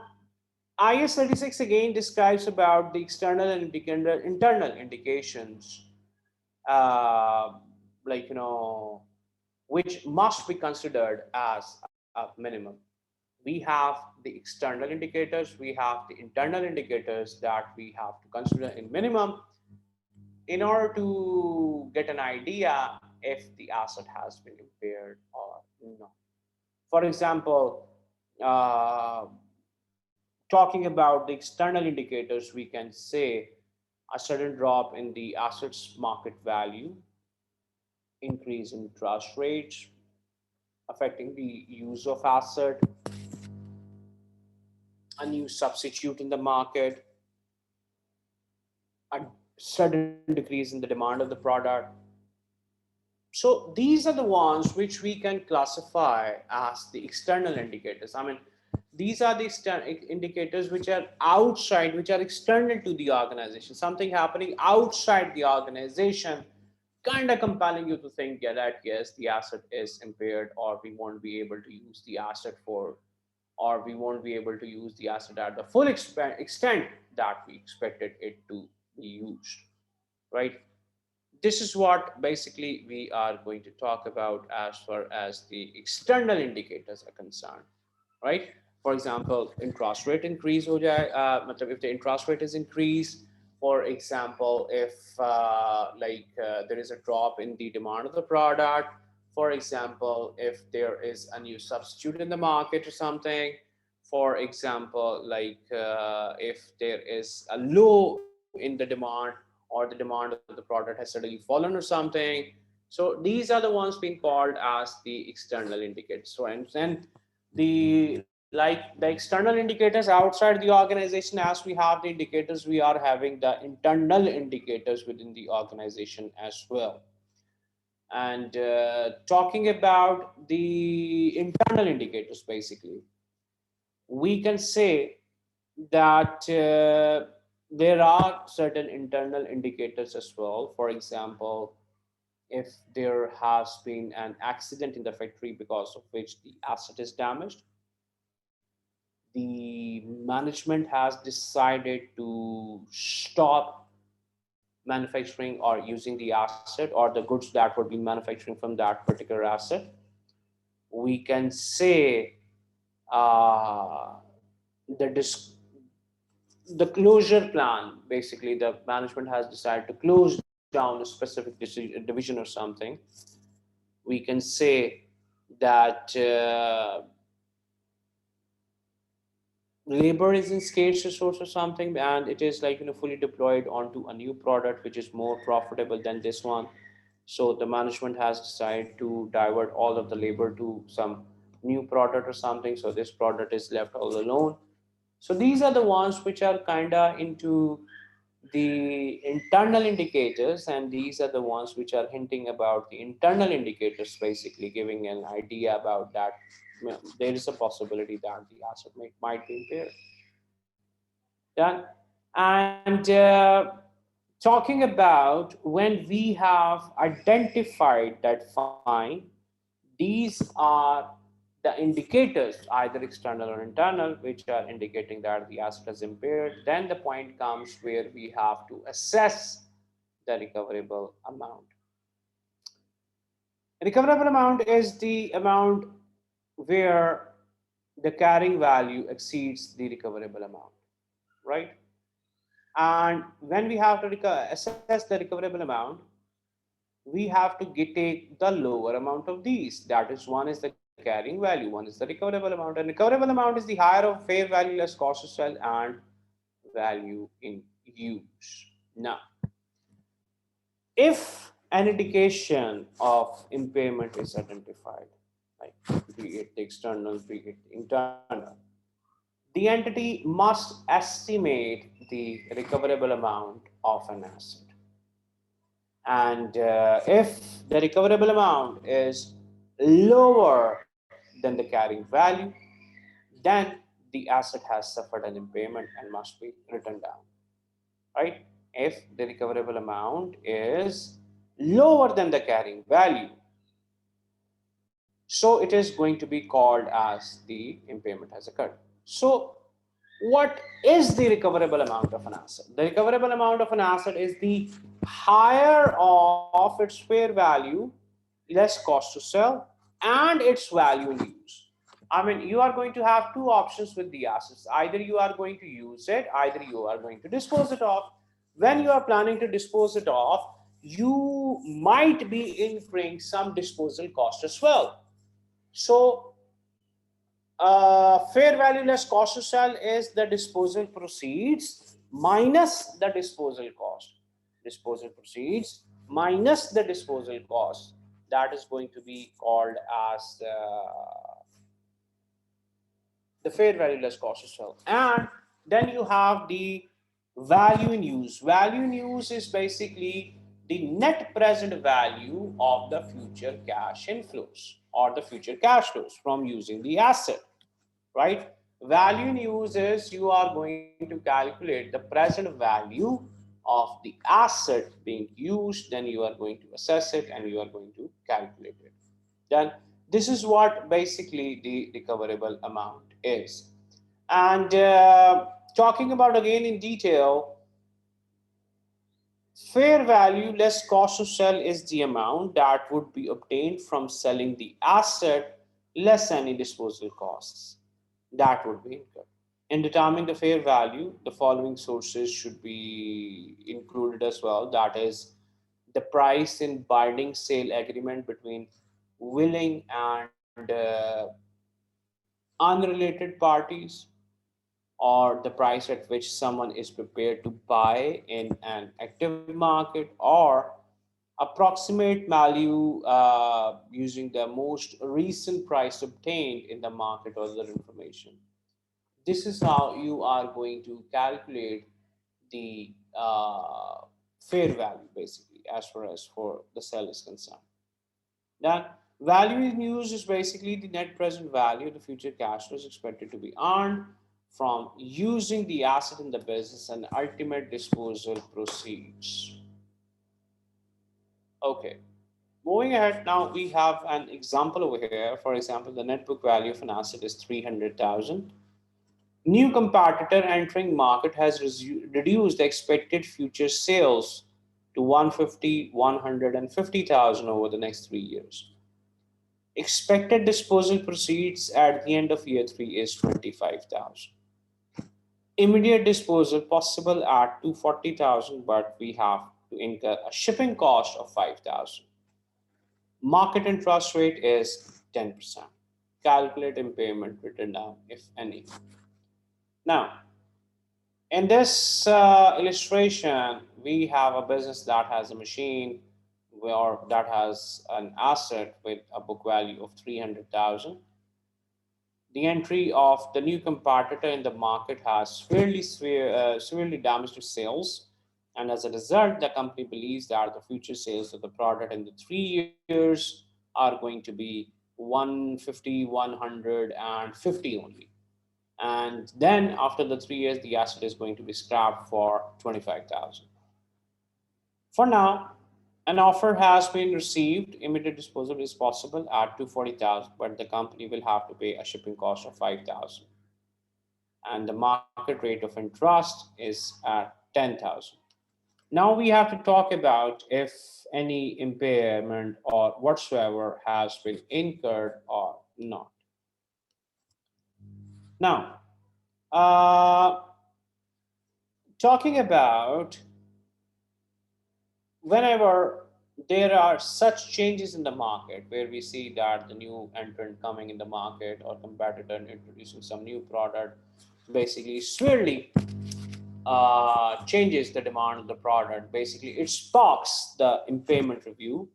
IS 36 again describes about the external and internal indications, uh, like which must be considered as a minimum. We have the external indicators, we have the internal indicators that we have to consider in minimum in order to get an idea if the asset has been impaired or not. For example, uh, talking about the external indicators, we can say a sudden drop in the asset's market value, increase in trust rates affecting the use of asset, a new substitute in the market, a sudden decrease in the demand of the product. So these are the ones which we can classify as the external indicators. I mean, these are the indicators which are outside, which are external to the organization, something happening outside the organization, kind of compelling you to think, yeah, that yes, the asset is impaired, or we won't be able to use the asset for, or we won't be able to use the asset at the full extent that we expected it to be used, right? This is what basically we are going to talk about as far as the external indicators are concerned, right? For example, interest rate increase ho jaye, matlab if the interest rate is increased, for example, if there is a drop in the demand of the product, for example, if there is a new substitute in the market or something, for example, if there is a low in the demand, or the demand of the product has suddenly fallen or something. So these are the ones being called as the external indicators. So and the external indicators outside the organization, as we have the indicators, we are having the internal indicators within the organization as well. And talking about the internal indicators, basically, we can say that there are certain internal indicators as well. For example, if there has been an accident in the factory because of which the asset is damaged, the management has decided to stop manufacturing or using the asset or the goods that were being manufacturing from that particular asset. We can say uh, the the closure plan. Basically, the management has decided to close down a specific division or something. We can say that labor is in scarce resource or something, and it is fully deployed onto a new product which is more profitable than this one. So the management has decided to divert all of the labor to some new product or something, so this product is left all alone. So these are the ones which are kind of into the internal indicators, and these are the ones which are hinting about the internal indicators, basically giving an idea about that there is a possibility that the asset might be impaired. Done. And talking about when we have identified that fine, these are the indicators, either external or internal, which are indicating that the asset is impaired. Then the point comes where we have to assess the recoverable amount. Recoverable amount is the amount where the carrying value exceeds the recoverable amount, right? And when we have to assess the recoverable amount, we have to take the lower amount of these. That is, one is the carrying value, one is the recoverable amount. And recoverable amount is the higher of fair value less cost of sale and value in use. Now, if an indication of impairment is identified, like be it the external, be it the internal, the entity must estimate the recoverable amount of an asset. And if the recoverable amount is lower than the carrying value, then the asset has suffered an impairment and must be written down, right? If the recoverable amount is lower than the carrying value, so it is going to be called as the impairment has occurred. So what is the recoverable amount of an asset? The recoverable amount of an asset is the higher of its fair value less cost to sell and its value in use. I mean, you are going to have two options with the assets. Either you are going to use it, either you are going to dispose it off. When you are planning to dispose it off, you might be incurring some disposal cost as well. So fair value less cost to sell is the disposal proceeds minus the disposal cost. Disposal proceeds minus the disposal cost. That is going to be called as the fair value less cost to sell. And then you have the value in use. Value in use is basically the net present value of the future cash inflows or the future cash flows from using the asset, right? Value in use is you are going to calculate the present value of the asset being used, then you are going to assess it and you are going to calculate it. Then this is what basically the recoverable amount is. And talking about again in detail, fair value less cost to sell is the amount that would be obtained from selling the asset less any disposal costs that would be incurred. In determining the fair value, the following sources should be included as well. That is the price in binding sale agreement between willing and unrelated parties, or the price at which someone is prepared to buy in an active market, or approximate value using the most recent price obtained in the market or other information. This is how you are going to calculate the fair value basically as far as for the sale is concerned. Then value in use is basically the net present value the future cash flows expected to be earned from using the asset in the business and ultimate disposal proceeds. Okay, moving ahead now we have an example over here. For example, the net book value of an asset is 300,000. New competitor entering market has reduced the expected future sales to 150, 150,000 over the next 3 years. Expected disposal proceeds at the end of year 3 is 25,000. Immediate disposal possible at 240,000, but we have to incur a shipping cost of 5,000. Market interest rate is 10%. Calculate impairment written down, if any. Now, in this illustration, we have a business that has a machine or that has an asset with a book value of 300,000. The entry of the new competitor in the market has severely damaged its sales. And as a result, the company believes that the future sales of the product in the 3 years are going to be 150, 150 only. And then after the 3 years, the asset is going to be scrapped for 25,000. For now, an offer has been received. Immediate disposal is possible at 240,000, but the company will have to pay a shipping cost of 5,000. And the market rate of interest is at 10,000. Now we have to talk about if any impairment or whatsoever has been incurred or not. Now, talking about whenever there are such changes in the market where we see that the new entrant coming in the market or competitor introducing some new product basically severely changes the demand of the product, basically it sparks the impairment review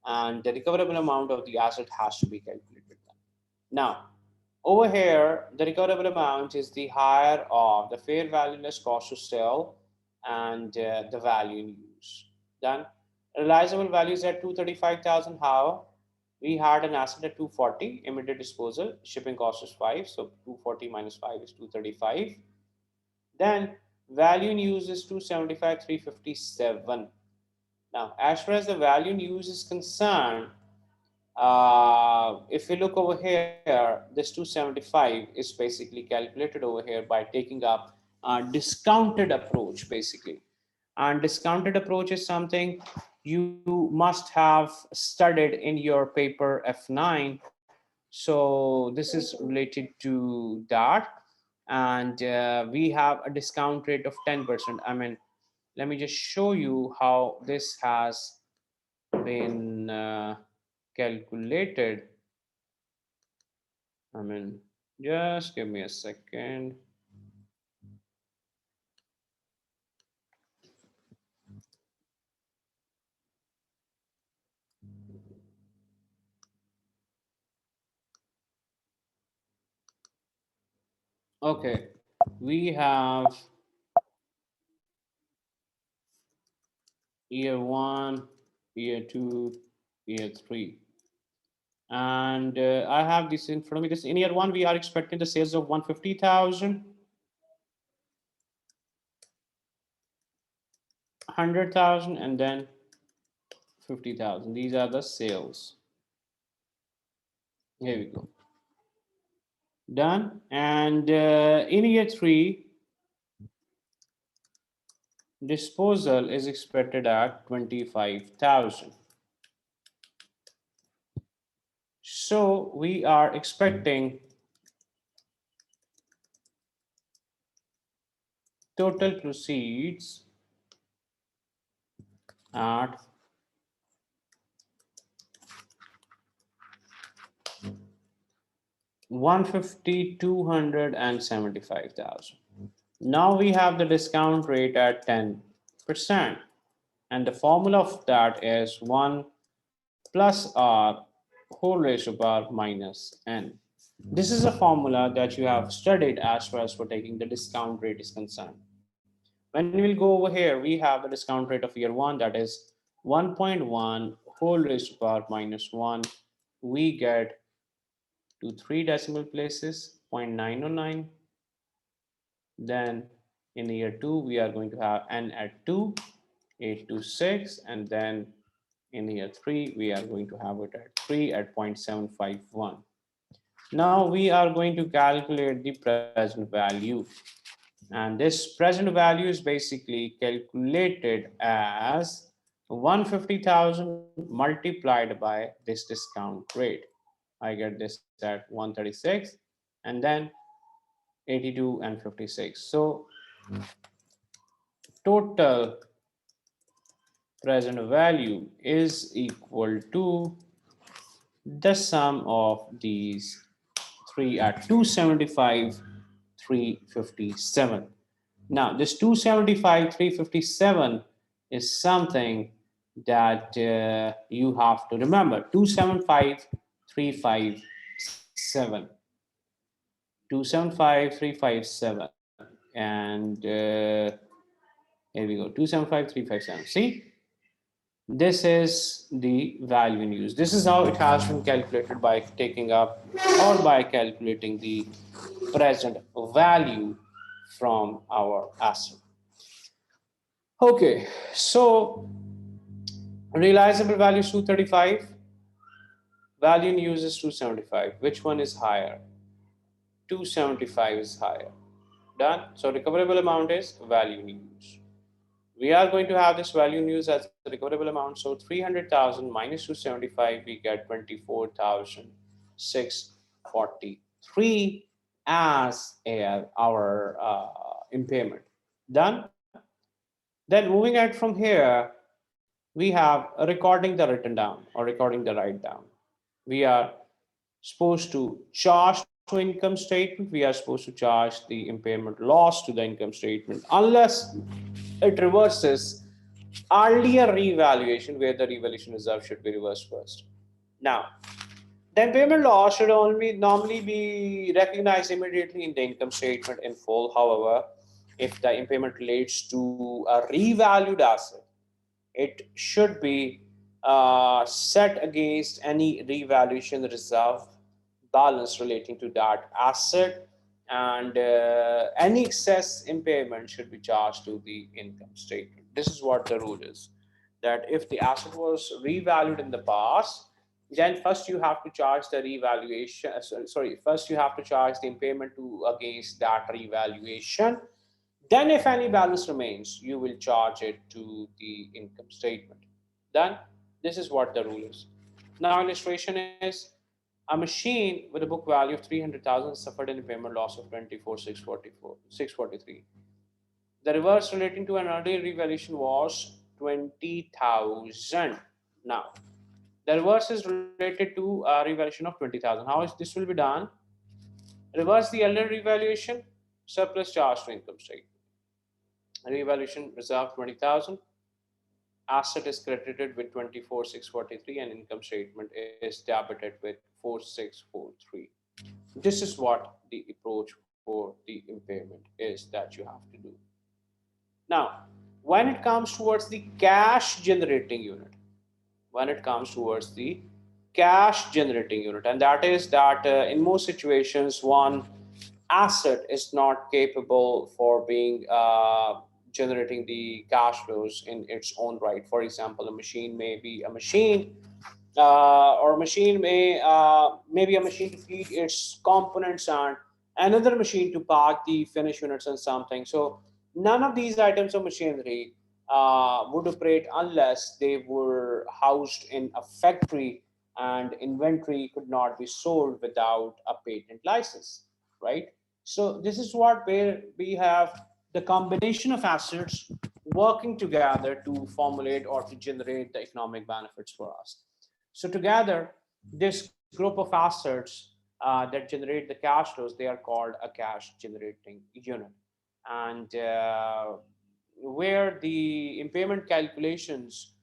and the recoverable amount of the asset has to be calculated. Now, Over here, the recoverable amount is the higher of the fair value less cost to sell and the value in use. Done. Realizable values at 235,000. How? We had an asset at 240, immediate disposal, shipping cost is 5, so 240 minus 5 is 235. Then value in use is 275, 357. Now, as far as the value in use is concerned, if we look over here, this 275 is basically calculated over here by taking up a discounted approach, basically. And discounted approach is something you must have studied in your paper F9. So this is related to that. And we have a discount rate of 10%. I mean, let me just show you how this has been calculated. I mean, just give me a second. Okay, we have year one, year two, year three. And I have this in front of me. This in year one, we are expecting the sales of 150,000, 100,000, and then 50,000. These are the sales. Here we go. Done. And in year three, disposal is expected at 25,000. So we are expecting total proceeds at 150, 200, and 75,000. Now we have the discount rate at 10%. And the formula of that is 1 plus R whole raised to power minus N. This is a formula that you have studied as far as for taking the discount rate is concerned. When we'll go over here, we have the discount rate of year one, that is 1.1 whole raised to power minus 1. We get to 3 decimal places, 0.909. Then in year two, we are going to have N at 2, 826, and then in year three, we are going to have it at 3 at 0.751. Now we are going to calculate the present value. And this present value is basically calculated as 150,000 multiplied by this discount rate. I get this at 136 and then 82 and 56. So total present value is equal to the sum of these three at 275, 357. Now this 275, 357 is something that you have to remember. 275, 357. 275, 357. And here we go, 275, 357. See? This is the value in use. This is how it has been calculated by taking up or by calculating the present value from our asset. Okay, so realizable value is 235, value in use is 275. Which one is higher? 275 is higher. Done. So recoverable amount is value in use. We are going to have this value in use as a recoverable amount. So 300,000 minus 275, we get 24,643 as our impairment. Done. Then moving out from here, we have recording the written down or recording the write down. We are supposed to charge to income statement. We are supposed to charge the impairment loss to the income statement unless it reverses earlier revaluation where the revaluation reserve should be reversed first. Now, The impairment loss should only normally be recognized immediately in the income statement in full. However, if the impairment relates to a revalued asset, it should be set against any revaluation reserve balance relating to that asset, and any excess impairment should be charged to the income statement. This is what the rule is, that if the asset was revalued in the past, then first you have to charge the revaluation, first you have to charge the impairment to against that revaluation. Then if any balance remains, you will charge it to the income statement. Then this is what the rule is. Now illustration is a machine with a book value of 300,000 suffered an impairment loss of 24,643. The reverse relating to an earlier revaluation was 20,000. Now the reverse is related to a revaluation of 20,000. How is this will be done? Reverse the earlier revaluation, surplus charge to income statement. Revaluation reserve 20,000, asset is credited with 24,643, and income statement is debited with 4,643. This is what the approach for the impairment is that you have to do. Now, when it comes towards the cash generating unit, when it comes towards the cash generating unit, and that is that in most situations one asset is not capable for being generating the cash flows in its own right. For example, a machine may be a machine, or machine may be a machine to feed its components, and another machine to pack the finished units and something. So none of these items of machinery would operate unless they were housed in a factory, and inventory could not be sold without a patent license, right? So this is what where we have the combination of assets working together to formulate or to generate the economic benefits for us. So together, this group of assets that generate the cash flows, they are called a cash generating unit. And where the impairment calculations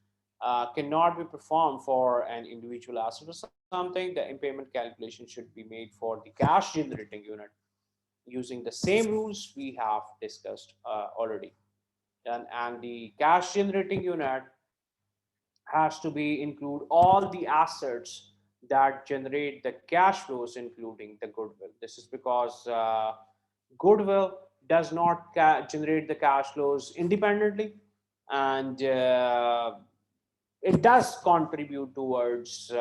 cannot be performed for an individual asset or something, the impairment calculation should be made for the cash generating unit using the same rules we have discussed already. And the cash generating unit has to be include all the assets that generate the cash flows, including the goodwill. This is because goodwill does not generate the cash flows independently, and it does contribute towards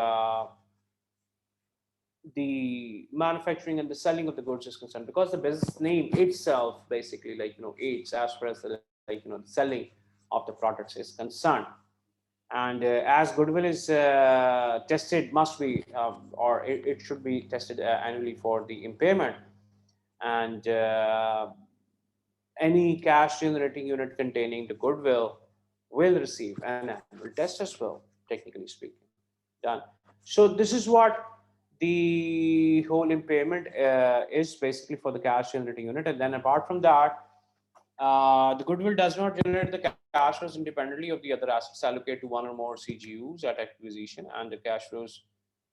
the manufacturing and the selling of the goods is concerned, because the business name itself basically, like, aids as far as the, like, the selling of the products is concerned. And as goodwill is tested, must be or it should be tested annually for the impairment, and any cash generating unit containing the goodwill will receive an annual test as well, technically speaking. Done. So this is what the whole impairment is basically for the cash generating unit. And then apart from that, the goodwill does not generate the cash flows independently of the other assets allocated to one or more CGUs at acquisition, and the cash flows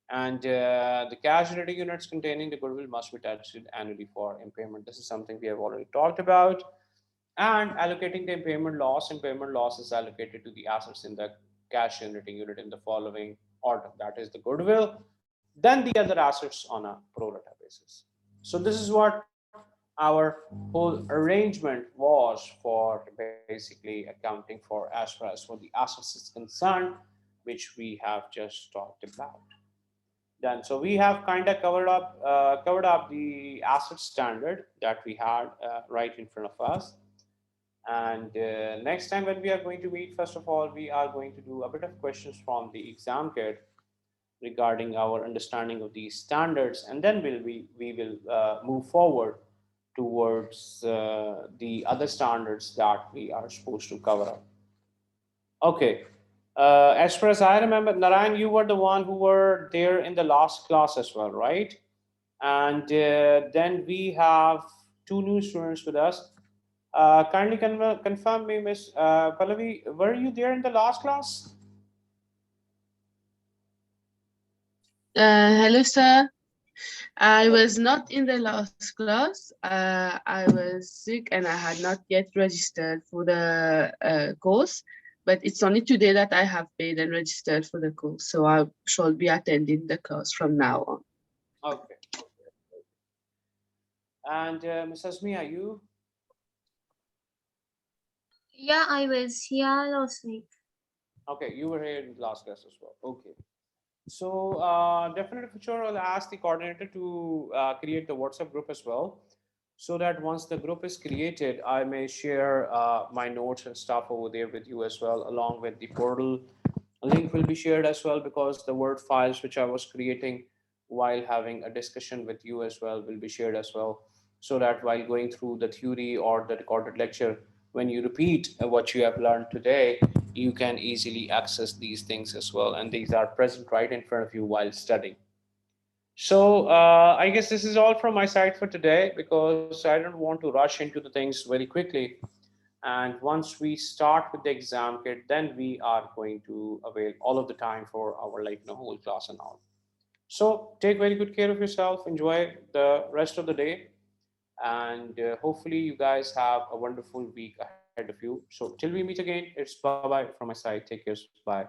and the cash generating units containing the goodwill must be tested annually for impairment. This is something we have already talked about. And allocating the impairment loss is allocated to the assets in the cash generating unit in the following order: that is the goodwill, then the other assets on a pro rata basis. So this is what our whole arrangement was for basically accounting for as far as for the assets is concerned, which we have just talked about. Done. So we have kind of covered up the asset standard that we had right in front of us. And next time when we are going to meet, first of all, we are going to do a bit of questions from the exam kit regarding our understanding of these standards, and then we will move forward towards the other standards that we are supposed to cover up. Okay. As far as I remember, Narayan, you were the one who were there in the last class as well, right? And then we have two new students with us. Kindly confirm me, Miss Pallavi, were you there in the last class? Hello, sir. I was not in the last class. I was sick and I had not yet registered for the course, but it's only today that I have paid and registered for the course. So I shall be attending the class from now on. Okay. And Miss Asmi, are you? Yeah, I was here last week. Okay, you were here in the last class as well. Okay. So definitely for sure, I'll ask the coordinator to create the WhatsApp group as well, so that once the group is created, I may share my notes and stuff over there with you as well, along with the portal. A link will be shared as well because the Word files which I was creating while having a discussion with you as well will be shared as well, so that while going through the theory or the recorded lecture, when you repeat what you have learned today, you can easily access these things as well, and these are present right in front of you while studying. So I guess this is all from my side for today because I don't want to rush into the things very quickly. And once we start with the exam kit, then we are going to avail all of the time for our whole class and all. So take very good care of yourself. Enjoy the rest of the day, and hopefully you guys have a wonderful week ahead of you. So till we meet again, it's bye bye from my side. Take care. Bye.